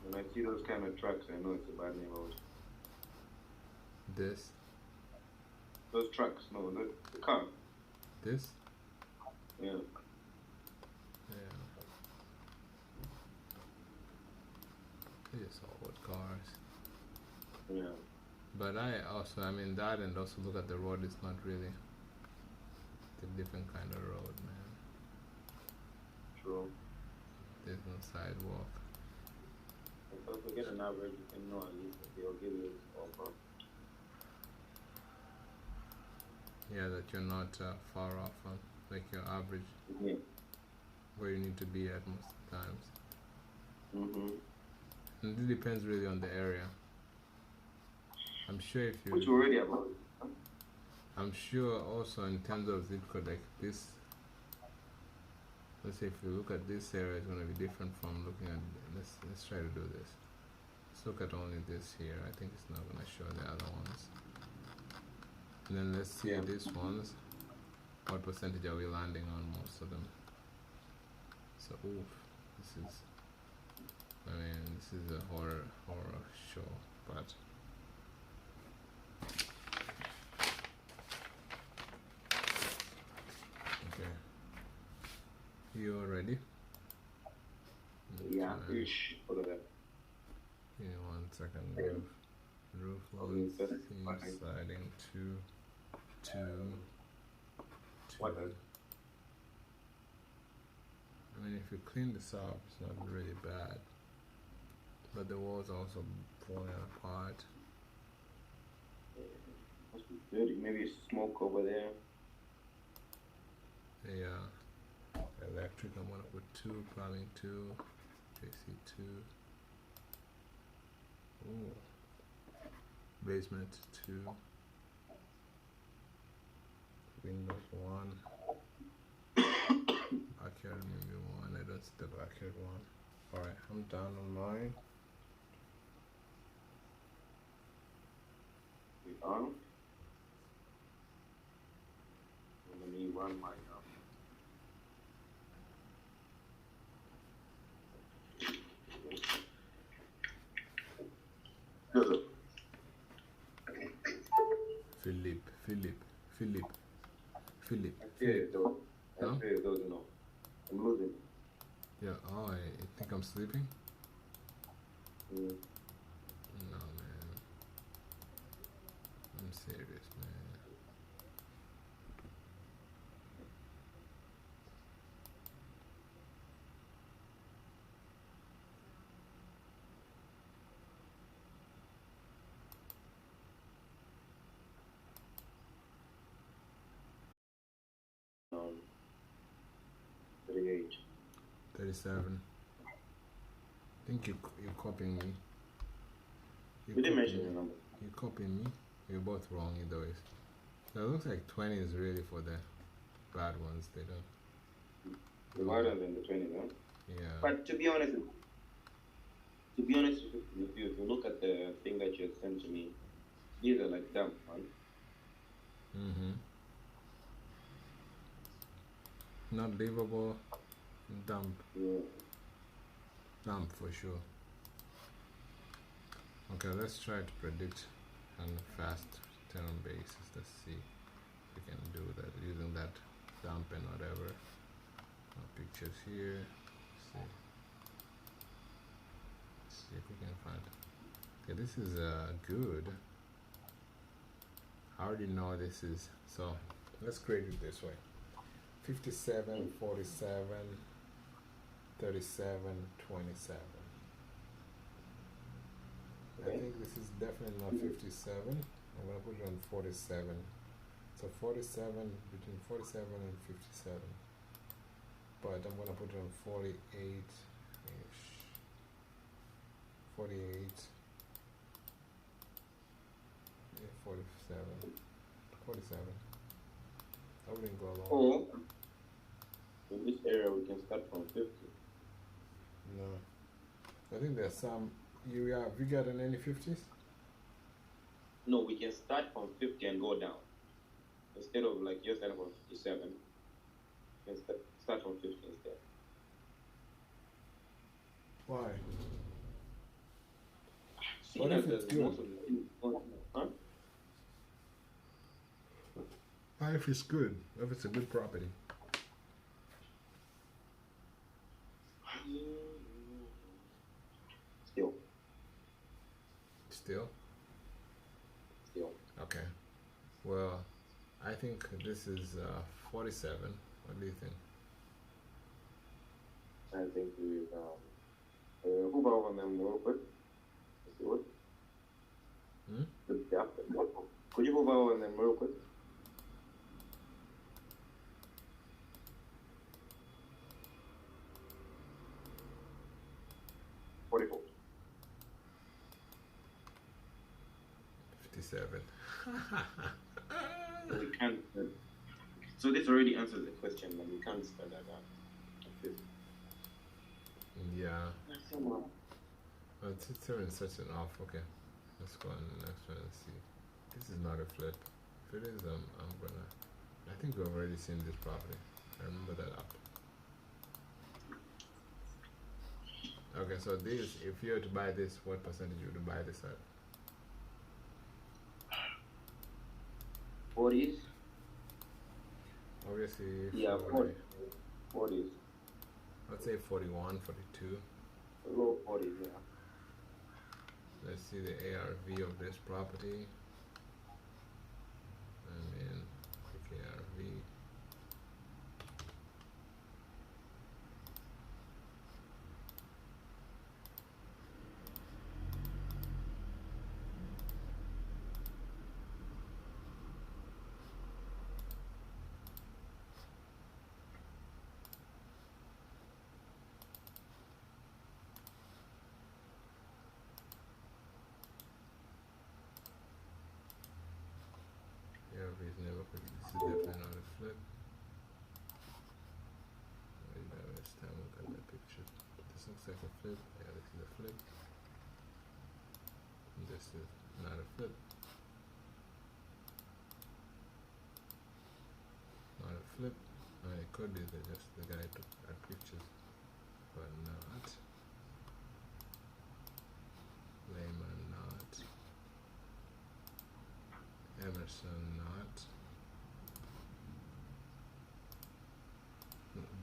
When I see those kind of trucks, I know it's a bad neighborhood. This, Those trucks, no, the car. this, Yeah. yeah. They're just old cars. Yeah. But I mean that, and also look at the road. It's not really. It's a different kind of road, man. True. There's no sidewalk. So if we get an average, you can know at least that they'll give you this offer. Yeah, that you're not far off from like your average Yeah. where you need to be at most times. Mm-hmm. And it depends really on the area. I'm sure if Which you, we're already about. I'm sure also in terms of zip code, like this, let's say if you look at this area, it's going to be different from looking at, let's try to do this. Let's look at only this here. I think it's not going to show the other ones. And then let's see these ones. What percentage are we landing on most of them? So, oof, this is, I mean, this is a horror show, but okay. You are ready? Yeah, ish. Look at that. Give me 1 second. Roof lines, sliding, two. What else? I mean, if you clean this up, it's not really bad. But the walls also falling apart. Must be dirty. Maybe smoke over there. Yeah. Electric, I'm gonna put 2, plumbing 2, AC 2. Ooh. Basement 2. Windows 1. Backyard maybe 1. I don't see the backyard 1. Alright, I'm done on mine. We on. Let me run mine up. Philip. I fear it though. I fear it though, no. I'm losing. Yeah, oh, I think I'm sleeping? Mm. No, man. I'm serious, man. Um, 38. 37. I think you're copying me. You didn't mention your number. You're copying me. You're both wrong either way. So it looks like 20 is really for the bad ones. They don't. You're wider than the 20, huh? Yeah. But to be honest with you, if you look at the thing that you had sent to me, these are like dumb, right? Mm-hmm. Not livable. Dump. Yeah. Dump for sure. Okay, let's try to predict on a fast turn basis. Let's see if we can do that using that dump and whatever. Pictures here. Let's see if we can find. Okay, this is good. I already know this is, so let's create it this way. 57, 47, 37, 27. I think this is definitely not 57. I'm going to put it on 47. So 47, between 47 and 57. But I'm going to put it on 48-ish. 48. Yeah, 47. 47. I wouldn't go along. Or, in this area, we can start from 50. No. I think there's some. Have you got any 50s? No, we can start from 50 and go down. Instead of like you're starting from 57, we can start from 50 instead. Why? What if it's good? Huh? Why if it's good? If it's a good property? Still. Still? Still. Okay. Well, I think this is 47. What do you think? I think we who about on them real quick? Let's see what. Could you move over on them real quick? $44. 57. So we can't. So this already answers the question, and we can't spell that out. This Yeah. somehow. Oh, it's even such an off. Okay. Let's go on the next one and see. This is not a flip. If it is, I'm gonna. I think we've already seen this property. I remember that up. Okay, so this, if you were to buy this, what percentage would you buy this at? 40s? Obviously, Yeah, 40. 40s. Let's say 41, 42. Low 40s, yeah. Let's see the ARV of this property. I mean, quick ARV. ARV is never quick. This is definitely not a flip. Wait, now it's time to look at the picture. This looks like a flip. Yeah, this is a flip. And this is not a flip. Not a flip. It could be that just the guy took our pictures, but not. Lehman not. Emerson not.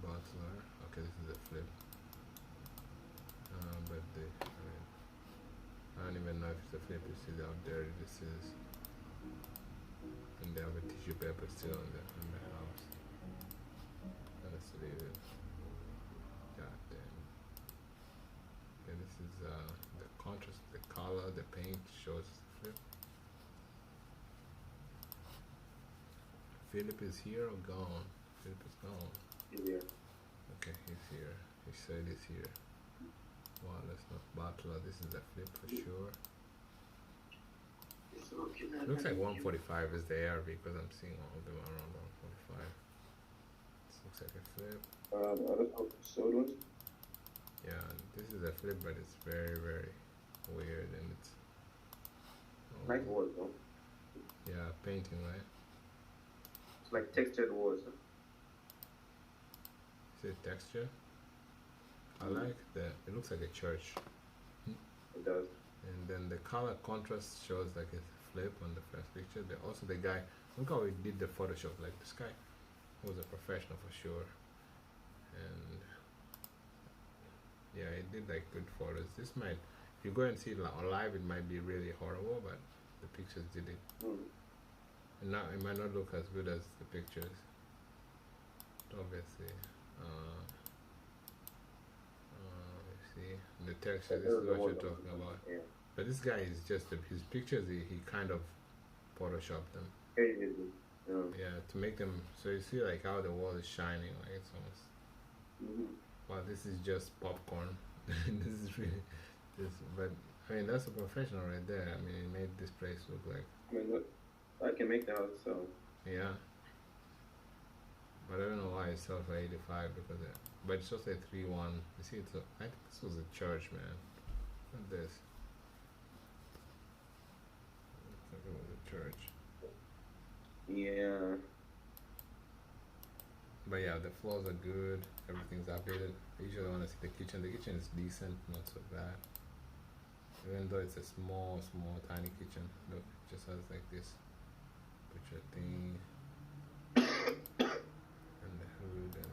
Butler. Okay, this is a flip. But I don't even know if it's a flip. You see out there, this is, and they have a tissue paper still on the house. Let's leave it. God damn. Okay, this is the contrast, the color, the paint shows the flip. Philip is here or gone? Philip is gone. He's here. Okay, he's here. He said he's here. Wow, that's not Butler. This is a flip for sure. Looks like 145 is the ARV because I'm seeing all of them around 145. This looks like a flip. Other sold ones? Yeah, this is a flip, but it's very, very weird and it's. Like walls, though. Yeah, painting, right? It's like textured walls. Huh? Is it texture? I like the. It looks like a church. It does. And then the color contrast shows like a flip on the first picture. Also the guy, look how he did the Photoshop. Like this guy was a professional for sure. And yeah, he did like good photos. This might, if you go and see it live, it might be really horrible, but the pictures did it. And now it might not look as good as the pictures, obviously. See the texture. This is what you're talking about. Yeah. But this guy is just his pictures. He kind of photoshopped them. Yeah, to make them so you see like how the wall is shining. Like it's almost. Wow, this is just popcorn. This is really this. But I mean that's a professional right there. I mean he made this place look like. I mean, look, I can make the house, so. Yeah. But I don't know why it's sold for 85 because but it's just a 3-1. You see, I think this was a church, man. Look at this. Looks like it was a church. Yeah. But yeah, the floors are good. Everything's updated. I usually want to see the kitchen. The kitchen is decent, not so bad. Even though it's a small, tiny kitchen. Look, it just has like this picture thing. And the hood and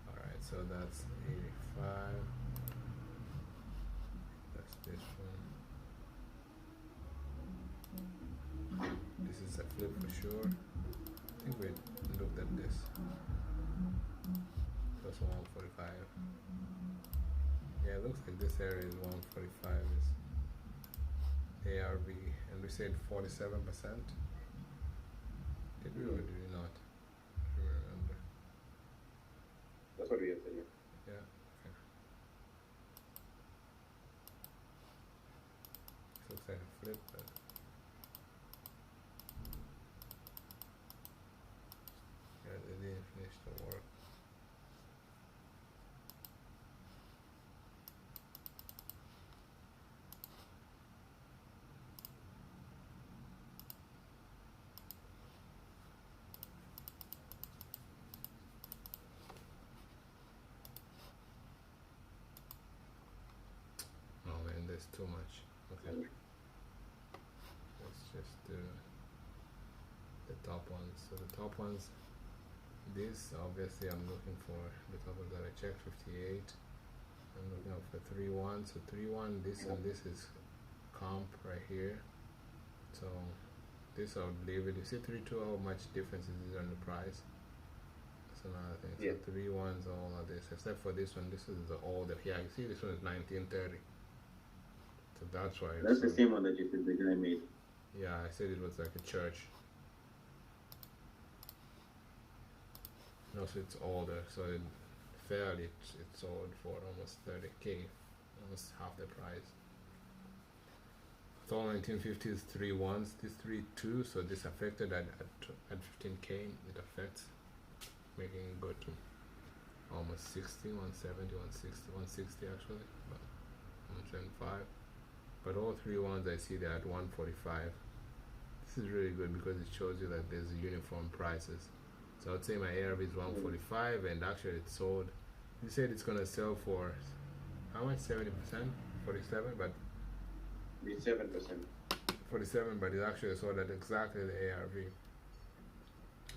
alright, so that's 85. That's this one. This is a flip for sure. I think we looked at this. That's 145. Yeah, it looks like this area is 145 is ARV, and we said 47%. Did we or did we not? I don't remember. That's what we have said, yeah. Yeah, okay. This looks like a flip, but yeah, they didn't finish the work. too much. Okay. Let's just do the top ones. So the top ones, this obviously I'm looking for the top ones that I checked, 58. I'm looking out for 3-1. So 3-1, this and this is comp right here. So this I would leave it. You see 3-2, how much difference is there on the price? That's another thing. Yeah. So 3-1s, all of this, except for this one. This is the older. Yeah, you see this one is 1930. So that's why. That's the same one that you said the guy made. Yeah, I said it was like a church. No, so it's older. So it fairly it sold for almost 30K, almost half the price. It's all 1950s 3-1s. This 3-2, so this affected at 15K. It affects, making it go to almost 60, 170, 160, 160 actually, but 175. But all 3-1s I see they're at 145. This is really good because it shows you that there's uniform prices. So I'd say my ARV is 145, and actually it sold. You said it's gonna sell for how much? 70%, 47, but 7%. 47, but it actually sold at exactly the ARV,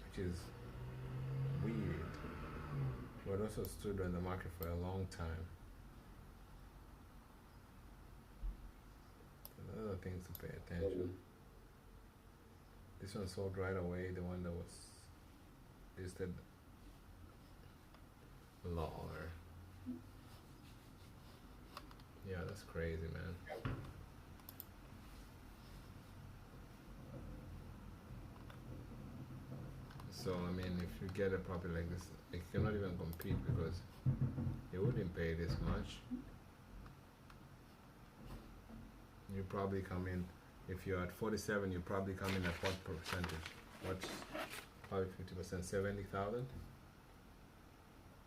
which is weird. But also stood on the market for a long time. Other things to pay attention. This one sold right away, the one that was listed lower. Yeah, that's crazy, man. So I mean, if you get a property like this, it cannot even compete because it wouldn't pay this much. You probably come in, if you're at 47, you probably come in at what percentage? What's probably 50%? 70,000?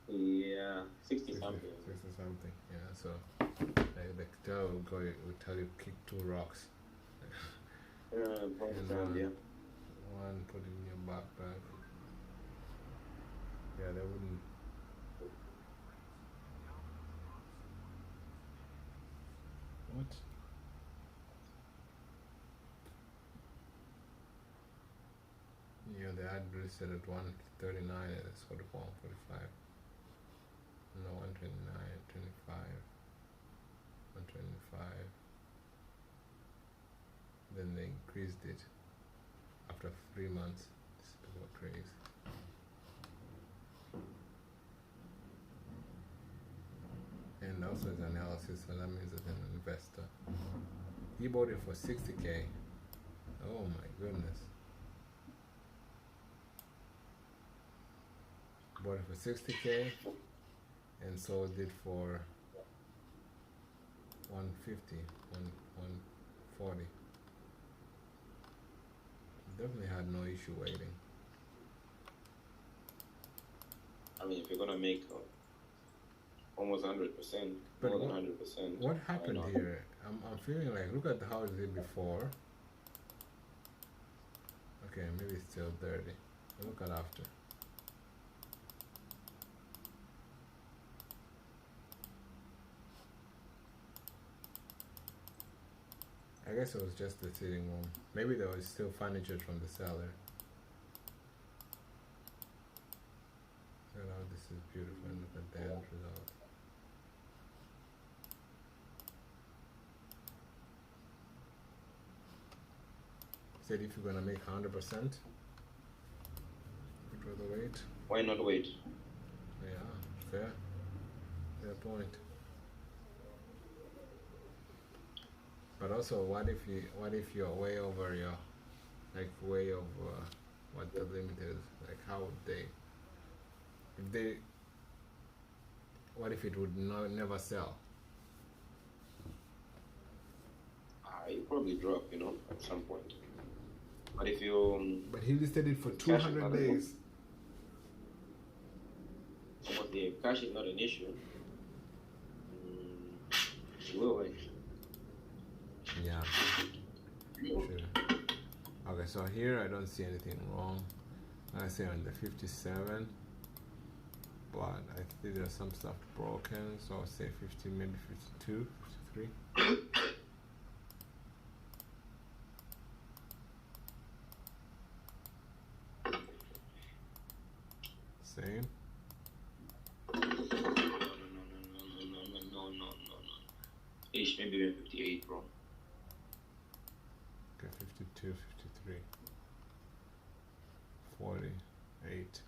Yeah, 60 something. 60 something. Yeah. So the tell will tell you kick 2 rocks. And Yeah. one put it in your backpack. Yeah, they wouldn't. What? Yeah, the ad listed at 139 and it's sort of 145. No, 129, 25, 125. Then they increased it after 3 months. These people are crazy. And also his analysis, so that means that an investor. He bought it for 60K. Oh my goodness. Bought it for 60K and sold it for 150, 140. Definitely had no issue waiting. I mean, if you're gonna make almost 100%, But more than 100%. What happened here? I'm feeling like, look at how it did before. Okay, maybe it's still dirty. Look at after. I guess it was just the sitting room. Maybe there was still furniture from the cellar. Look at how this is beautiful, and look at the end result. Said if you're gonna make 100%, you'd rather wait. Why not wait? Yeah, fair point. But also, what if you're way over your, like way over what the limit is? Like, how would they? If they, what if it would never sell? You probably drop, at some point. But if you But he listed it for 200 days. But the cash is not an issue. You will wait. Yeah. Sure. Okay, so here I don't see anything wrong. I say on the 57, but I think there's some stuff broken, so I'll say 50, maybe 52, 53. Same. No. Ish, maybe even 58, bro. Okay, 52, 53, 48.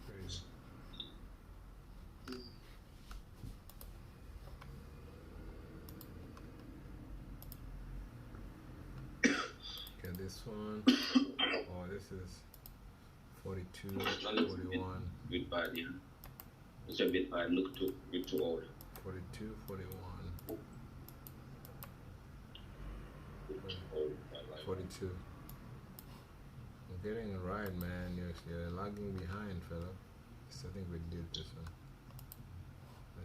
Crazy. Okay, this one. Oh, this is 42, No, looks 41, a bit bad, yeah. It's a bit bad. Look too, bit too old. 42, 41, Old, I like 42. I'm getting it right, man. You're lagging behind, fella. So I think we did this one. I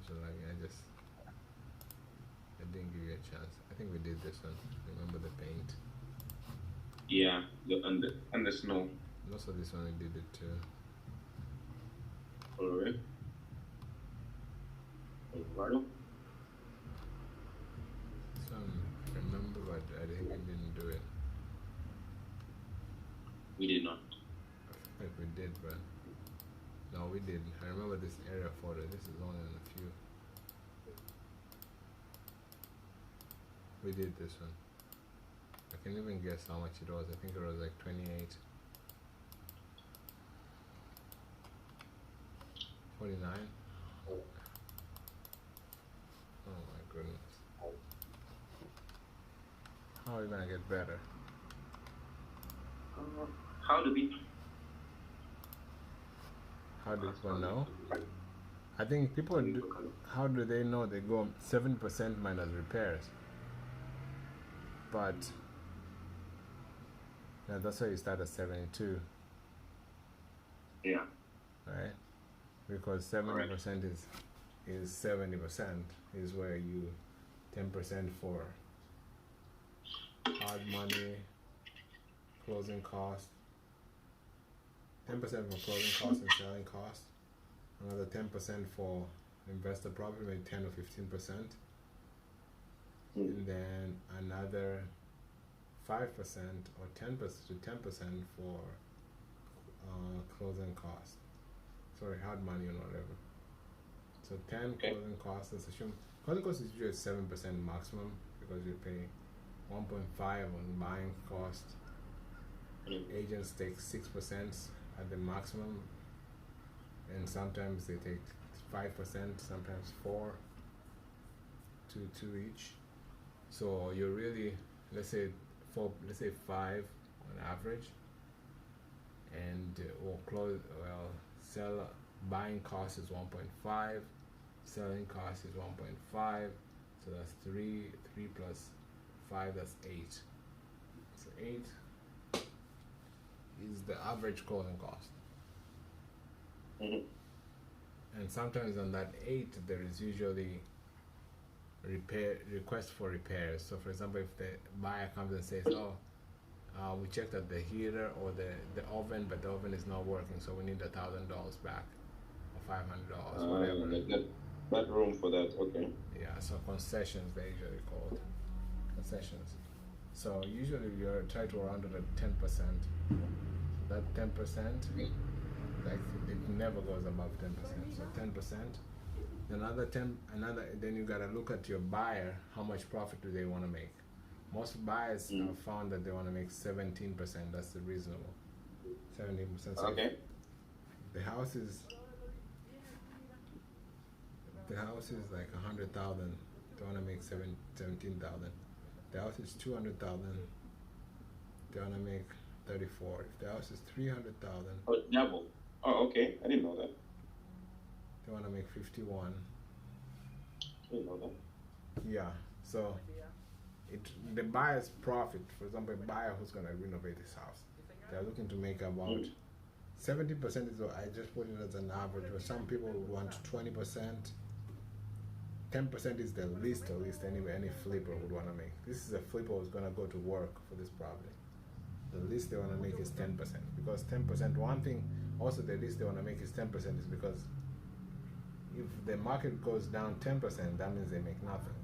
didn't give you a chance. I think we did this one. Remember the paint? Yeah, and the snow. Also, this one we did it too. Alright. Alvaro? This one, I remember, but I think we didn't do it. We did not. I feel like we did, but no, we didn't. I remember this area photo. This is only on a few. We did this one. I can even guess how much it was. I think it was like 28. 49. Oh my goodness. How are we gonna get better? How do we? How do people know? I think people do. How do they know? They go 7% minus repairs. But yeah, that's why you start at 72, Yeah. right? Because 70% is 70% is where you 10% for hard money, closing costs, 10% for closing costs and selling costs, another 10% for investor profit, maybe 10 or 15%, and then another 5% or 10% to 10% for closing costs. Sorry, hard money and whatever. So 10 closing costs. Let's assume closing costs is usually 7% maximum because you pay 1.5 on buying cost. Agents take 6% at the maximum, and sometimes they take 5%, sometimes 4, 2 each. So you're really, let's say 5 on average, and buying cost is 1.5, selling cost is 1.5, so that's 3 plus 5, that's 8. So 8 is the average closing cost. And sometimes on that 8 there is usually request for repairs. So for example, if the buyer comes and says, we checked at the heater or the oven, but the oven is not working, so we need $1,000 back or $500, whatever. That room for that, okay. Yeah, so concessions, they usually called concessions. So usually you're trying to round it at 10%. That 10%, like it never goes above 10%. So 10%. Then you gotta look at your buyer. How much profit do they want to make? Most buyers have found that they want to make 17%. That's the reasonable. 17%. So okay. The house is like 100,000. They want to make 17,000. The house is 200,000. They want to make 34. If the house is 300,000. Oh, double. Oh, okay. I didn't know that. They want to make 51. I didn't know that. Yeah. So the buyer's profit, for example, a buyer who's going to renovate his house, they're looking to make about 70% is, I just put it as an average, but some people would want 20%. 10% is the least any flipper would want to make. This is a flipper who's going to go to work for this property. The least they want to make is 10%, because 10%, one thing also the least they want to make is 10% is because if the market goes down 10%, that means they make nothing.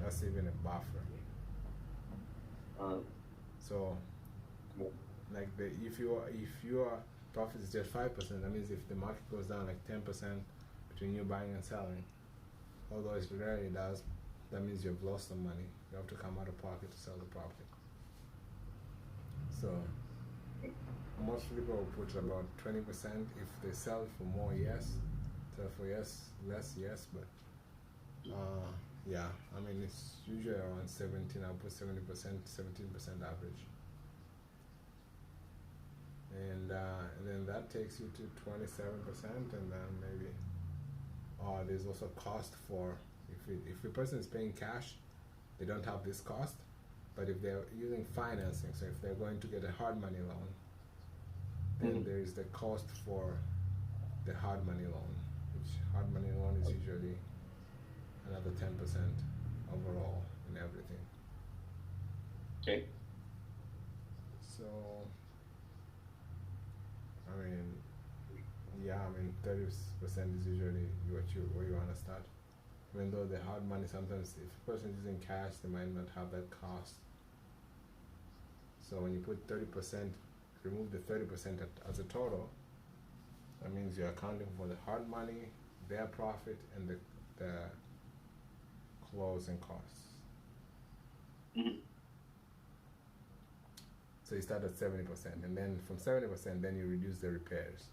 That's even a buffer. So like if your profit is just 5%, that means if the market goes down like 10% between you buying and selling, although it rarely does, that means you've lost some money. You have to come out of pocket to sell the property. So most people will put about 20%. If they sell for more, yes. Sell for less, yes. But yeah, I mean it's usually around 17. I'll put 70%, 17% average. And then that takes you to 27%, and then maybe there's also cost for if a person is paying cash, they don't have this cost. But if they're using financing, so if they're going to get a hard money loan, then there is the cost for the hard money loan, which hard money loan is usually another 10% overall in everything. Okay. So, I mean, yeah, I mean 30% is usually where you want to start. Even though the hard money, sometimes if a person is using cash, they might not have that cost. So when you put 30%, remove the 30% as a total, that means you're accounting for the hard money, their profit, and the closing costs. Mm-hmm. So you start at 70%, and then from 70%, then you reduce the repairs.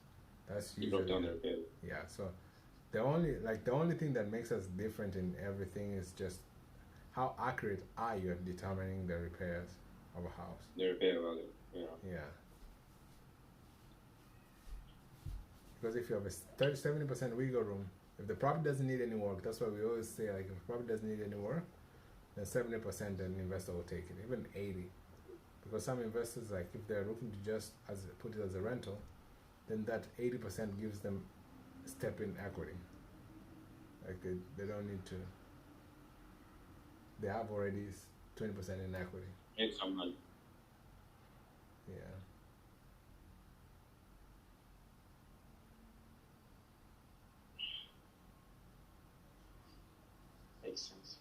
That's usually, you broke down the repairs. Yeah. So the only thing that makes us different in everything is just how accurate are you at determining the repairs of a house. The repair value. Yeah. Yeah. Because if you have a 70% wiggle room, if the property doesn't need any work, that's why we always say, like, if the property doesn't need any work, then 70%, an investor will take it, even 80. Because some investors, like, if they're looking to just put it as a rental, then that 80% gives them step in equity. Like they don't need to. They have already 20% in equity. Make some money. Yeah. Makes sense.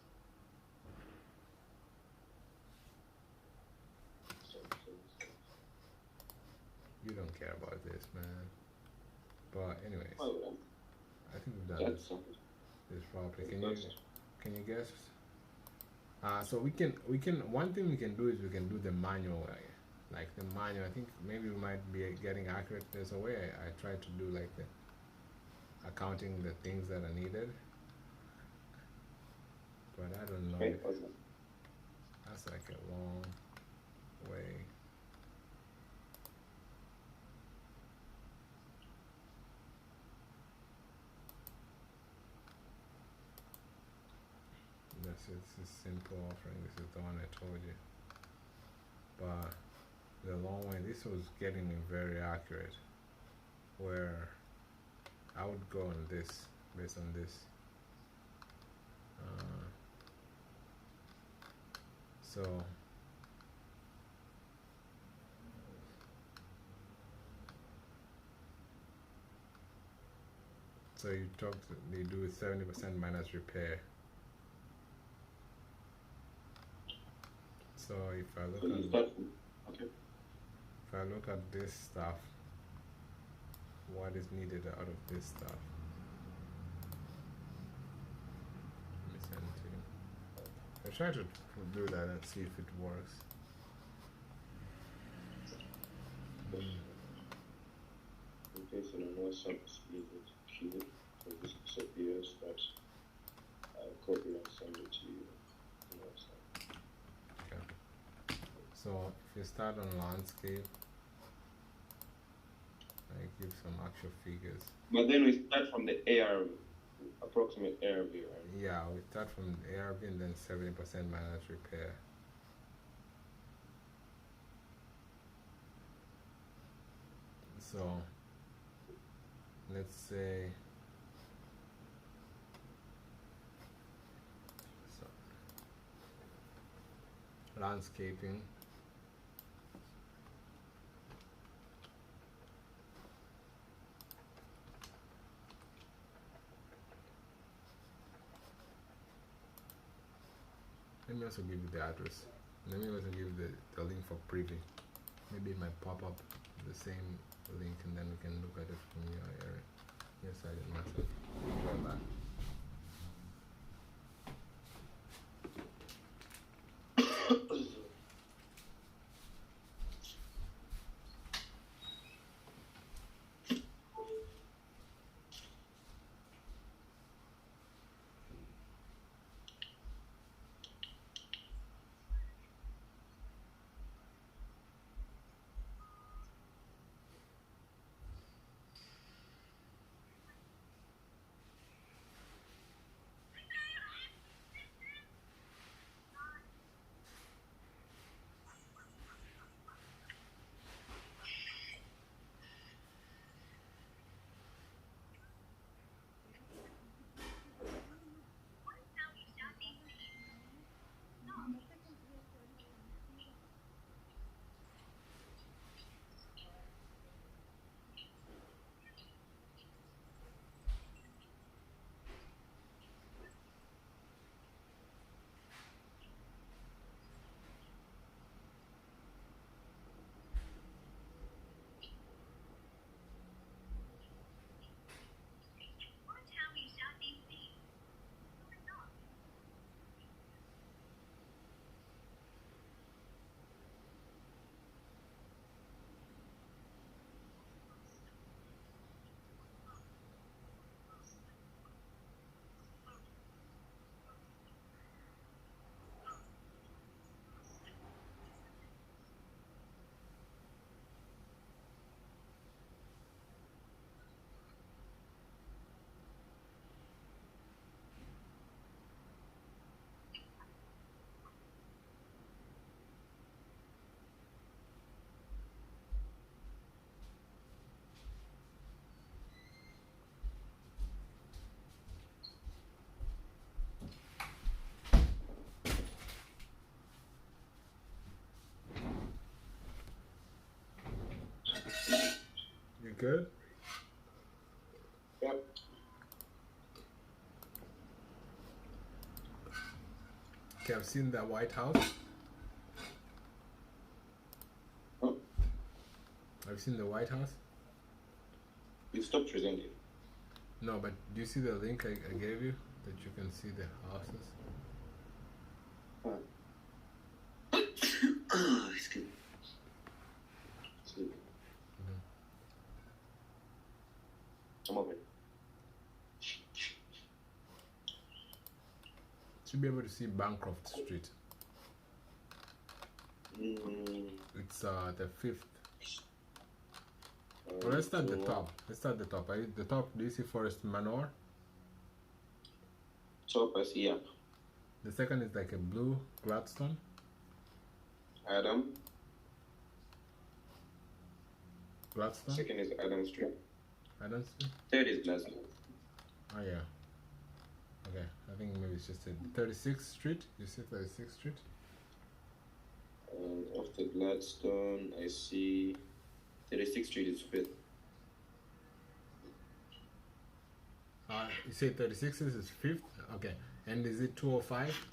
You don't care about this, man. But anyways, Well, I think we've done this properly. Can you guess? So we can one thing we can do is we can do the manual way. Like the manual, I think maybe we might be getting accurate. There's a way I try to do like the accounting the things that are needed. But I don't know. That's like a long way. This is simple offering. This is the one I told you. But the long way, this was getting me very accurate. Where I would go on this, based on this. So you do 70% minus repair. So if I look at this stuff, what is needed out of this stuff? Let me send it to you. I try to do that and see if it works. Based on a some speed cube, so this disappears, but I'll copy and send it to you. Okay. So if you start on landscape, I give some actual figures. But then we start from the ARV, approximate ARV, right? Yeah, we start from ARV and then 70% minus repair. So let's say landscaping. Let me also give you the address. Let me also give you the link for preview. Maybe it might pop up the same link, and then we can look at it from your side and my side. Go back. You good? Yep. Okay, I've seen the White House. Oh, I've seen the White House. you stopped presenting. No, but do you see the link I gave you that you can see the houses? Oh, excuse me. I'm open. Should be able to see Bancroft Street. It's the 5th. Well, let's start the top. Let's start the top. The top, do you see Forest Manor? Top, I see, yeah. The second is like a blue Gladstone. Adam. Gladstone? Second is Adam Street. Adam Street? Third is Gladstone. Oh, yeah. Okay, I think maybe it's just a 36th Street. You see 36th Street? After Gladstone, I see 36th Street is 5th. You say 36 is 5th? Okay. And is it 205?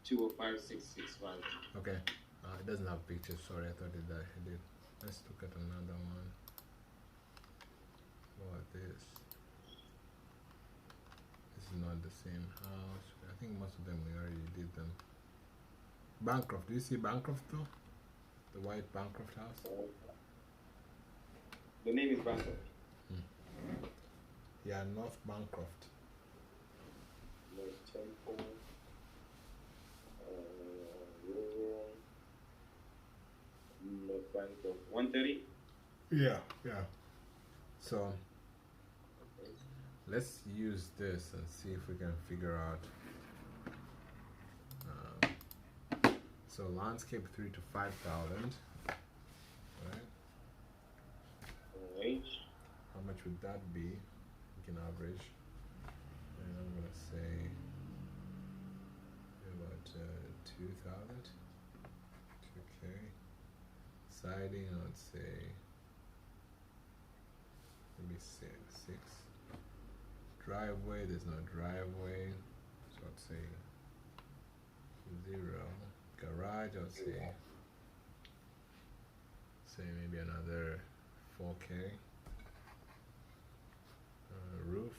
205-665. Okay. It doesn't have pictures. Sorry, I thought it did. Let's look at another one. What this? This is not the same house. I think most of them we already did them. Bancroft. Do you see Bancroft though? The white Bancroft house? The name is Bancroft. Yeah, North Bancroft. North Temple. Rural. North Bancroft. 130? Yeah. So let's use this and see if we can figure out. So landscape 3 to 5,000. Right? Alright. How much would that be? We can average. And I'm gonna say about 2,000. 2K. Siding, let's say maybe 6. Driveway, there's no driveway, so I'd say 0. Garage, I'd say say maybe another 4K. Roof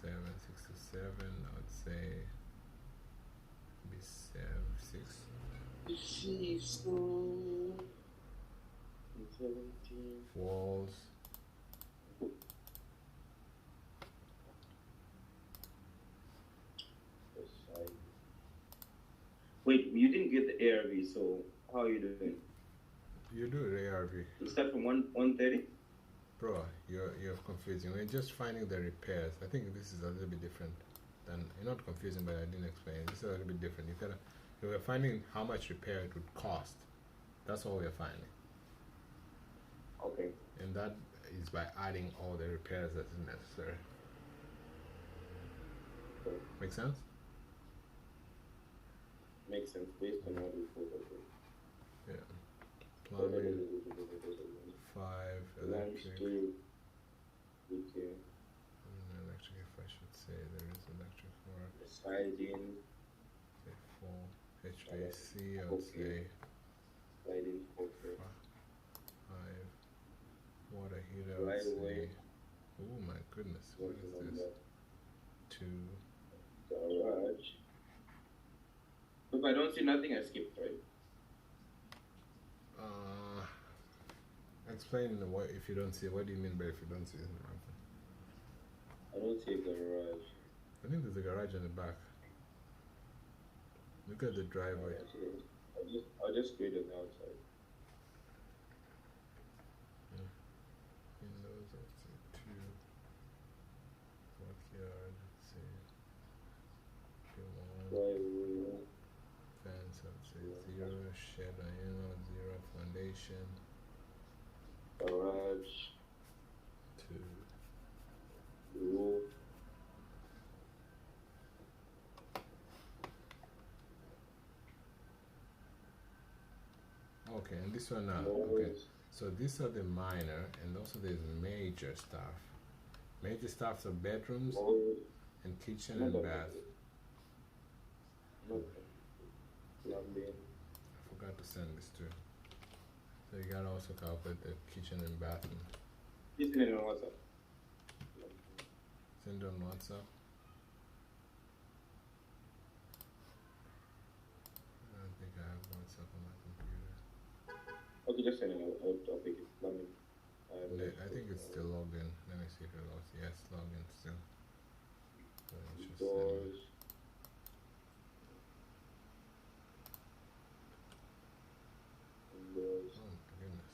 767. I would say be 6. Walls. Wait, you didn't get the ARV, so how are you doing? You do the ARV. You start from 130? Bro, you're confusing. We're just finding the repairs. I think this is a little bit different than, you're not confusing, but I didn't explain. This is a little bit different. We're finding how much repair it would cost. That's all we're finding. Okay. And that is by adding all the repairs that is necessary. Okay. Make sense? Makes sense based on what we put. Yeah. Plumbing, 5, electric. Electric, if I should say, there is electric work. Siding. Say 4. HVAC, I would say Siding, okay. 5. Water heater, I would say. Oh my goodness, what is this? 2. Garage. If I don't see nothing, I skipped, right? Explain what if you don't see. What do you mean by if you don't see anything? I don't see a garage. I think there's a garage in the back. Look at the driveway. I'll just create it outside. Yeah. Windows, let's say 2. Courtyard, let's say 1. Driveway. Fence, let's say 0. Shed, 0. Foundation. Garage. 2. Roof. Okay, and this one now. Okay, so these are the minor, and also there's major stuff. Major stuffs are bedrooms and kitchen and bath. Plumbing. I forgot to send this too. So you gotta also calculate the kitchen and bathroom. Kitchen and WhatsApp. Send it on WhatsApp. I don't think I have WhatsApp on my computer. Okay, just send it out. I'll pick it. Plumbing. I think it's still logged in. Let me see if it logs. Yes, logged in still. So it should send it. Doors. Windows. Oh my goodness.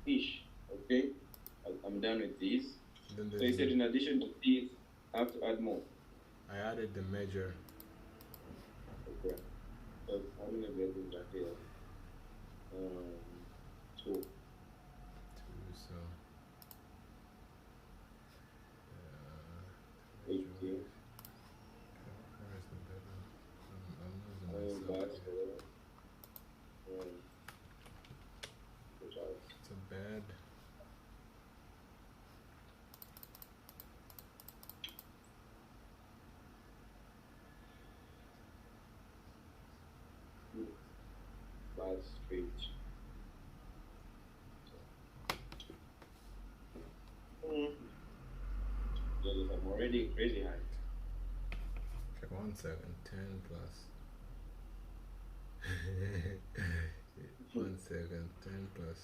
Fish. Okay. I'm done with these. Then So you said in addition to these, I have to add more. I added the major. Okay. So how many bedrooms are here? 2. 2, so 18. where's the bedroom? I'm Iron losing myself. basket. Which are It's a bed. Bath Street. I'm already crazy high. Okay, 1 second. 10 plus. 1 second. 10 plus.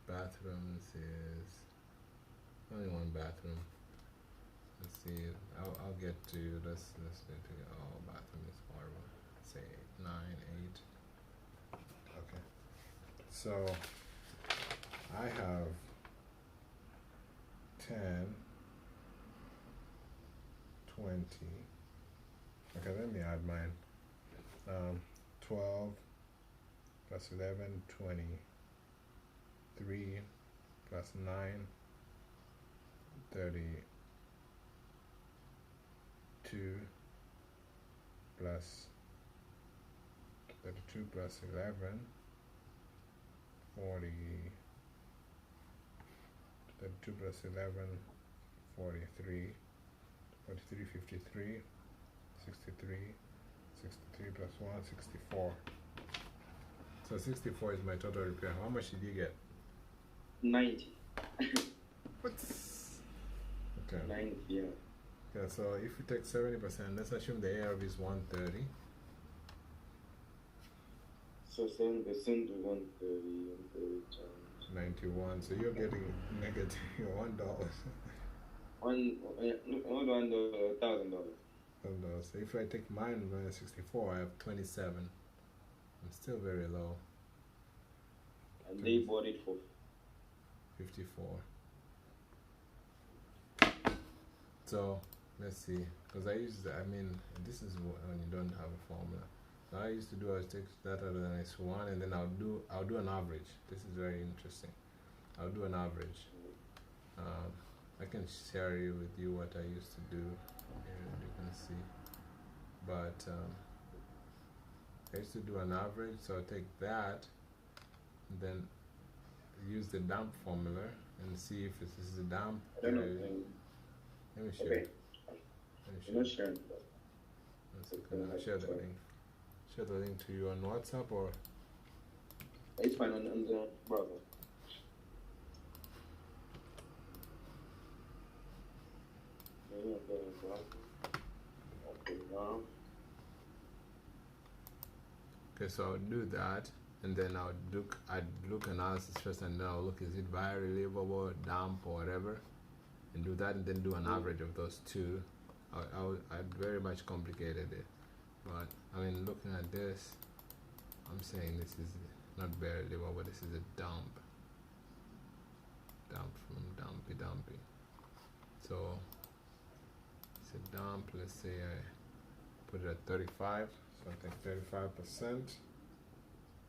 Bathrooms is only 1 bathroom. Let's see. I'll get to you. Let's do it together. Oh, bathroom is horrible. Say 9, 8. Okay. So I have 10, 20. Okay, let me add mine. 12 plus 11, 20. 3 plus 9, 32 plus 32 plus 11, 40, 2 plus 11, 43, 43, 53, 63, 63 plus 1, 64. So 64 is my total repair. How much did you get? 90. What? Okay. 90, yeah. Yeah, so if you take 70%, let's assume the ARV is 130. So 7% to 130, 130 times 91. So you're getting negative $1. $1,000. So if I take mine minus 64, I have 27. I'm still very low. And they bought it for 54. So let's see, because I mean, this is when you don't have a formula. So I used to do, I take that out of the next one, and then I'll do an average. This is very interesting. I'll do an average. I can share with you what I used to do. Here you can see, but I used to do an average. So I take that, and then use the dump formula and see if this is a dump. I don't know. Let me share. Okay. I'm not sharing. I'll share the link. Share the link to you on WhatsApp or? It's fine on the browser. Okay, so I'll do that, and then I'd look analysis first, and then I'll look, is it biorelievable, damp, or whatever, and do that, and then do an average of those two. I'd very much complicated it, but I mean, looking at this, I'm saying this is not biorelievable, but this is a damp from dumpy. So it's a damp. Let's say I put it at 35. So I take 35%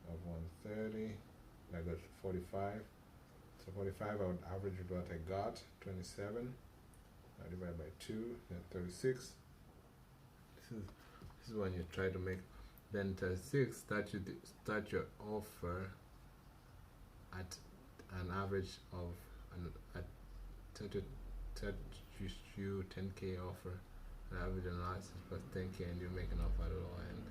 of 130. I got 45. So 45, I would average what I got, 27. I divide by 2, then 36. This is when you try to make. Then 36, start your offer at an average of at 10K offer, an average analysis plus 10K, and you make an offer at the low end.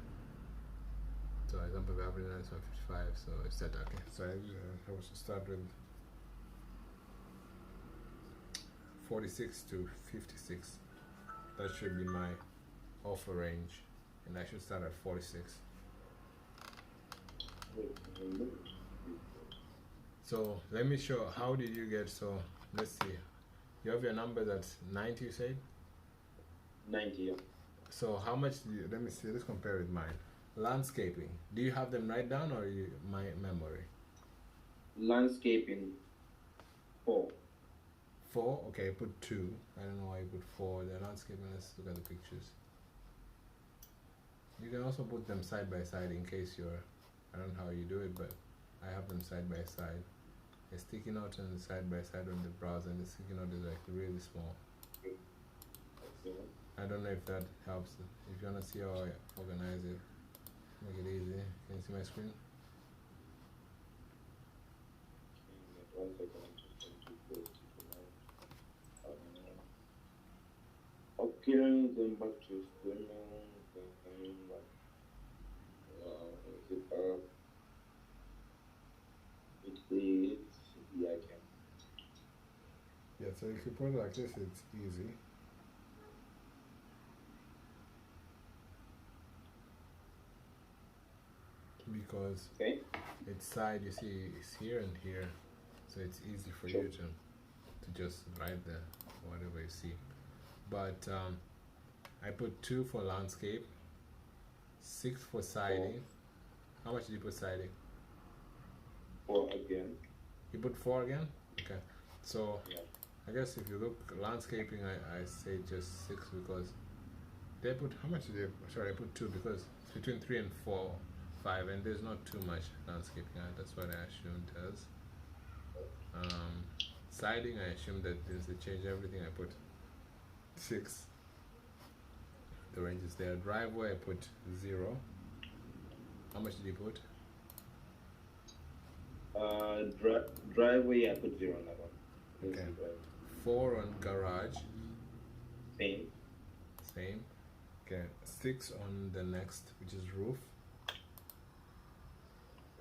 So example, the average analysis was 55, so it's set. Okay, so I was to start with 46 to 56. That should be my offer range, and I should start at 46. So let me show, how did you get, so let's see, you have your number that's 90, you said? 90, yeah. So how much do you, let me see, let's compare with mine. Landscaping, do you have them write down, or my memory? Landscaping, 4. 4? Okay, I put 2. I don't know why you put 4. The landscaping, let's look at the pictures. You can also put them side by side in case you're, I don't know how you do it, but I have them side by side. A sticky note and side by side on the browser, and the sticky note is like really small. I don't know if that helps. If you want to see how I organize it, make it easy. Can you see my screen? Okay, going back to screen now. Yeah, I can. Yeah, so if you put it like this, it's easy. Because its side, you see, is here and here, so it's easy for you to just write the whatever you see. But I put 2 for landscape, 6 for siding. How much did you put siding? 4 again. You put 4 again? Okay. So yeah. I guess if you look landscaping, I say just 6 because they put, how much did they, sorry, I put 2 because it's between 3 and 4, 5, and there's not too much landscaping. That's what I assumed as. Siding, I assumed that since they changed everything, I put 6. The range is there. Driveway, I put 0. How much did you put? Driveway, I put 0 on that one. Okay. 4 on garage. Same. Same. Okay, 6 on the next, which is roof.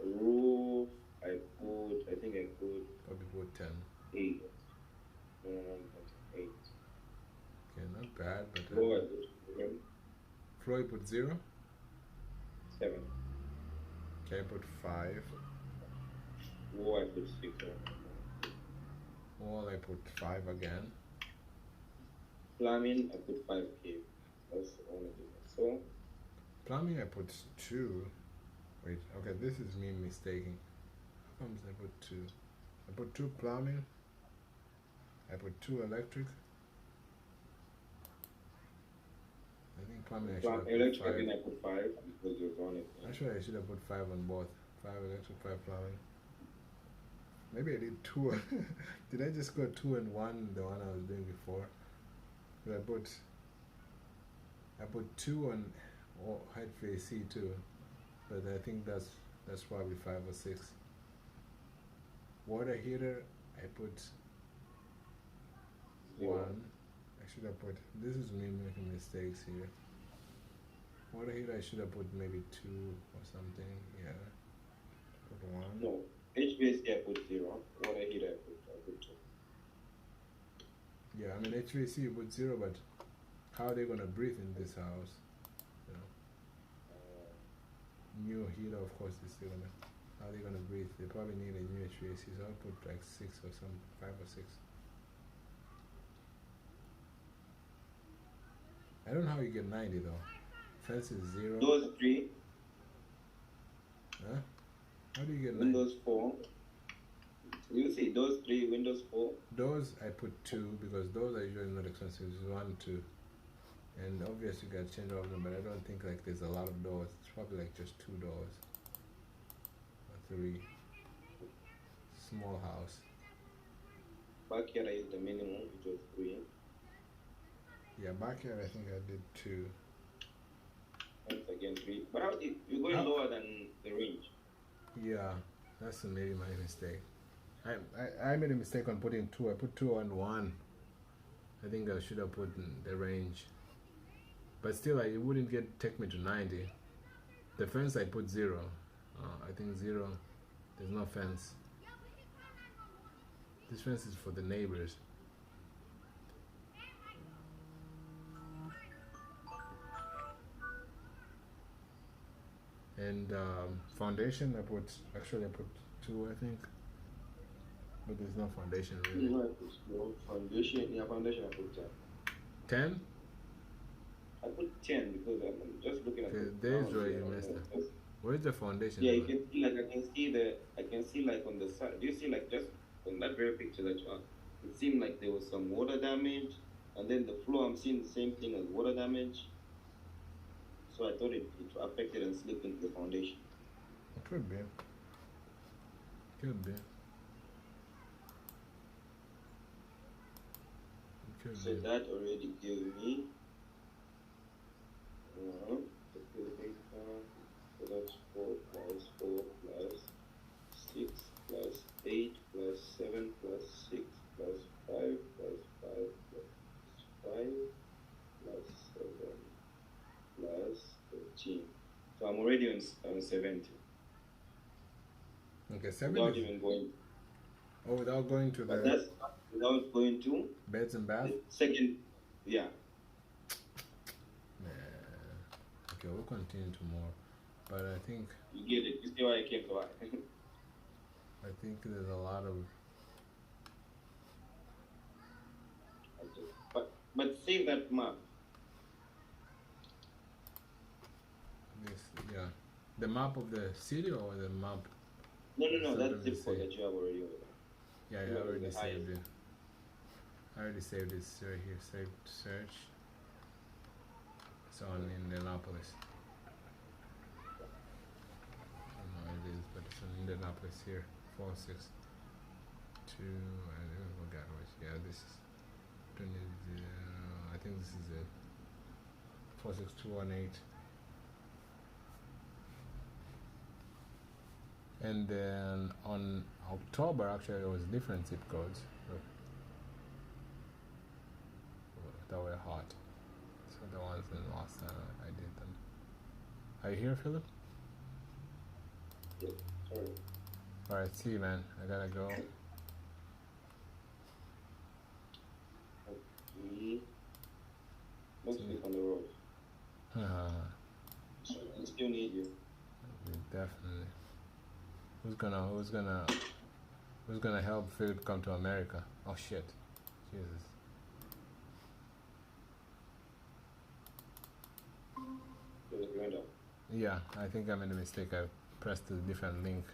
Roof, I think I put Probably put 10. 8. 8. Okay, not bad, but Floor, I put 7. floor you put 0. 7. Okay, I put 5. Wall, I put 6. Wall I put 5 again. Plumbing, I put 5K. That's the only difference. So, Plumbing I put 2. Wait, okay, this is me mistaking. How comes I put 2? I put 2 plumbing. I put 2 electric. I think plumbing I should have put electric, 5. I put 5 because you're on it. Actually, I should have put 5 on both. 5 electric, 5 plumbing. Maybe I did 2. Did I just go 2 and 1, the one I was doing before? But I put 2 on height for AC too. But I think that's probably 5 or 6. Water heater, I put 1. I should have put, this is me making mistakes here. Water heater, I should have put maybe 2 or something. Yeah. Put 1. No. HVAC, I put 0. Water heater, I put 2. Yeah, I mean HVAC you put 0, but how are they gonna breathe in this house? You know. New heater, of course, is still gonna. How are they gonna breathe? They probably need a new HVAC, so I'll put like 6 or some 5 or 6. I don't know how you get 90 though. Fence is 0. Those 3. Huh? How do you get 90? Windows 4. You see, those 3, Windows 4. Doors I put 2 because doors are usually not expensive. It's 1, 2. And obviously you gotta change all of them, but I don't think like there's a lot of doors. It's probably like just 2 doors. Or 3. Small house. Backyard is the minimum, which was 3. Yeah, backyard I think I did 2. Once again 3. But how did you're going lower than the range? Yeah, that's maybe my mistake. I made a mistake on putting 2. I put 2 on 1. I think I should have put in the range. But still, it wouldn't take me to 90. The fence I put 0. I think 0. There's no fence. This fence is for the neighbors. And foundation I put 2 I think. But there's no foundation really. No, foundation. Yeah, foundation I put 10. 10? I put 10 because I'm just looking at it. There's where you messed up. Where's the foundation? Yeah, you can see like I can see like on the side. Do you see like just on that very picture that you are? It seemed like there was some water damage, and then the floor I'm seeing the same thing as water damage. So I thought it affected and slipped into the foundation. It could be. Could be. So that already gave me. So that's 4 plus 4 plus 6 plus 8 plus 7 plus 6 plus 5 plus 5 plus 5 plus 7 plus 13. So I'm already on 70. Okay, 70. Without even going. Oh, without going to But the. that's without going to. Beds and bath? Second, yeah. Nah. Okay, we'll continue tomorrow. But I think. You get it. You see why I came to I think there's a lot of. But save that map. This, yeah. The map of the city or the map? No, that's zip code that you have already over there. Yeah, I already saved it. I already saved it right here. Saved search. It's on Indianapolis. I don't know where it is, but it's on Indianapolis here. 462. I forgot which. Yeah, this is. I think this is it. 46218. And then on October, actually, it was different zip codes. that were hot. So the ones in Los Angeles, I did them. Are you here, Philip? Yeah, sorry. All right, see you, man. I gotta go. Mostly on the road. So I still need you. Definitely. Who's gonna help Philip come to America? Oh shit. Jesus. You went up. Yeah, I think I made a mistake. I pressed a different link.